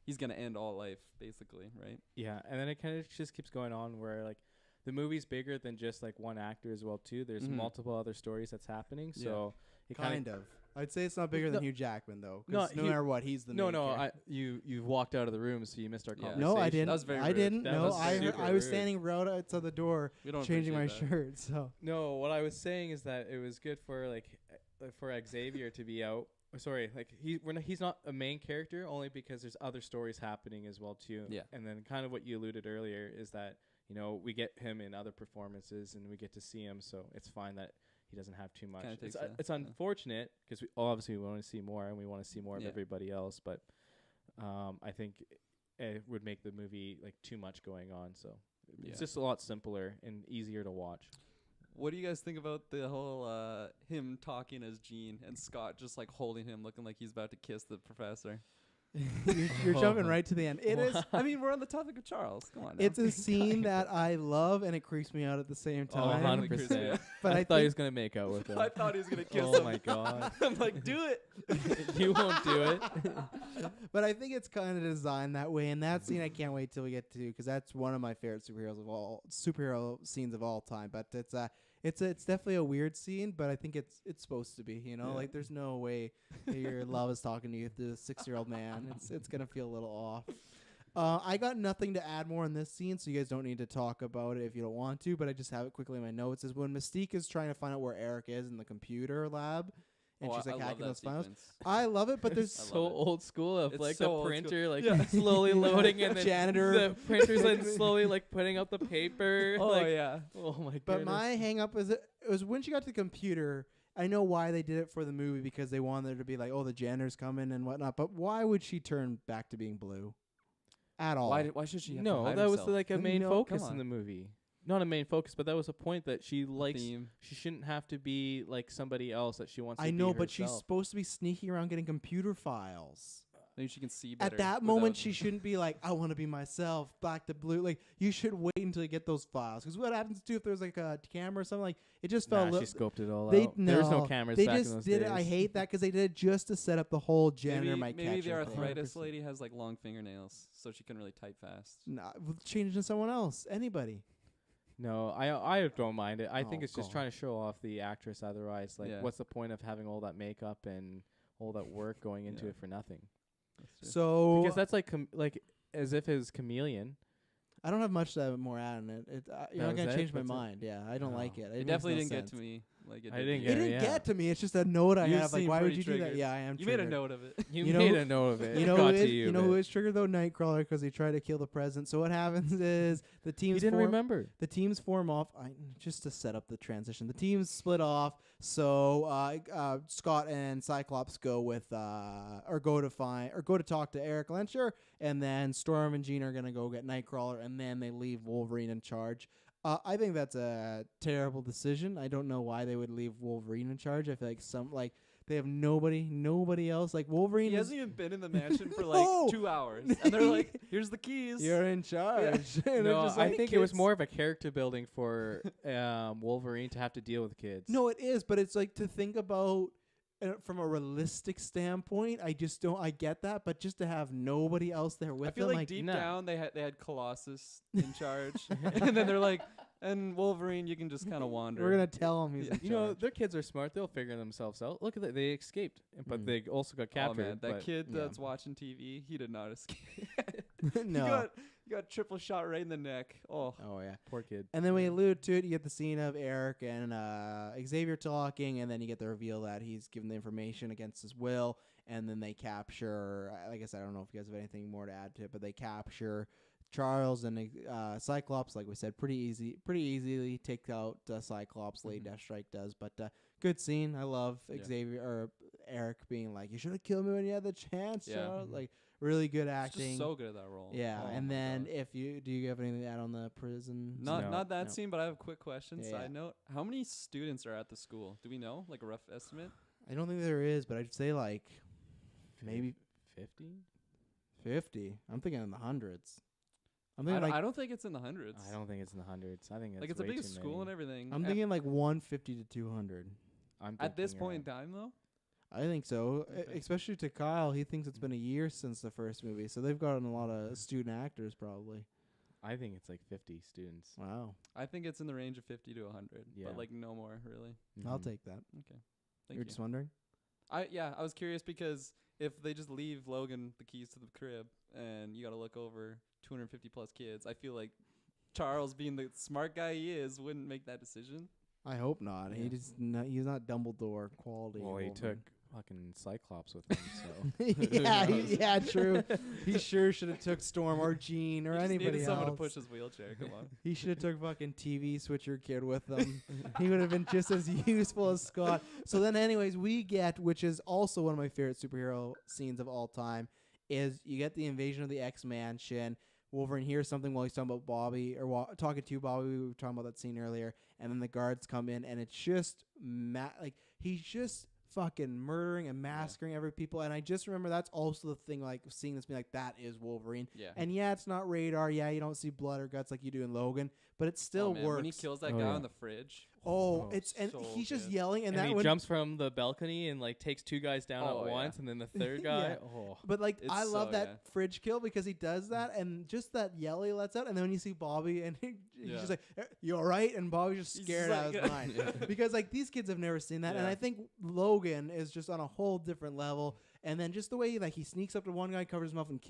he's gonna end all life basically, right? Yeah, and then it kind of just keeps going on where like the movie's bigger than just like one actor as well too. There's multiple other stories that's happening. So it kind of. I'd say it's not bigger than Hugh Jackman though. No matter what, he's the main character. You walked out of the room, so you missed our conversation. No, I didn't. That was very I rude. didn't. That No, was I super was rude. standing right outside the door, changing my shirt. So no, what I was saying is that it was good for for Xavier to be out. Sorry, like he's not a main character only because there's other stories happening as well too. Yeah. And then kind of what you alluded earlier is that we get him in other performances and we get to see him, so it's fine that he doesn't have too much. It's unfortunate because we obviously want to see more and we want to see more of everybody else, but I think it would make the movie like too much going on. So it's just a lot simpler and easier to watch. What do you guys think about the whole him talking as Jean and Scott just like holding him, looking like he's about to kiss the professor? you're jumping right to the end. It is. I mean, we're on the topic of Charles. Come on. Now. It's a scene that I love and it creeps me out at the same time. 100%. But I thought he was gonna make out with him. I thought he was gonna kiss him. Oh my god! I'm like, do it. You won't do it. But I think it's kind of designed that way, and that scene I can't wait till we get to because that's one of my favorite superhero scenes of all time. But it's definitely a weird scene, but I think it's supposed to be. Like there's no way that your love is talking to you through a 6-year-old man. It's gonna feel a little off. I got nothing to add more in this scene, so you guys don't need to talk about it if you don't want to. But I just have it quickly in my notes. Is when Mystique is trying to find out where Eric is in the computer lab. And she's like hacking those files. I love it, but there's so old school of like so the printer like Yeah. slowly loading and then Janitor. the printer's like slowly like putting out the paper. Oh like, yeah. Oh my god. But my hang up is it was when she got to the computer. I know why they did it for the movie because they wanted there to be like, oh, the janitor's coming and whatnot. But why would she turn back to being blue? At all? Why should she? Have to hide that was herself? like a main No, focus come in on. the movie. Not a main focus, but that was a point that she likes. Theme. She shouldn't have to be like somebody else that she wants. I to know, be but she's herself. supposed to be sneaking around getting computer files. Maybe she can see better. At that moment, she shouldn't be like, I want to be myself, black to blue. Like, you should wait until you get those files. Because what happens, too, if there's like a camera or something, like, it just felt a She little... scoped it all They, out. There's no cameras They back in just those did days. it. I hate that because they did it just to set up the whole janitor might maybe catch the her thing. arthritis lady has like long fingernails, so she can really type fast. Nah, change to someone else. Anybody. No, I don't mind it. I think Oh, it's just God. trying to show off the actress otherwise. Like, Yeah. what's the point of having all that makeup and all that work going into Yeah. it for nothing. So Because that's like like as if his chameleon. I don't have much to more add on it. You're That not gonna was it? change my That's it? mind. Yeah, I don't Oh. like it. It makes definitely no didn't get sense. to me. Like it I did didn't you. It get didn't yeah. get to me. It's just a note I You have. Like, seem why would pretty you do that? triggered. Yeah, I am. You made a triggered. note of it. You know made who- a note of it. You It know got who to is? you. You know a who bit. is triggered though? Nightcrawler, because he tried to kill the president. So what happens is the You teams didn't form. remember. The teams form off. Just to set up the transition, the teams split off. So Scott and Cyclops go with go to talk to Eric Lensher, and then Storm and Jean are gonna go get Nightcrawler, and then they leave Wolverine in charge. I think that's a terrible decision. I don't know why they would leave Wolverine in charge. I feel like they have nobody else. Like Wolverine He is hasn't even been in the mansion for No. like 2 hours, and they're like, "Here's the keys." you're in charge. And No, it's just I like, think it was kids- more of a character building for Wolverine to have to deal with kids. no, it is, but it's like to think about from a realistic standpoint. I just don't. I get that, but just to have nobody else there with I feel them, like deep no. down they had Colossus in charge, and then they're like, "And Wolverine, you can just kind of wander." we're gonna tell him he's Yeah. in You know, charge. their kids are smart. They'll figure themselves out. Look at that. They escaped, but Mm. they also got Oh captured. man, that but kid yeah. that's watching TV, he did not escape. No. He got triple shot right in the neck. Oh, Oh yeah. Poor kid. And then we allude to it. You get the scene of Eric and Xavier talking, and then you get the reveal that he's given the information against his will. And then they capture. Like I said, I don't know if you guys have anything more to add to it, but they capture Charles and Cyclops. Like we said, pretty easily take out Cyclops. Late Mhm. Death Strike does, but good scene. I love Yeah. Xavier or Eric being like, "You should have killed me when you had the chance, Yeah. Charles." Like really good he's acting. just so good at that role. Yeah, Oh and my then God. do you have anything to add on the prison? Not No. not that No. scene, but I have a quick question. Yeah, Side yeah. note: how many students are at the school? Do we know? Like a rough estimate? I don't think there is, but I'd say like maybe 50. 50. I'm thinking in the hundreds. I'm I thinking don't, like I don't think it's in the hundreds. I don't think it's in the hundreds. I think it's Like it's a way big too school many. and everything. I'm At- thinking like 150 to 200. I'm at this thinking point in around- time, though. I think so, Okay. especially to Kyle. He thinks it's been a year since the first movie, so they've gotten a lot of student actors probably. I think it's like 50 students. Wow, I think it's in the range of 50 to 100, Yeah. but like no more really. I'll Mhm. take that. Okay, thank You're you. just wondering. I was curious because if they just leave Logan the keys to the crib and you got to look over 250 plus kids, I feel like Charles, being the smart guy he is, wouldn't make that decision. I hope not. Yeah. He's not Dumbledore quality. Well, he Wolverine. took fucking Cyclops with him, so. yeah, Who knows? yeah, true. He sure should have took Storm or Jean or He just anybody needed someone to else. push his wheelchair. Come on. He should have took fucking TV switcher kid with him. He would have been just as useful as Scott. So then, anyways, we get, which is also one of my favorite superhero scenes of all time, is you get the invasion of the X-Mansion. Wolverine hears something while he's talking about Bobby, or talking to Bobby. We were talking about that scene earlier. And then the guards come in, and it's just, like, he's just fucking murdering and massacring every people. And I just remember that's also the thing, like, seeing this being like, that is Wolverine. Yeah. And yeah, it's not radar. Yeah, you don't see blood or guts like you do in Logan, but it still Oh, man, works. when he kills that Oh, guy yeah. on the fridge. Oh, it's and so he's just good. yelling, and, And that he one. jumps from the balcony and like takes two guys down Oh, at yeah. once, and then the third guy. Yeah. Oh, But like, It's I love so- that yeah. fridge kill because he does that, and just that yell he lets out, and then when you see Bobby, and he's Yeah. just like, "You all right?" And Bobby's just He's scared just out of his like- mind Yeah. because like these kids have never seen that, and Yeah. I think Logan is just on a whole different level. And then just the way like he sneaks up to one guy, covers him up, and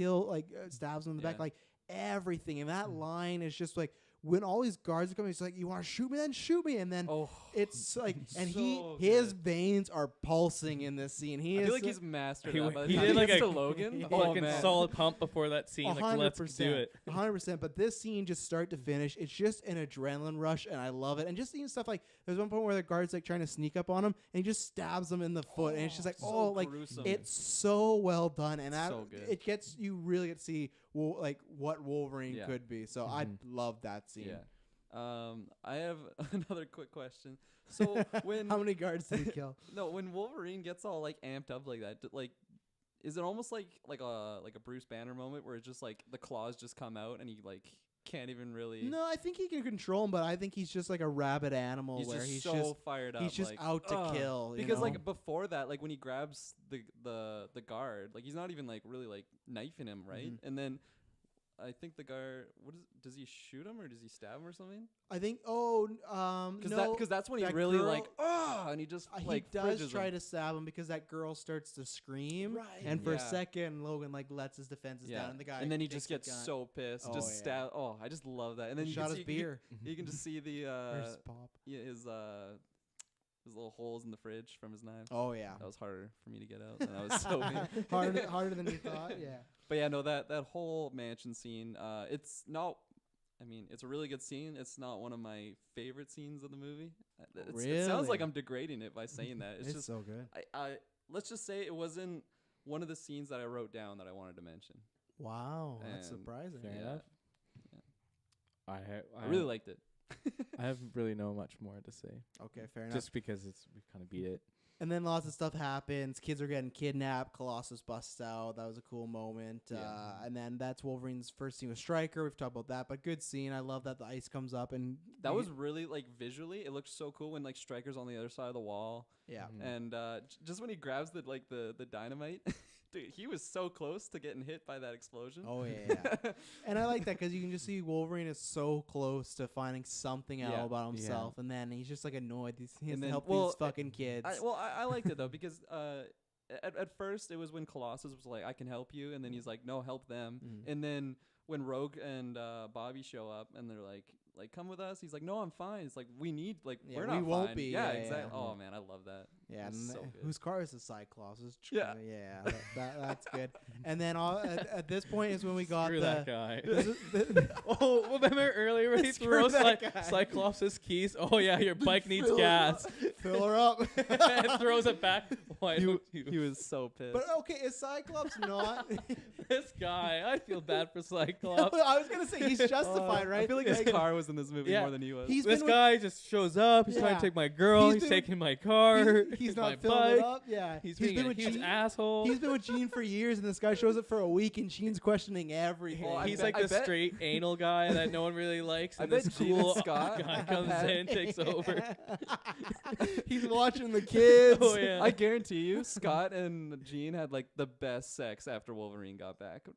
stabs him in the back, Yeah. like everything. And that line is just like when all these guards are coming, he's like, "You want to shoot me? Then shoot me!" And then Oh, it's like, and So his good. veins are pulsing in this scene. He I is feel like he's mastered He that. w- By the he time did like gets a- to Logan. Yeah. Oh fucking man, solid pump before that scene. Like, let's do it. 100%. But this scene, just start to finish, it's just an adrenaline rush, and I love it. And just seeing stuff like there's one point where the guard's like trying to sneak up on him, and he just stabs him in the foot, and it's just like, so like gruesome. it's so well done, and that So good. it gets you really get to see like what Wolverine Yeah. could be. So I love that scene. Yeah. I have another quick question. So when How many guards did he kill? no, when Wolverine gets all like amped up like that, like, is it almost like a Bruce Banner moment where it's just like the claws just come out and he like can't even really? No, I think he can control him, but I think he's just like a rabid animal He's where just he's so just fired up. he's just like, out to ugh. kill. You Because know? like before that, like when he grabs the guard, like he's not even like really like knifing him, right? Mhm. And then I think the guy, does he shoot him or does he stab him or something? I think. Because that's when he that really girl- like and he just he like does fridges try him. to stab him because that girl starts to scream, Right. and for a Yeah. second, Logan like lets his defenses down, and the guy. and then he takes just the gets gun. so pissed, Oh, just yeah. stab. Oh, I just love that. And then He you shot can his see, beer. You can just see the There's pop. yeah, his little holes in the fridge from his knives. Oh yeah. That was harder for me to get out. And I was so big. harder than you thought. Yeah. But yeah, no, that whole mansion scene, it's not. I mean, it's a really good scene. It's not one of my favorite scenes of the movie. It sounds like Really? I'm degrading it by saying that. It's just so good. I let's just say it wasn't one of the scenes that I wrote down that I wanted to mention. Wow, that's And surprising. Fair Yeah. enough. I really liked it. I haven't really know much more to say, Okay, fair enough. just because we've kind of beat it. And then lots of stuff happens. Kids are getting kidnapped. Colossus busts out. That was a cool moment. Yeah. And then that's Wolverine's first scene with Stryker. We've talked about that, but good scene. I love that the ice comes up and That was really like visually, it looked so cool when like Stryker's on the other side of the wall, yeah. and just when he grabs the dynamite, dude, he was so close to getting hit by that explosion. Oh yeah. And I like that because you can just see Wolverine is so close to finding something out Yeah. about himself, and then he's just like annoyed. He has And to then- help well, these fucking kids. I liked it though because at first it was when Colossus was like, I can help you, and then he's like, no, help them, Mhm. and then when Rogue and Bobby show up and they're like come with us, he's like, no, I'm fine. It's like we need Yeah, we're we not won't fine. be. Yeah, Yeah, exactly. yeah. Oh man, I love that. Yeah, It's and so good. whose car is the Cyclops? Yeah. Yeah, that's good. And then at this point is when we got Screw the. that guy. the Oh, remember earlier when he Screw throws that guy. Cyclops' keys? Oh yeah, your bike needs Fill her gas. up. Fill her up. And throws it back. Why don't He you? was so pissed. But okay, is Cyclops not? This guy, I feel bad for Cyclops. I was gonna say he's justified, right? I feel like his car was in this movie Yeah. more than he was. He's This been guy just shows up. He's trying Yeah. to take my girl. He's He's been- taking my car. he's my not filling it bike. up. Yeah, He's been being a with huge Jean. asshole. He's been with Jean for years, and this guy shows up for a week, and Jean's questioning everything. Oh, I He's bet- like I the bet- straight anal guy that no one really likes, I and bet this Gene and cool Scott guy have comes had- in, takes over. He's watching the kids. Oh yeah. I guarantee you, Scott and Jean had like the best sex after Wolverine got back.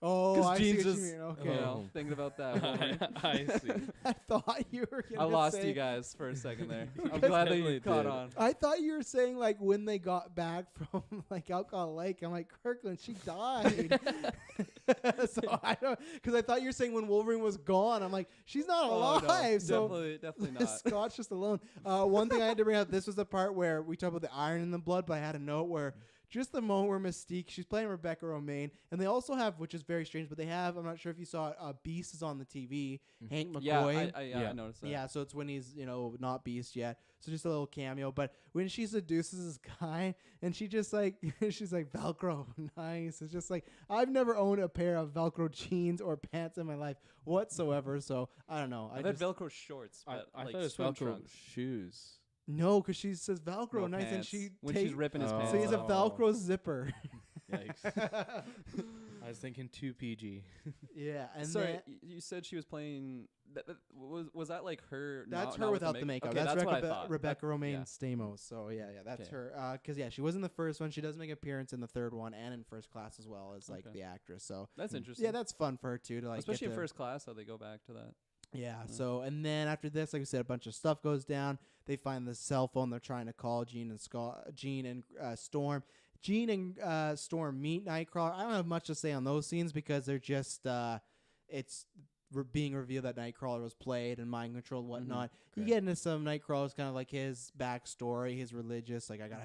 Oh, Because I see Jean's what you just mean. Okay. you know, Oh. thinking about that. Wolverine. I see. I thought you were gonna I lost say, you guys for a second there. You I'm guys glad that you definitely caught did. on. I thought you were saying like when they got back from like Alcohol Lake. I'm like, Kirkland, she died. So I don't, because I thought you were saying when Wolverine was gone. I'm like, she's not Oh, no, alive. So definitely not. Scott's just alone. One thing I had to bring up. This was the part where we talked about the iron in the blood, but I had a note where just the moment where Mystique, she's playing Rebecca Romaine, and they also have, which is very strange, but they have, I'm not sure if you saw it, Beast is on the TV, Hank McCoy. Yeah, I noticed that. Yeah, so it's when he's, not Beast yet. So just a little cameo. But when she seduces this guy and she just like, she's like, Velcro, nice. It's just like, I've never owned a pair of Velcro jeans or pants in my life whatsoever. So I don't know. I've had Velcro shorts, I but thought like it was swim Velcro trunks. shoes. No, because she says Velcro, No nice. And pants. she when she's ripping his Oh. pants. so he has a off. Velcro zipper. Yikes. I was thinking 2 PG. Yeah. And Sorry, then- you said she was playing. Was that like her? That's not her with without the makeup. Okay, that's what I Rebecca, thought. Rebecca Romaine yeah. Stamos. So yeah, that's Okay. her. Because yeah, she was in the first one. She does make an appearance in the third one and in First Class as well as like Okay. the actress. So That's interesting. yeah, that's fun for her too to like especially get in to- First Class, how they go back to that. Yeah. So and then after this, like I said, a bunch of stuff goes down. They find the cell phone. They're trying to call Jean and Storm. Jean and Storm meet Nightcrawler. I don't have much to say on those scenes because they're just it's being revealed that Nightcrawler was played and mind controlled and whatnot. You Great. get into some Nightcrawler's kind of like his backstory, his religious, like I gotta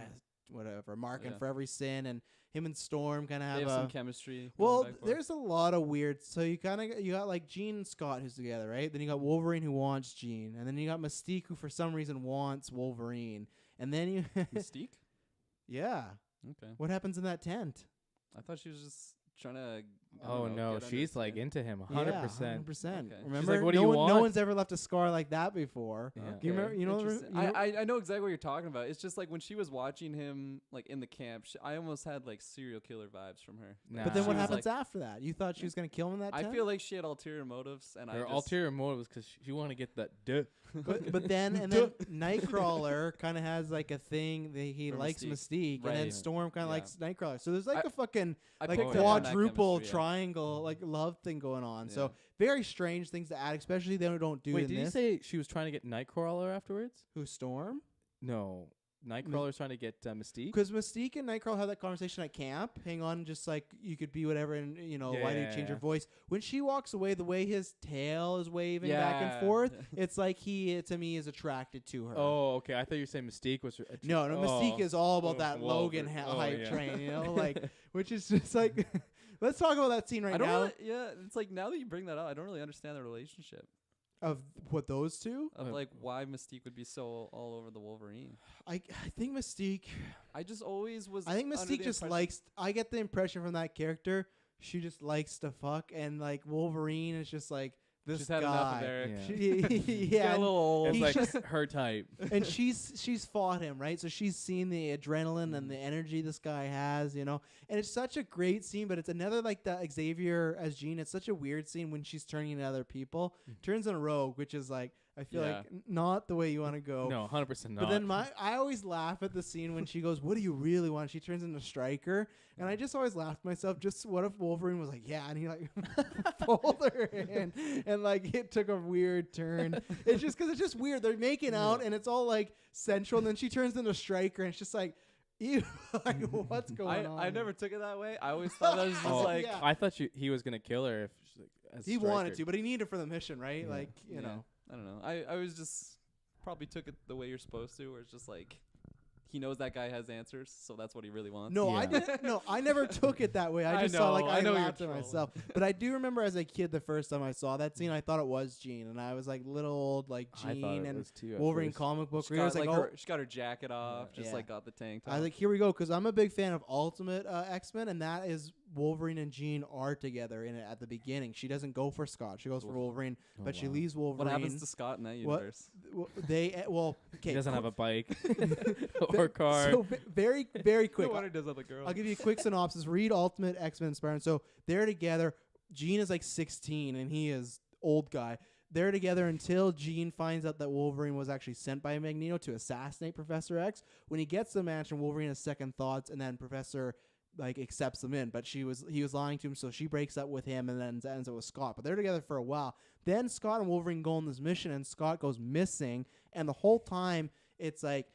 whatever marking Yeah. for every sin, and him and Storm kind of They have have a some chemistry. well, going back and forth. there's a lot of weird. So you got like Jean and Scott who's together, right? Then you got Wolverine who wants Jean, and then you got Mystique who for some reason wants Wolverine, and then you Mystique. yeah. Okay, What happens in that tent? I thought she was just trying to. Oh no, she's like into him 100%. 100%. Okay. She's Remember, like, "What do you no want?" one's ever left a scar like that before. Yeah. You remember? You know, Interesting. you know- I know exactly what you're talking about. It's just like when she was watching him like in the camp, I almost had like serial killer vibes from her. Nah. But then She what was happens Like, after that? You thought she was gonna kill him in that I tent? feel like she had ulterior motives, and I Her just, ulterior motive was because she wanted to get that duh. but then Nightcrawler kind of has like a thing that he For likes Mystique. Mystique, and then Right. Storm kind of Yeah. likes Nightcrawler. So there's like a fucking I like picked up on that quadruple chemistry, yeah. triangle like love thing going on. Yeah. So very strange things to add, especially they don't do. Wait, in did you this. say she was trying to get Nightcrawler afterwards? Who Storm? No, Nightcrawler's trying to get Mystique. Because Mystique and Nightcrawler have that conversation at camp. Hang on, just like you could be whatever, and why do you change your voice? When she walks away, the way his tail is waving back and forth, it's like he to me is attracted to her. Oh, okay. I thought you were saying Mystique was. No, Mystique is all about that whoa, Logan oh, hype yeah. train, like which is just like. Let's talk about that scene right I don't now. really, yeah, it's like now that you bring that up, I don't really understand the relationship Of what those two? of like why Mystique would be so all over the Wolverine. I think Mystique. I just always was. I think under Mystique the just impression- likes. I get the impression from that character she just likes to fuck, and like Wolverine is just like this She's guy. had enough of Eric. Yeah. Yeah, Got a little old. It's He's like just- her type. and she's fought him, right? So she's seen the adrenaline and the energy this guy has, and it's such a great scene. But it's another like the Xavier as Jean. It's such a weird scene when she's turning into other people, turns into Rogue, which is like I feel Yeah. like not the way you want to go. No, 100% not. But then I always laugh at the scene when she goes, "What do you really want?" She turns into Stryker, and I just always laugh to myself. Just what if Wolverine was like, "Yeah," and he like pulled her in, and like it took a weird turn. It's just because it's just weird. They're making out, and it's all like sensual, and then she turns into Stryker, and it's just like, ew, like what's going on? I never took it that way. I always thought that was just Oh, like. yeah. I thought he was gonna kill her if she's like, as He Stryker. wanted to, but he needed it for the mission, right? Yeah. Like you Yeah. know. I don't know. I was just probably took it the way you're supposed to, where it's just like he knows that guy has answers, so that's what he really wants. No, I Yeah. didn't. No, I never took it that way. I I just saw know, I I know you're laughed at trolling. myself. But I do remember as a kid the first time I saw that scene, I thought it was Jean, and I was like little old like I thought Jean it and was too at Wolverine first. comic book. She Reader. I got, was like, like oh. she got her jacket off, just Yeah. like got the tank top. I was like, here we go, because I'm a big fan of Ultimate X-Men, and that is Wolverine and Jean are together in it at the beginning. She doesn't go for Scott; she goes for Oof. Wolverine, Oh, but she wow. leaves Wolverine. what happens to Scott in that What- universe? Okay, He doesn't have a bike Ve- or car. So very very quick. No wonder he does other girls. I'll give you a quick synopsis. Read Ultimate X-Men Spider-Man. So they're together. Jean is like 16 and he is old guy. They're together until Jean finds out that Wolverine was actually sent by Magneto to assassinate Professor X. When he gets to the mansion, Wolverine has second thoughts, and then Professor like accepts them in. But he was lying to him, so she breaks up with him and then ends up with Scott. But they're together for a while. Then Scott and Wolverine go on this mission, and Scott goes missing. And the whole time it's like,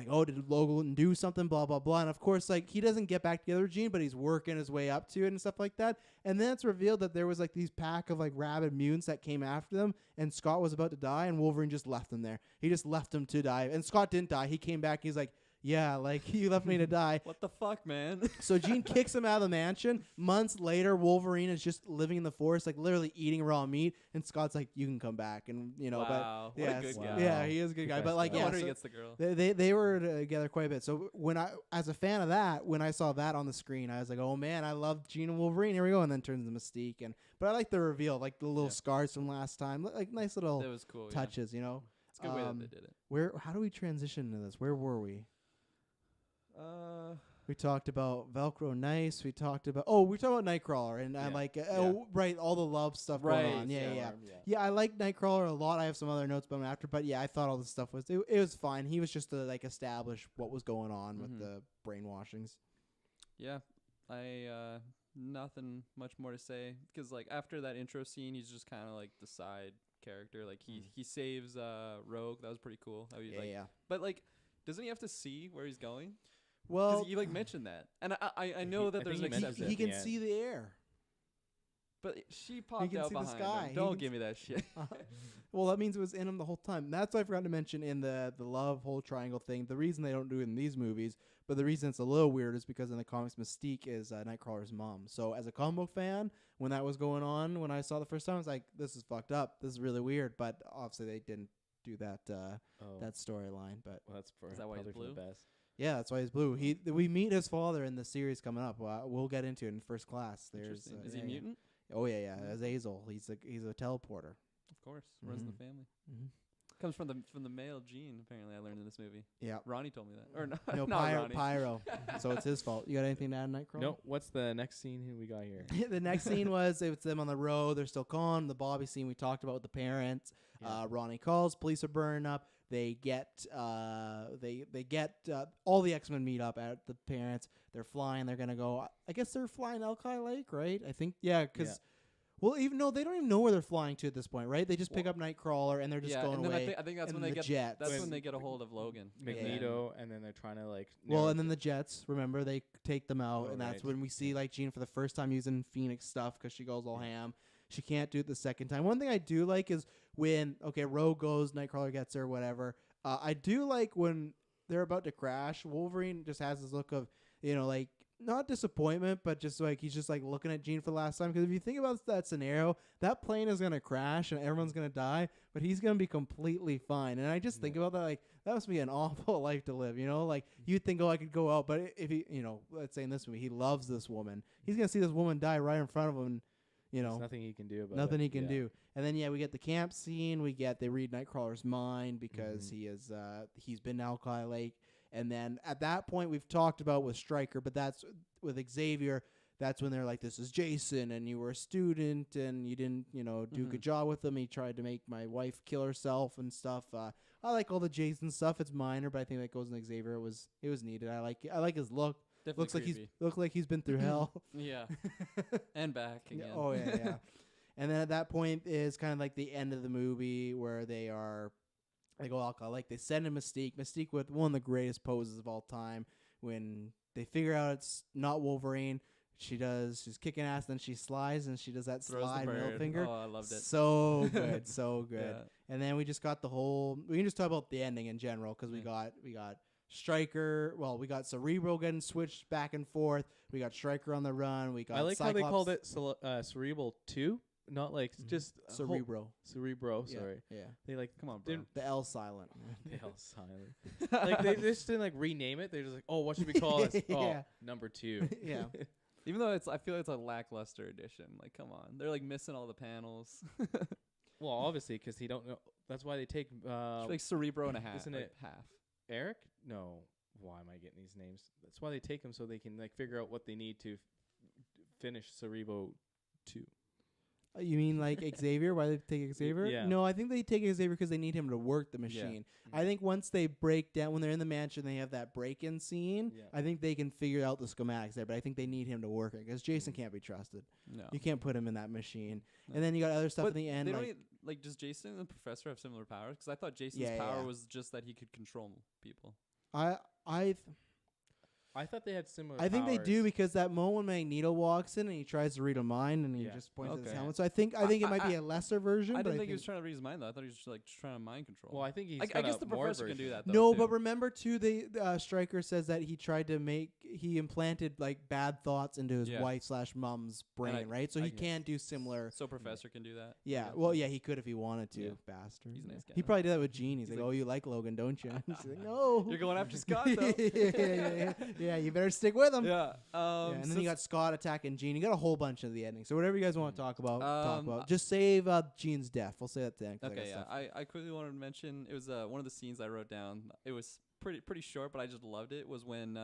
oh, did Logan do something, blah, blah, blah. And, of course, like, he doesn't get back together with Jean, but he's working his way up to it and stuff like that. And then it's revealed that there was, like, these pack of, like, rabid mutants that came after them, and Scott was about to die, and Wolverine just left him there. He just left him to die. And Scott didn't die. He came back, and he's like, yeah, like, you left me to die. What the fuck, man? So Jean kicks him out of the mansion. Months later, Wolverine is just living in the forest, like, literally eating raw meat, and Scott's like, you can come back. And, Wow, but, what a yes, good guy. yeah, he is a good guy. But, like, No yeah, wonder so- he gets the girl. they were together quite a bit. So when as a fan of that, when I saw that on the screen, I was like, oh man, I love Jean and Wolverine. Here we go, and then turns into Mystique. But I like the reveal, like the little Yeah. scars from last time, like nice little That was cool. touches. You know, It's a good way that they did it. How do we transition into this? Where were we? Uh, We talked about Velcro Nice. We talked about Nightcrawler and Yeah. like Yeah. right, all the love stuff Right, going on. Yeah, yeah. yeah. Yeah, I like Nightcrawler a lot. I have some other notes about him after, but yeah, I thought all this stuff was it was fine. He was just to like establish what was going on with Mhm. the brainwashings. yeah, I nothing much more to say because like after that intro scene, he's just kind of like the side character. Like he saves Rogue. That was pretty cool. How he, Yeah, like, yeah. But like, doesn't he have to see where he's going? Well, Because you like mentioned that, and I know that I there's think an he exception. mentions he at the can end. see the air. But she popped can out see the behind sky. him. He Don't can give me that shit. Well, that means it was in him the whole time. That's what I forgot to mention in the love whole triangle thing. The reason they don't do it in these movies, but the reason it's a little weird is because in the comics, Mystique is Nightcrawler's mom. So as a comic book fan, when that was going on, when I saw it the first time, I was like, this is fucked up. This is really weird. But obviously they didn't do that that storyline. But Well, that's for Is that why he's probably for the blue? best. yeah, that's why he's blue. We meet his father in the series coming up. We'll get into it in first class. There's Interesting. Is he yeah, yeah. mutant? Oh yeah. Azazel. He's a teleporter. Of course, runs in the Mhm. family. Mm-hmm. Comes from the male gene. Apparently, I learned in this movie. Yeah. Ronnie told me that, or not? No, not Ronnie. Pyro. So it's his fault. You got anything to add, Nightcrawler? No, what's the next scene we got here? The next scene was it's them on the road. They're still calm. The Bobby scene we talked about with the parents. Yeah. Ronnie calls. Police are burning up. They get all the X-Men meet up at the parents. They're flying. They're gonna go. I guess they're flying Alki Lake, right? I think because. Well, even though they don't even know where they're flying to at this point, right? They just pick up Nightcrawler and they're just going and then away. I think that's when they get jets. that's when they get a hold of Logan, Magneto, and then they're trying to like. Well, and then the jets. Remember, they take them out, and that's right. when we see like Jean for the first time using Phoenix stuff because she goes all ham. She can't do it the second time. One thing I do like is when Rogue goes, Nightcrawler gets her, whatever. I do like when they're about to crash. Wolverine just has this look of like. Not disappointment, but just like he's just like looking at Jean for the last time. Because if you think about that scenario, that plane is gonna crash and everyone's gonna die, but he's gonna be completely fine. And I just think about that, like that must be an awful life to live. Like you'd think, I could go out, but if he, let's say in this movie, he loves this woman, he's gonna see this woman die right in front of him. And, there's nothing he can do about nothing it. he can do. And then we get the camp scene. They read Nightcrawler's mind because he's been to Alki Lake. And then at that point, we've talked about with Stryker, but that's with Xavier. That's when they're like, "This is Jason, and you were a student, and you didn't, do a good job with him. He tried to make my wife kill herself and stuff." I like all the Jason stuff. It's minor, but I think that goes in Xavier. It was needed. I like his look. Definitely Looks like he's been through hell. Yeah, and back again. Oh yeah. And then at that point is kind of like the end of the movie where they go Alki Lake. They send in Mystique with one of the greatest poses of all time. When they figure out it's not Wolverine, she's kicking ass, then she slides and she does that slide middle finger. Oh, I loved it. So good, so good. Yeah. And then we just got we can just talk about the ending in general because we got Stryker. Well, we got Cerebro getting switched back and forth. We got Stryker on the run. We got I like Cyclops. how they called it Cerebral 2. Not like just Cerebro. Cerebro, Yeah, sorry. Yeah. They Come on, bro. The L silent. The hell silent. Like they just didn't like rename it. They're just like, oh, what should we call this? Yeah. Oh, number 2. Yeah. Even though I feel like it's a lackluster edition. Like, come on, they're like missing all the panels. Well, obviously, because he don't know. That's why they take It's like Cerebro and a half. isn't like it half? Eric. No, why am I getting these names? That's why they take him so they can like figure out what they need to finish Cerebro 2. You mean like Xavier? Why they take Xavier? Yeah. No, I think they take Xavier because they need him to work the machine. I think once they break down, when they're in the mansion, they have that break-in scene. Yeah. I think they can figure out the schematics there, but I think they need him to work it because Jason can't be trusted. No. You can't put him in that machine. No. And then you got other stuff But in the end. they don't like, does Jason and the Professor have similar powers? Because I thought Jason's power was just that he could control people. I thought they had similar. I think they do powers. because that moment when Magneto walks in and he tries to read a mind and he just points at his helmet. So I think it might be a lesser version. I but didn't think he was trying to read his mind though. I thought he was just like trying to mind control. Well, I think he's. I guess the Professor can do that though. No, too. but remember too, the Stryker says that he implanted like bad thoughts into his wife / mom's brain, right? So he can do similar. So Professor can do that. Yeah, well, yeah, he could if he wanted to. Yeah. Bastard. He's a nice guy. He probably did that with Jean. He's like, "Oh, you like Logan, don't you?" He's like, "No." You're going after Scott though. Yeah, you better stick with him. Yeah. And then you got Scott attacking Jean. You got a whole bunch of the endings. So whatever you guys want to talk about, Just save Jean's death. We'll say that then. Okay, yeah. I quickly wanted to mention it was one of the scenes I wrote down. It was pretty short, but I just loved it. Was when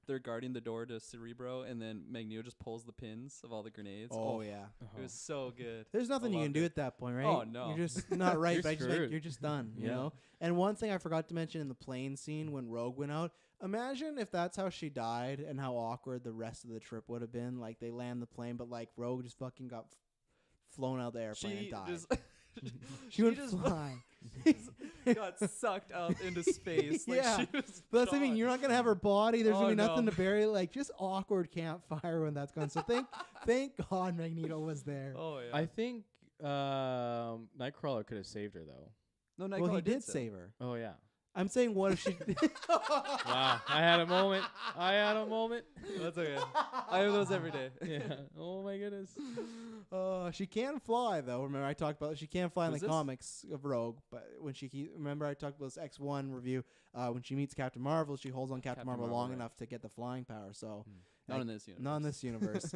they're guarding the door to Cerebro, and then Magneto just pulls the pins of all the grenades. Oh yeah, it was so good. There's nothing you can do at that point, right? Oh no, you're just not right. You're but screwed. you're just done. You know. And one thing I forgot to mention in the plane scene when Rogue went out. Imagine if that's how she died and how awkward the rest of the trip would have been. Like they land the plane, but like Rogue just fucking got flown out the airplane and died. She went flying. Got sucked up into space. Like yeah, she was but that's what I mean. You're not gonna have her body. There's gonna be nothing no. to bury. Like just awkward campfire when that's gone. So thank God Magneto was there. Oh yeah. I think Nightcrawler could have saved her though. No, Nightcrawler Well, he did save her. Oh yeah. I'm saying, what if she? Wow, I had a moment. That's okay. I have those every day. Yeah. Oh my goodness. She can fly though. Remember I talked about she can fly in Who's the this? comics of Rogue, but when remember I talked about this X1 review. When she meets Captain Marvel, she holds on Captain Marvel long enough to get the flying power. So Not in this universe. Not in this universe.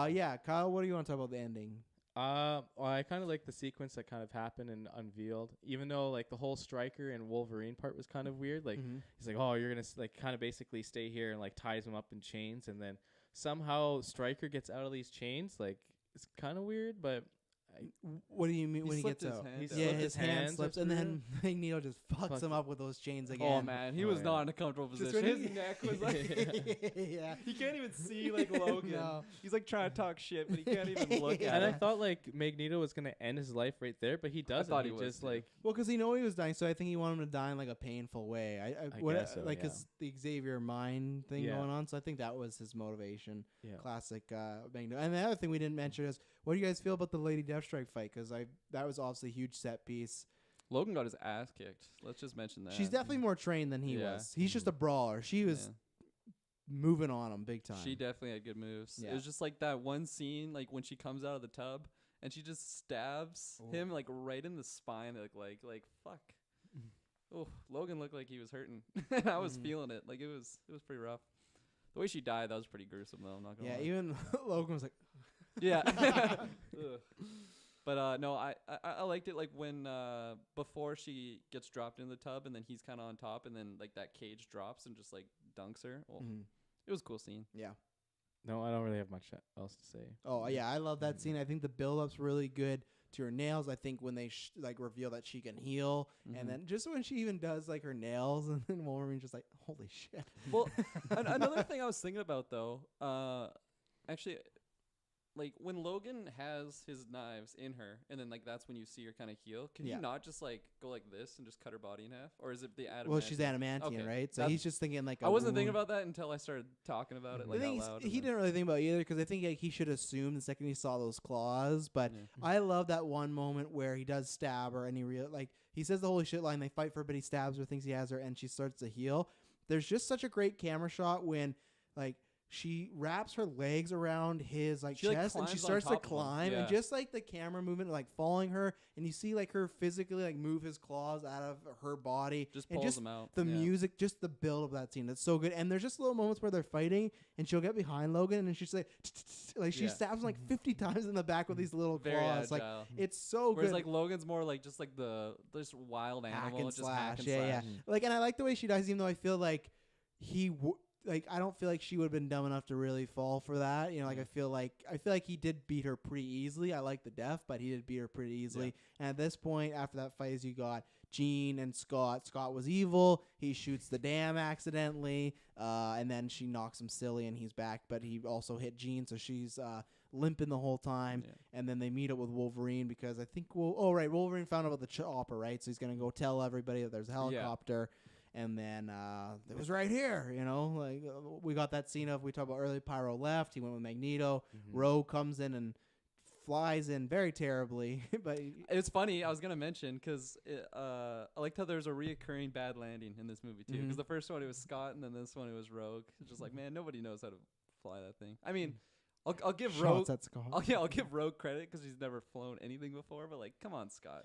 Yeah, Kyle, what do you want to talk about the ending? Well, I kind of like the sequence that kind of happened and unveiled, even though like the whole Stryker and Wolverine part was kind of weird. Like he's like, oh, you're gonna like kind of basically stay here, and like ties him up in chains, and then somehow Stryker gets out of these chains. Like it's kind of weird, but What do you mean when he slipped gets his out? hand He Yeah, slipped his his hand hands slips, up and through then Magneto just fucks Fuck. him up with those chains again. Oh man, he Oh, was yeah. not in a comfortable Just position. when His he- neck was like yeah. he can't even see like Logan. No. He's like trying to talk shit, but he can't even look Yeah. at And I him. thought like Magneto was gonna end his life right there, but he doesn't. thought he he was, just too. like Well, because he knew he was dying, so I think he wanted him to die in like a painful way. I What, guess so, like yeah. it's the Xavier mind thing Yeah. going on. So I think that was his motivation. yeah. Classic Magneto. And the other thing we didn't mention is, what do you guys feel about the Lady Deathstrike fight? Because that was obviously a huge set piece. Logan got his ass kicked. Let's just mention that. She's definitely more trained than he Yeah. was. He's just a brawler. She was moving on him big time. She definitely had good moves. Yeah. It was just like that one scene, like when she comes out of the tub and she just stabs him like right in the spine, like fuck. Oh, Logan looked like he was hurting. I was feeling it. Like it was pretty rough. The way she died, that was pretty gruesome though. I'm not gonna Yeah, lie. even Logan was like, Yeah. Ugh. But no, I liked it like when before she gets dropped in the tub and then he's kind of on top and then like that cage drops and just like dunks her. Oh, it was a cool scene. yeah. No, I don't really have much else to say. Oh yeah, I love that scene. I think the build-up's really good to her nails. I think when they like reveal that she can heal, and then just when she even does like her nails, and then Wolverine's just like, holy shit. Well, another thing I was thinking about though, actually, like when Logan has his knives in her, and then like that's when you see her kind of heal. Can Yeah. you not just like go like this and just cut her body in half, or is it the adamantium? Well, she's adamantium, Okay. right? So That's- he's just thinking like I wasn't thinking wound. about that until I started talking about it The like thing out is, loud. he didn't really think about it either because I think like, he should assume the second he saw those claws. But Yeah. I love that one moment where he does stab her and he says the holy shit line. They fight for her, but he stabs her, thinks he has her, and she starts to heal. There's just such a great camera shot when like she wraps her legs around his like She, like, chest and she climbs on starts to top of him. climb and Yeah. just like the camera movement like following her and you see like her physically like move his claws out of her body Just and pulls just them out. the Yeah. music, just the build of that scene. That's so good. And there's just little moments where they're fighting and she'll get behind Logan and she's like she Yeah. stabs him like 50 times in the back with these little Very claws. Like agile. it's so Whereas good. like Logan's more like just like this wild Hack animal, and just slash. hack and Yeah, slash. Like, and I like the way she dies, even though I feel like I don't feel like she would have been dumb enough to really fall for that. You know, like I feel like he did beat her pretty easily. I like the death, but he did beat her pretty easily. Yeah. And at this point, after that fight, you got Jean and Scott. Scott was evil. He shoots the dam accidentally, and then she knocks him silly, and he's back. But he also hit Jean, so she's limping the whole time. Yeah. And then they meet up with Wolverine because I think Wolverine found out about the chopper, right? So he's gonna go tell everybody that there's a helicopter. And then it was right here, you know, like we got that scene of we talked about earlier. Pyro left. He went with Magneto. Rogue comes in and flies in very terribly. But It's funny. I was gonna mention because I liked how there's a reoccurring bad landing in this movie too. Because the first one it was Scott, and then this one it was Rogue. It's just like, man, nobody knows how to fly that thing. I mean, I'll give Rogue. shots at Scott. I'll give Rogue credit because he's never flown anything before. But like, come on, Scott.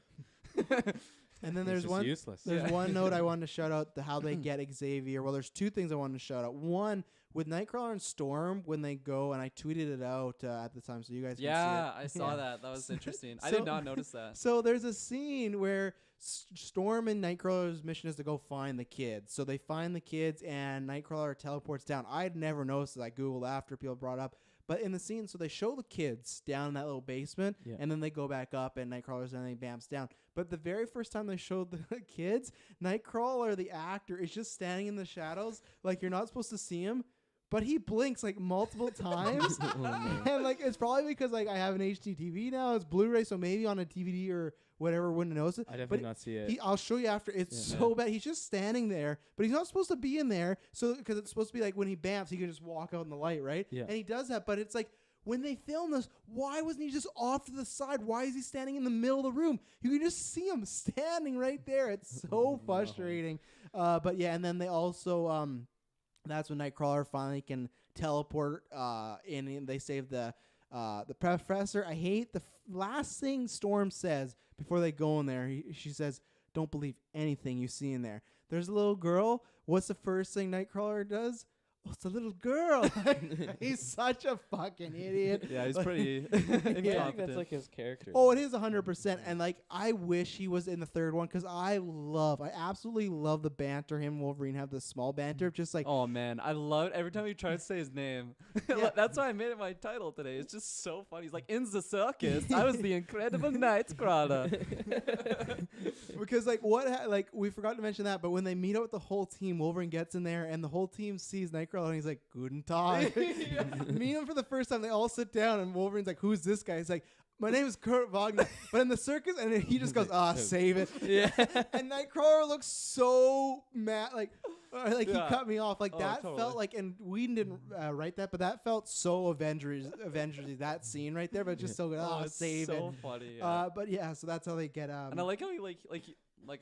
And then It's there's just one. useless. There's Yeah. one note I wanted to shout out to how they get Xavier. Well, there's two things I wanted to shout out. One, with Nightcrawler and Storm, when they go, and I tweeted it out at the time, so you guys can Yeah, see it. I saw Yeah. that. That was interesting. I So- did not notice that. So there's a scene where Storm and Nightcrawler's mission is to go find the kids. So they find the kids, and Nightcrawler teleports down. I had never noticed it. I Googled after people brought it up. But in the scene, so they show the kids down in that little basement, Yeah. and then they go back up, and Nightcrawler's and then he bamps down. But the very first time they showed the kids, Nightcrawler, the actor, is just standing in the shadows, like you're not supposed to see him. But he blinks like multiple times, and like it's probably because like I have an HD TV now, it's Blu-ray, so maybe on a DVD or whatever wouldn't notice it. I definitely But not see it. I'll show you after. It's Yeah. so bad. He's just standing there, but he's not supposed to be in there. So because it's supposed to be like when he bamps, he can just walk out in the light, right? Yeah. And he does that, but it's like when they film this, why wasn't he just off to the side? Why is he standing in the middle of the room? You can just see him standing right there. It's so frustrating. But yeah, and then they also that's when Nightcrawler finally can teleport in, and they save the professor. I hate the last thing Storm says before they go in there. She says, "Don't believe anything you see in there." There's a little girl. What's the first thing Nightcrawler does? oh, it's a little girl. He's such a fucking idiot. Yeah, he's pretty I think incompetent. that's like his character. Oh, it is 100%. And like, I wish he was in the third one because I absolutely love the banter. Him and Wolverine have this small banter, just like, Oh man, I love every time he tries to say his name. Yeah. That's why I made it my title today. It's just so funny. He's like, in the circus, I was the incredible Nightcrawler. because like we forgot to mention that, but when they meet up with the whole team, Wolverine gets in there and the whole team sees Nightcrawler and he's like, Guten Tag. Meet him for the first time. They all sit down and Wolverine's like, who's this guy? He's like, my name is Kurt Wagner, but in the circus, and then he just goes, save it. Yeah. And Nightcrawler looks so mad, like he cut me off. Like that totally. felt like, and we didn't write that, but that felt so Avengers that scene right there, but just so good. It's Save so it. funny. Yeah. But yeah, so that's how they get. And I like how he like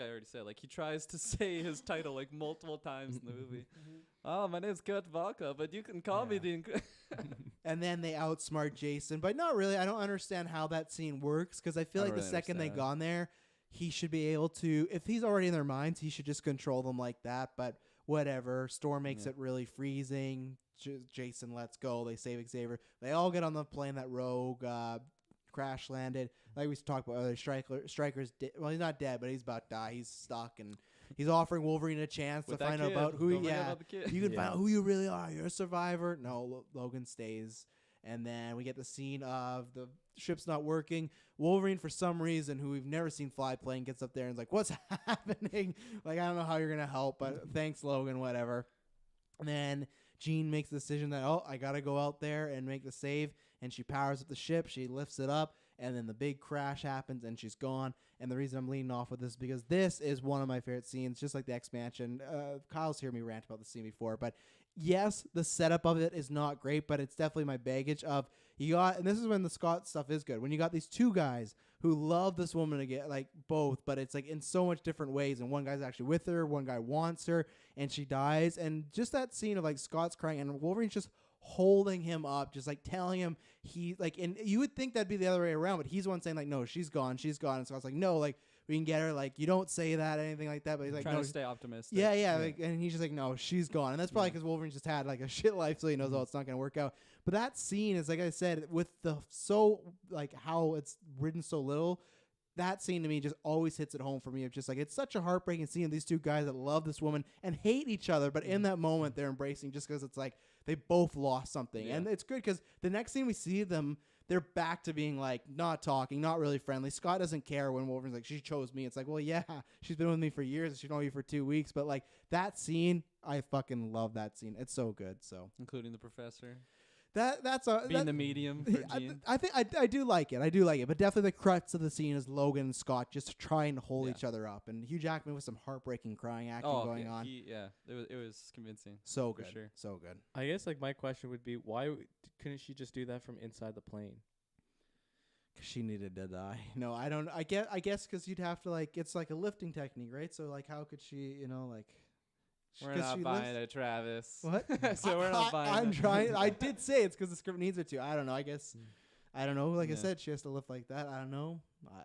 I already said, like he tries to say his title like multiple times in the movie. Oh, my name's Kurt Walker, but you can call me the. And then they outsmart Jason, but not really. I don't understand how that scene works because I feel I like don't the really second they understand. gone there, he should be able to. If he's already in their minds, he should just control them like that. But whatever. Storm makes Yeah. it really freezing. Jason lets go. They save Xavier. They all get on the plane that Rogue crash landed. Like we talked about, Stryker's well, he's not dead, but he's about to die. He's stuck, and he's offering Wolverine a chance With to that find out kid. about who. Don't forget about the kid. You can Yeah. find out who you really are. You're a survivor. No, Logan stays. And then we get the scene of the ship's not working. Wolverine, for some reason, who we've never seen fly plane, gets up there and is like, what's happening? Like, I don't know how you're going to help, but thanks, Logan, whatever. And then Jean makes the decision that, I got to go out there and make the save. And she powers up the ship. She lifts it up. And then the big crash happens and she's gone. And the reason I'm leading off with this is because this is one of my favorite scenes, just like the expansion. Kyle's heard me rant about the scene before, but yes, the setup of it is not great, but it's definitely my baggage of and this is when the Scott stuff is good. When you got these two guys who love this woman to get like both, but it's like in so much different ways. And one guy's actually with her, one guy wants her, and she dies. And just that scene of like Scott's crying and Wolverine's just holding him up, just like telling him and you would think that'd be the other way around, but he's the one saying like, no, she's gone. And Scott's like, no, like we can get her, like you don't say that, anything like that. But he's like, Trying no, to stay optimistic. yeah. Like, and he's just like, no, she's gone. And that's probably because Wolverine just had like a shit life, so he knows, it's not going to work out. But that scene is, like I said, with how it's written so little, that scene to me just always hits it home for me. Of just like, it's such a heartbreaking scene of these two guys that love this woman and hate each other, but in that moment they're embracing just because it's like they both lost something. Yeah. And it's good because the next scene we see them, they're back to being like not talking, not really friendly. Scott doesn't care when Wolverine's like, she chose me. It's like, well, yeah, she's been with me for years and she's known you for 2 weeks. But like that scene, I fucking love that scene. It's so good. So Including the professor. that's Being the medium for Jean. I think I do like it. I do like it. But definitely the crux of the scene is Logan and Scott just trying to hold each other up. And Hugh Jackman with some heartbreaking crying acting going on. It was convincing. So for good. sure. So good. I guess like my question would be, why couldn't she just do that from inside the plane? She needed to die. No, I don't. I guess because you'd have to like, it's like a lifting technique, right? So like, how could she, like? We're 'cause not she buying lifts- it, Travis. What? So we're not buying I'm it. trying. I did say it's because the script needs her to. I don't know. I guess. I don't know. Like I Yeah. said, she has to lift like that. I don't know.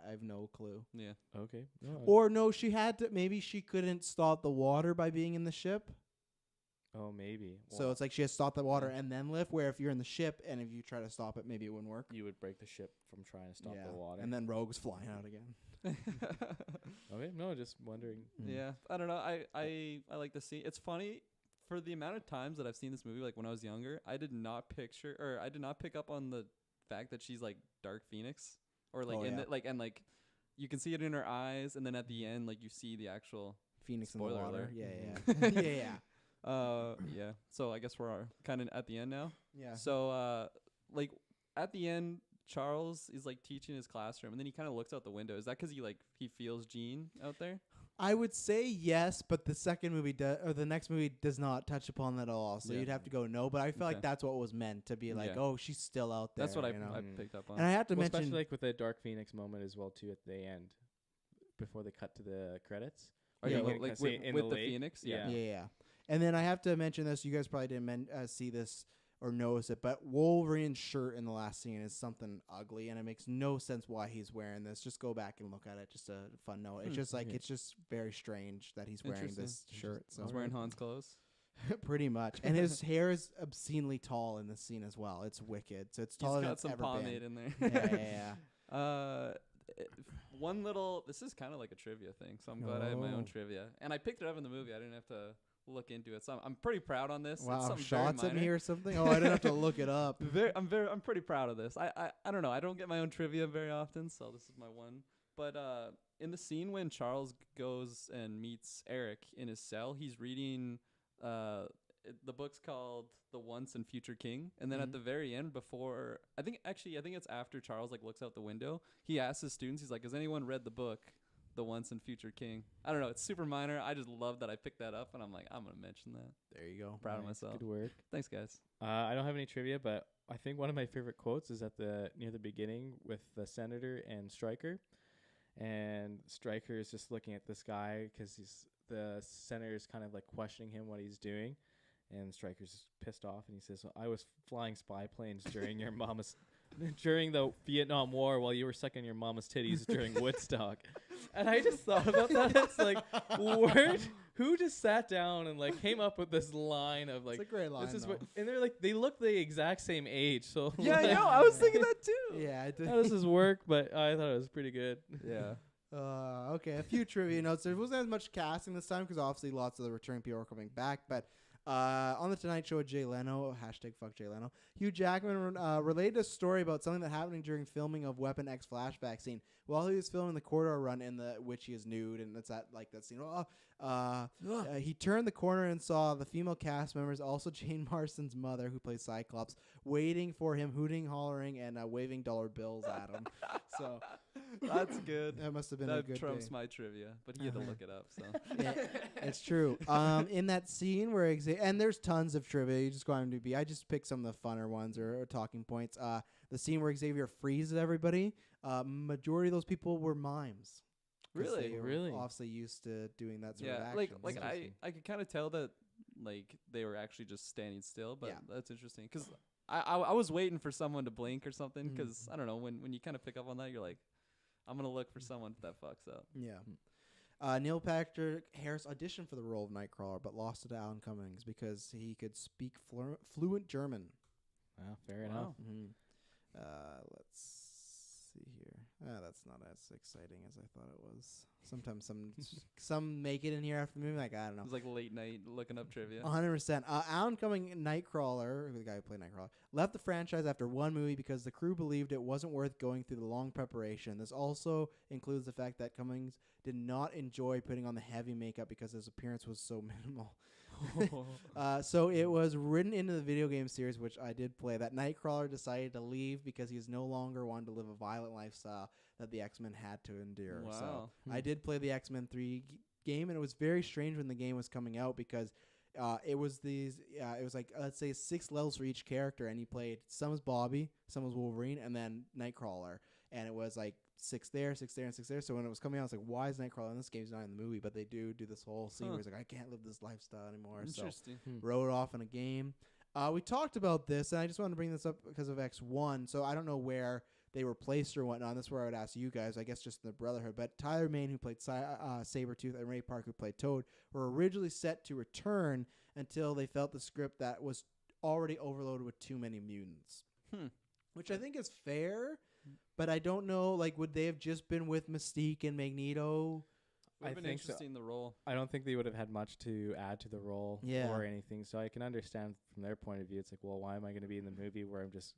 I have no clue. Yeah. Okay. No, Or no, she had to. Maybe she couldn't stop the water by being in the ship. oh, maybe. So Well, it's like she has to stop the water and then lift. Where if you're in the ship and if you try to stop it, maybe it wouldn't work. you would break the ship from trying to stop the water. And then Rogue's flying out again. Okay. No, just wondering. Yeah, I don't know. I like to see. It's funny for the amount of times that I've seen this movie. Like when I was younger, I did not pick up on the fact that she's like Dark Phoenix or like you can see it in her eyes, and then at the end, like you see the actual Phoenix in the Spoiler water. alert. Yeah. Yeah. yeah. So I guess we're kind of at the end now. Yeah. So like at the end, Charles is like teaching his classroom, and then he kind of looks out the window. Is that because he feels Jean out there? I would say yes, but the second movie or the next movie does not touch upon that at all. So Yeah. you'd have to go no. But I feel like Okay. that's what was meant to be like. Yeah. Oh, she's still out there. That's what I Mm. picked up on. And I have to Well, mention, especially like with the Dark Phoenix moment as well too at the end, before they cut to the credits. Are yeah, you like- like kinda see it in with the the lake? Phoenix? Yeah. yeah. And then I have to mention this. You guys probably didn't see this or notice it, but Wolverine's shirt in the last scene is something ugly, and it makes no sense why he's wearing this. Just go back and look at it. Just a fun note. It's just like Okay. it's just very strange that he's wearing this Interesting. shirt. So He's wearing Han's clothes. Pretty much. And his hair is obscenely tall in this scene as well. It's wicked. So it's taller He's than got it's some ever pomade been. in there. Yeah. One little. This is kind of like a trivia thing, so I'm glad I have my own Oh. trivia. And I picked it up in the movie. I didn't have to look into it, so I'm pretty proud on this. It's Wow, something very shots at me minor. or something? Oh, I didn't have to look it up. I'm pretty proud of this. I don't know. I don't get my own trivia very often, so this is my one. But in the scene when Charles goes and meets Eric in his cell, he's reading the book's called The Once and Future King, and then at the very end, before I think it's after Charles like looks out the window, he asks his students, he's like, "Has anyone read the book The Once and Future King?" I don't know, it's super minor. I just love that I picked that up, and I'm like, I'm gonna mention that. There you go. Proud of Nice, myself. Good work. Thanks, guys. I don't have any trivia, but I think one of my favorite quotes is at near the beginning with the senator and Stryker, and Stryker is just looking at this guy because the senator is kind of like questioning him what he's doing, and Stryker's pissed off and he says, "I was flying spy planes during your mama's." During the Vietnam War, while you were sucking your mama's titties during Woodstock. And I just thought about that. It's like, who just sat down and like came up with this line of like, It's a great line. this is what, and they're like, they look the exact same age. So Yeah, like, I know. I was thinking that too. Yeah, I did. how does this work? But I thought it was pretty good. Yeah. Okay, a few trivia notes. There wasn't as much casting this time because obviously lots of the returning people are coming back. But on the Tonight Show with Jay Leno, #fuck Jay Leno, Hugh Jackman related a story about something that happened during filming of Weapon X flashback scene. While he was filming the corridor run in which he is nude, and that's that scene. He turned the corner and saw the female cast members, also Jane Marston's mother, who plays Cyclops, waiting for him, hooting, hollering, and waving dollar bills at him. So that's good. That must have been a That good trumps day. my trivia, but he had to look it up. So Yeah, it's true. In that scene where and there's tons of trivia. You just go on IMDb. I just picked some of the funner ones or talking points. The scene where Xavier freezes everybody. Majority of those people were mimes. 'Cause Really? they were Really? obviously used to doing that sort of yeah, action. like So- I could kind of tell that like they were actually just standing still, but Yeah. that's interesting because I was waiting for someone to blink or something Mhm. because I don't know when you kind of pick up on that, you're like, I'm gonna look for someone that fucks up. Yeah. Neil Patrick Harris auditioned for the role of Nightcrawler, but lost it to Alan Cummings because he could speak fluent German. Wow, fair Wow. enough. Let's see here. That's not as exciting as I thought it was. Sometimes some make it in here after the movie. Like I don't It know. was like late night looking up trivia. 100%. Alan Cumming, Nightcrawler, the guy who played Nightcrawler, left the franchise after one movie because the crew believed it wasn't worth going through the long preparation. This also includes the fact that Cummings did not enjoy putting on the heavy makeup because his appearance was so minimal. So it was written into the video game series, which I did play, that Nightcrawler decided to leave because he was no longer wanting to live a violent lifestyle that the X-Men had to endure. Wow. So I did play the X-Men 3 game, and it was very strange when the game was coming out because it was like, let's say 6 levels for each character, and you played, some was Bobby, some was Wolverine, and then Nightcrawler. And it was like 6 there, 6 there, and 6 there. So when it was coming out, I was like, why is Nightcrawler in this game? He's not in the movie, but they do this whole scene where he's like, I can't live this lifestyle anymore. Interesting. So wrote it off in a game. We talked about this, and I just wanted to bring this up because of X1. So I don't know where they were placed or whatnot. That's where I would ask you guys, I guess just in the Brotherhood. But Tyler Mane, who played Sabretooth, and Ray Park, who played Toad, were originally set to return until they felt the script that was already overloaded with too many mutants. Which I think is fair. But I don't know, like, would they have just been with Mystique and Magneto? Would have I been think so. interesting the role. I don't think they would have had much to add to the role or anything. So I can understand from their point of view. It's like, well, why am I going to be in the movie where I'm just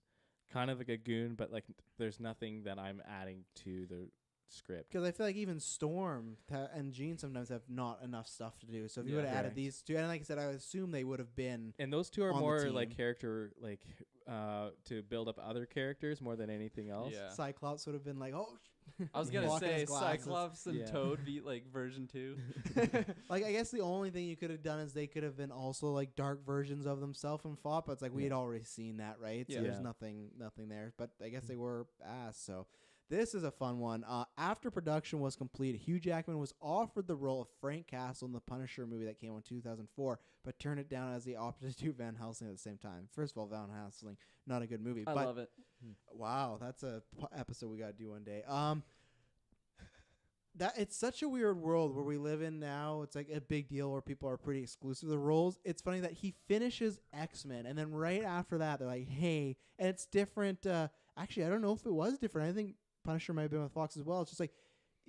kind of like a goon, but like there's nothing that I'm adding to the script? Because I feel like even Storm and Jean sometimes have not enough stuff to do. So if you would have added Correct. these two, and like I said, I would assume they would have been. And those two are on the more like team. character, like to build up other characers more than anything else. Yeah. Cyclops would have been like, oh. I was gonna Walking say his glasses. Cyclops and Yeah. Toad beat like version 2. Like, I guess the only thing you could have done is they could have been also like dark versions of themselves and fought, but it's like we had already seen that, right? So Yeah. there's nothing there. But I guess they were asked. So this is a fun one. After production was completed, Hugh Jackman was offered the role of Frank Castle in the Punisher movie that came out in 2004, but turned it down as he opted to do Van Helsing at the same time. First of all, Van Helsing, not a good movie. I but love it. Wow, that's a episode we got to do one day. that it's such a weird world where we live in now. It's like a big deal where people are pretty exclusive to the roles. It's funny that he finishes X-Men, and then right after that, they're like, hey, and it's different. Actually, I don't know if it was different. I think Punisher might have been with Fox as well. It's just like,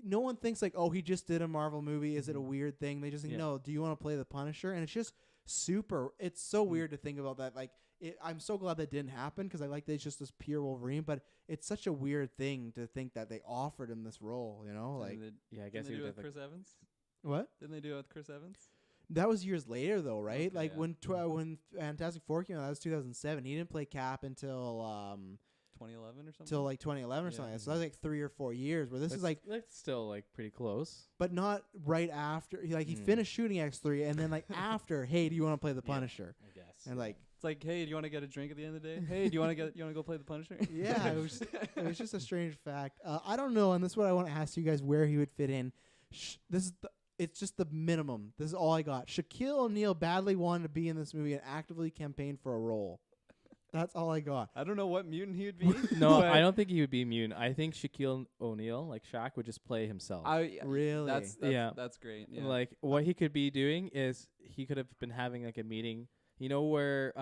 no one thinks like, oh, he just did a Marvel movie. Is it a weird thing? They just think, no, do you want to play the Punisher? And it's just it's so weird to think about that. Like, I'm so glad that didn't happen because I like that it's just this pure Wolverine, but it's such a weird thing to think that they offered him this role, you know? Like, I guess didn't they do it with Chris Evans? What? Didn't they do it with Chris Evans? That was years later, though, right? Okay, like yeah. when Fantastic Four came out, that was 2007. He didn't play Cap until 2011 or something. till like 2011 or something. So that was like 3 or 4 years. Where this is like, that's still like pretty close. but not right after. He finished shooting X3, and then like after, hey, do you want to play the Punisher? I guess. And like, It's like, hey, do you want to get a drink at the end of the day? Hey, do you want to go play the Punisher? yeah, it was just a strange fact. I don't know, and this is what I want to ask you guys where he would fit in. It's just the minimum. This is all I got. Shaquille O'Neal badly wanted to be in this movie and actively campaigned for a role. That's all I got. I don't know what mutant he would be. No, I don't think he would be mutant. I think Shaquille O'Neal, like Shaq, would just play himself. Really? That's great. Yeah. Like what he could be doing is he could have been having like a meeting. You know where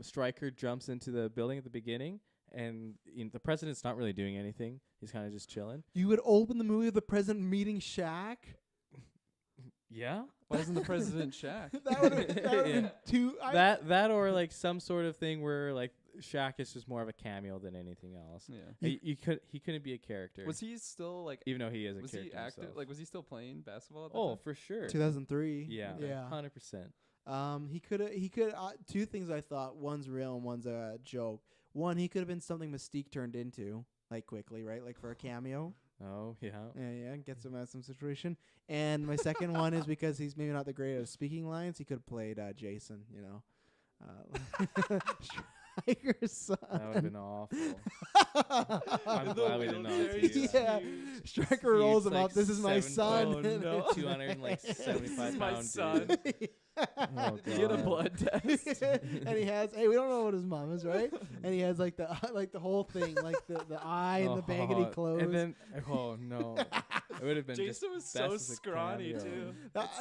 Stryker jumps into the building at the beginning, and the president's not really doing anything. He's kind of just chilling. You would open the movie with the president meeting Shaq? Yeah. Why isn't the president Shaq? That would have been too... That or like some sort of thing where like Shaq is just more of a cameo than anything else. Yeah. He couldn't be a character. Was he still like? Even though he is a was character he active? himself. Like, was he still playing basketball? At that Oh, time? for sure. 2003. Yeah. Yeah. 100%. He could two things I thought. One's real and one's a joke. One, he could have been something Mystique turned into, like quickly, right? Like for a cameo. Oh, yeah. Yeah, get some some situation. And my second one is because he's maybe not the greatest at speaking lines. He could have played Jason, you know. Stryker's son. That would have been awful. I'm glad we didn't know. Yeah. Stryker rolls him up. This is my son. Oh, no. 275 my pound son. dude. Oh, He had a God. blood test. And he has, hey, we don't know what his mom is, right? And he has like the whole thing, like the eye and the baggy clothes. And then, oh no, it would have been. Jason was just so best as a scrawny cameo. too.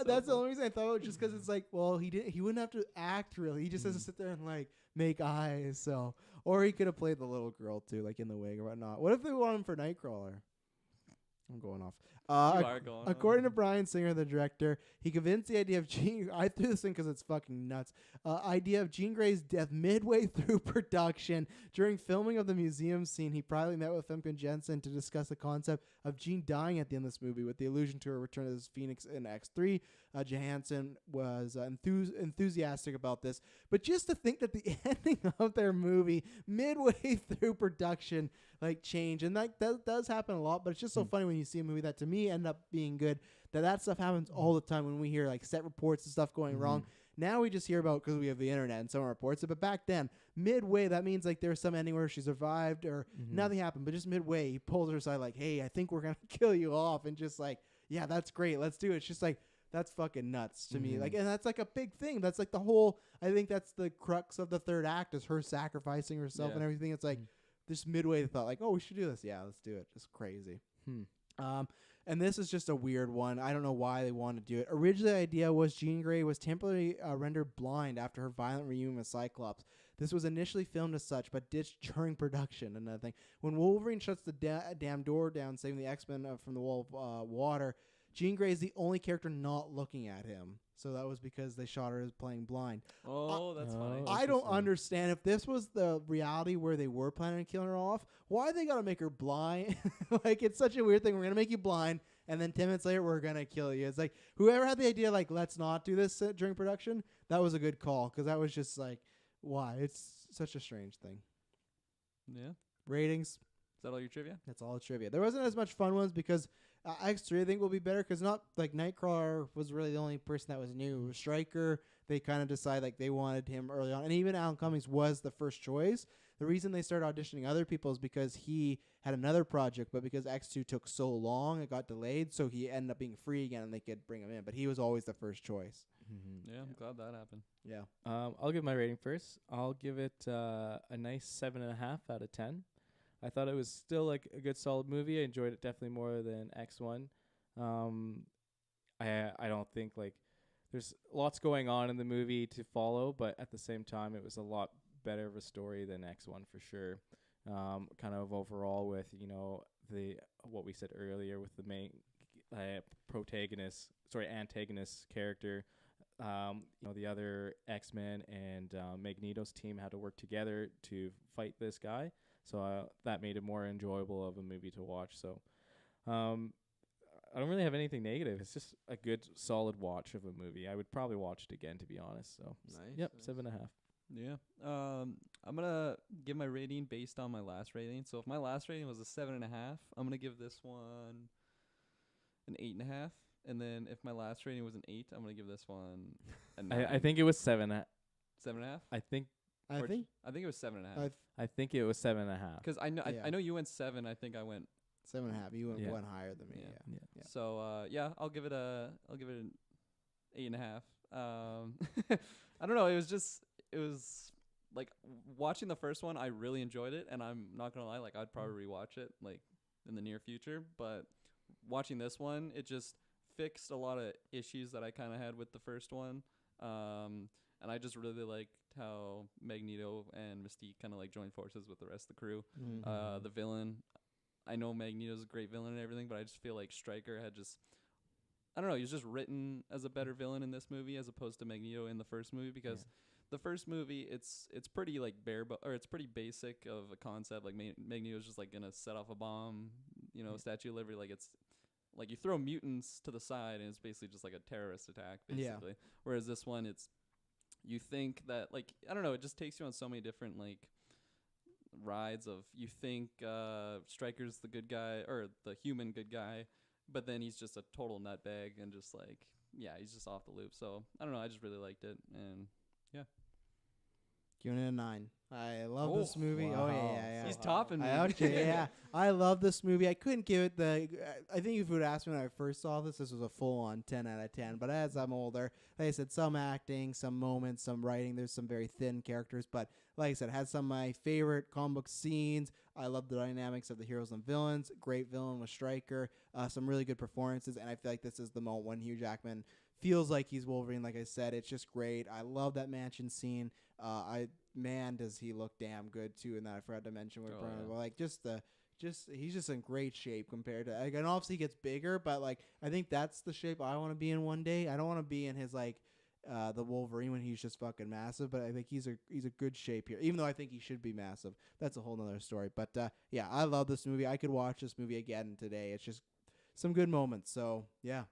That's the only reason I thought, just because it's like, well, he wouldn't have to act really. He just has to sit there and like make eyes. So, or he could have played the little girl too, like in the wig or whatnot. What if they want him for Nightcrawler? I'm going off. You are going According to Bryan Singer, the director, he convinced the idea of I threw this in because it's fucking nuts. Idea of Jean Grey's death midway through production. During filming of the museum scene, he privately met with Femke Jensen to discuss the concept of Jean dying at the end of this movie, with the allusion to her return as Phoenix in X3. Johansson was enthusiastic about this, but just to think that the ending of their movie midway through production like change, and that does happen a lot, but it's just so funny when you see a movie that to me end up being good, that stuff happens all the time when we hear like set reports and stuff going wrong. Now we just hear about because we have the internet and someone reports it, but back then midway that means like there's some ending where she survived or nothing happened, but just midway he pulls her aside like, hey, I think we're gonna kill you off, and just like, yeah, that's great, let's do it. It's just like, that's fucking nuts to me. Like, and that's like a big thing. That's like the whole, I think that's the crux of the third act, is her sacrificing herself and everything. It's like this midway thought like, oh, we should do this. Yeah, let's do it. Just crazy. And this is just a weird one. I don't know why they wanted to do it. Originally, the idea was Jean Grey was temporarily rendered blind after her violent reunion with Cyclops. This was initially filmed as such, but ditched during production. Another thing. When Wolverine shuts the damn door down, saving the X-Men from the wall of water, Jean Grey is the only character not looking at him. So that was because they shot her as playing blind. Oh, that's funny. I don't understand. If this was the reality where they were planning on killing her off, why they got to make her blind? Like, it's such a weird thing. We're going to make you blind, and then 10 minutes later, we're going to kill you. It's like, whoever had the idea, like, let's not do this during production, that was a good call, because that was just like, why? It's such a strange thing. Yeah. Ratings. Is that all your trivia? That's all trivia. There wasn't as much fun ones because X3 I think will be better, because not like Nightcrawler was really the only person that was new. Stryker, they kind of decided like they wanted him early on, and even Alan Cummings was the first choice. The reason they started auditioning other people is because he had another project, but because X2 took so long, it got delayed, so he ended up being free again, and they could bring him in. But he was always the first choice. Yeah, I'm glad that happened. Yeah. I'll give my rating first. I'll give it a nice 7.5 out of 10. I thought it was still like a good solid movie. I enjoyed it definitely more than X1. I don't think like there's lots going on in the movie to follow, but at the same time, it was a lot better of a story than X1 for sure. Kind of overall with the what we said earlier with the main antagonist character. The other X-Men and Magneto's team had to work together to fight this guy, so that made it more enjoyable of a movie to watch. So I don't really have anything negative. It's just a good, solid watch of a movie. I would probably watch it again, to be honest. So Nice. yep, Nice. 7.5. Yeah. I'm gonna give my rating based on my last rating. So if my last rating was a 7.5, I'm gonna give this one an 8.5. And then if my last rating was an 8, I'm gonna give this one a 9. I think it was 7. 7.5. I think I think I think it was 7.5. I think it was 7.5. Because I know Yeah. I know you went 7. I think I went 7.5. You went Yeah. one higher than me. Yeah. Yeah. Yeah. So I'll give it an 8.5. I don't know. It was like watching the first one. I really enjoyed it, and I'm not gonna lie. Like I'd probably rewatch it like in the near future. But watching this one, it just fixed a lot of issues that I kind of had with the first one. And I just really liked how Magneto and Mystique kind of like joined forces with the rest of the crew. Mhm. The villain, I know Magneto's a great villain and everything, but I just feel like Stryker had I don't know, he was just written as a better villain in this movie as opposed to Magneto in the first movie, because the first movie, it's pretty like it's pretty basic of a concept. Like Magneto's just like gonna set off a bomb, Statue of Liberty. Like it's like you throw mutants to the side and it's basically just like a terrorist attack, basically. Yeah. Whereas this one, you think that, like, I don't know, it just takes you on so many different like rides of, you think Stryker's the good guy, or the human good guy, but then he's just a total nutbag and just like, he's just off the loop. So I don't know, I just really liked it, and Giving it a 9. I love this movie. Wow. Oh yeah. he's topping me. Yeah. I love this movie. I couldn't give it I think if you would ask me when I first saw this was a full-on 10 out of 10. But as I'm older, like I said, some acting, some moments, some writing. There's some very thin characters. But like I said, it has some of my favorite comic book scenes. I love the dynamics of the heroes and villains. Great villain with Stryker. Some really good performances. And I feel like this is the moment when Hugh Jackman feels like he's Wolverine. Like I said, it's just great. I love that mansion scene. Man, does he look damn good too. And that I forgot to mention with Bruno. Like he's just in great shape compared to, like, and obviously he gets bigger, but like I think that's the shape I want to be in one day. I don't want to be in his like the Wolverine when he's just fucking massive, but I think he's a good shape here. Even though I think he should be massive. That's a whole nother story. But yeah, I love this movie. I could watch this movie again today. It's just some good moments. So yeah.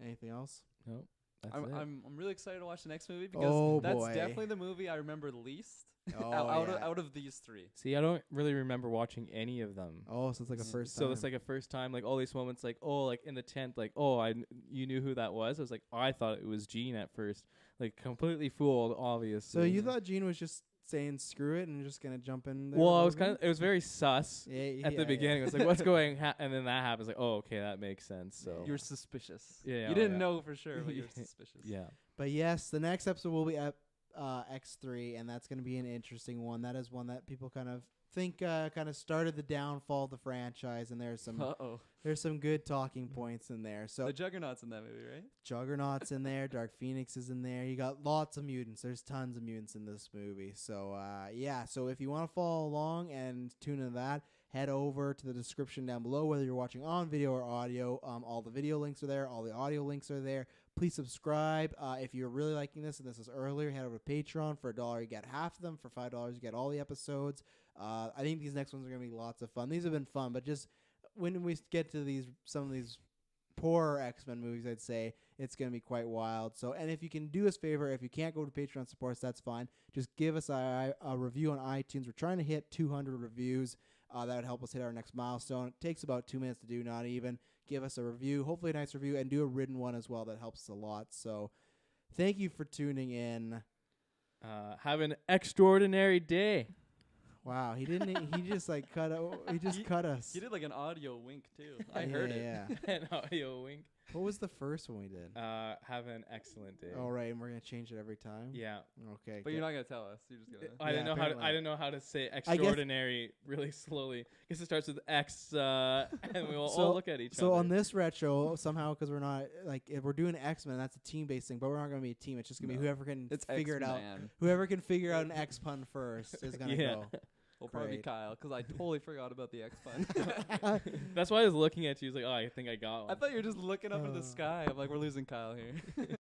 Anything else? Nope. That's I'm really excited to watch the next movie, because that's boy. definitely the movie I remember the least Yeah. out of these three. See, I don't really remember watching any of them. Oh, so it's like a first time. So it's like a first time, like all these moments, like, oh, like in the tent, like, oh, you knew who that was. I was like, I thought it was Jean at first, like completely fooled, obviously. So you thought Jean was just saying screw it and just gonna jump in there? Well, I was it was very sus yeah, at the beginning. It was like, what's going, and then that happens. Like, oh, okay, that makes sense. So You're suspicious. Yeah, you didn't know for sure, but you're suspicious. yeah. But yes, the next episode will be at X3, and that's gonna be an interesting one. That is one that people kind of think kind of started the downfall of the franchise, and there's some good talking points in there. So the Juggernaut's in that movie, right? Juggernaut's in there, Dark Phoenix is in there. You got lots of mutants. There's tons of mutants in this movie. So so if you want to follow along and tune into that, head over to the description down below, whether you're watching on video or audio. All the video links are there. All the audio links are there. Please subscribe. If you're really liking this, and this is earlier, head over to Patreon. For $1, you get half of them. For $5, you get all the episodes. I think these next ones are going to be lots of fun. These have been fun, but just when we get to some of these poorer X-Men movies, I'd say it's going to be quite wild. So, and if you can do us a favor, if you can't go to Patreon support us, that's fine. Just give us a review on iTunes. We're trying to hit 200 reviews. That would help us hit our next milestone. It takes about 2 minutes to do, not even. Give us a review, hopefully a nice review, and do a written one as well. That helps us a lot. So thank you for tuning in. Have an extraordinary day. Wow, he didn't. He just like cut. He just cut us. He did like an audio wink too. I heard it. Yeah. An audio wink. What was the first one we did? Have an excellent day. Oh, right, and we're gonna change it every time. Yeah. Okay. But you're not gonna tell us. You're just gonna. I didn't know how to. I didn't know how to say extraordinary really slowly. I guess it starts with X, and we will all look at each other. So on this retro, somehow, because we're not like if we're doing X-Men, that's a team-based thing, but we're not gonna be a team. It's just gonna be whoever can figure it out. Whoever can figure out an X pun first is gonna go. We'll probably be Kyle, because I totally forgot about the X pun. That's why I was looking at you. I was like, oh, I think I got one. I thought you were just looking up at the sky. I'm like, we're losing Kyle here.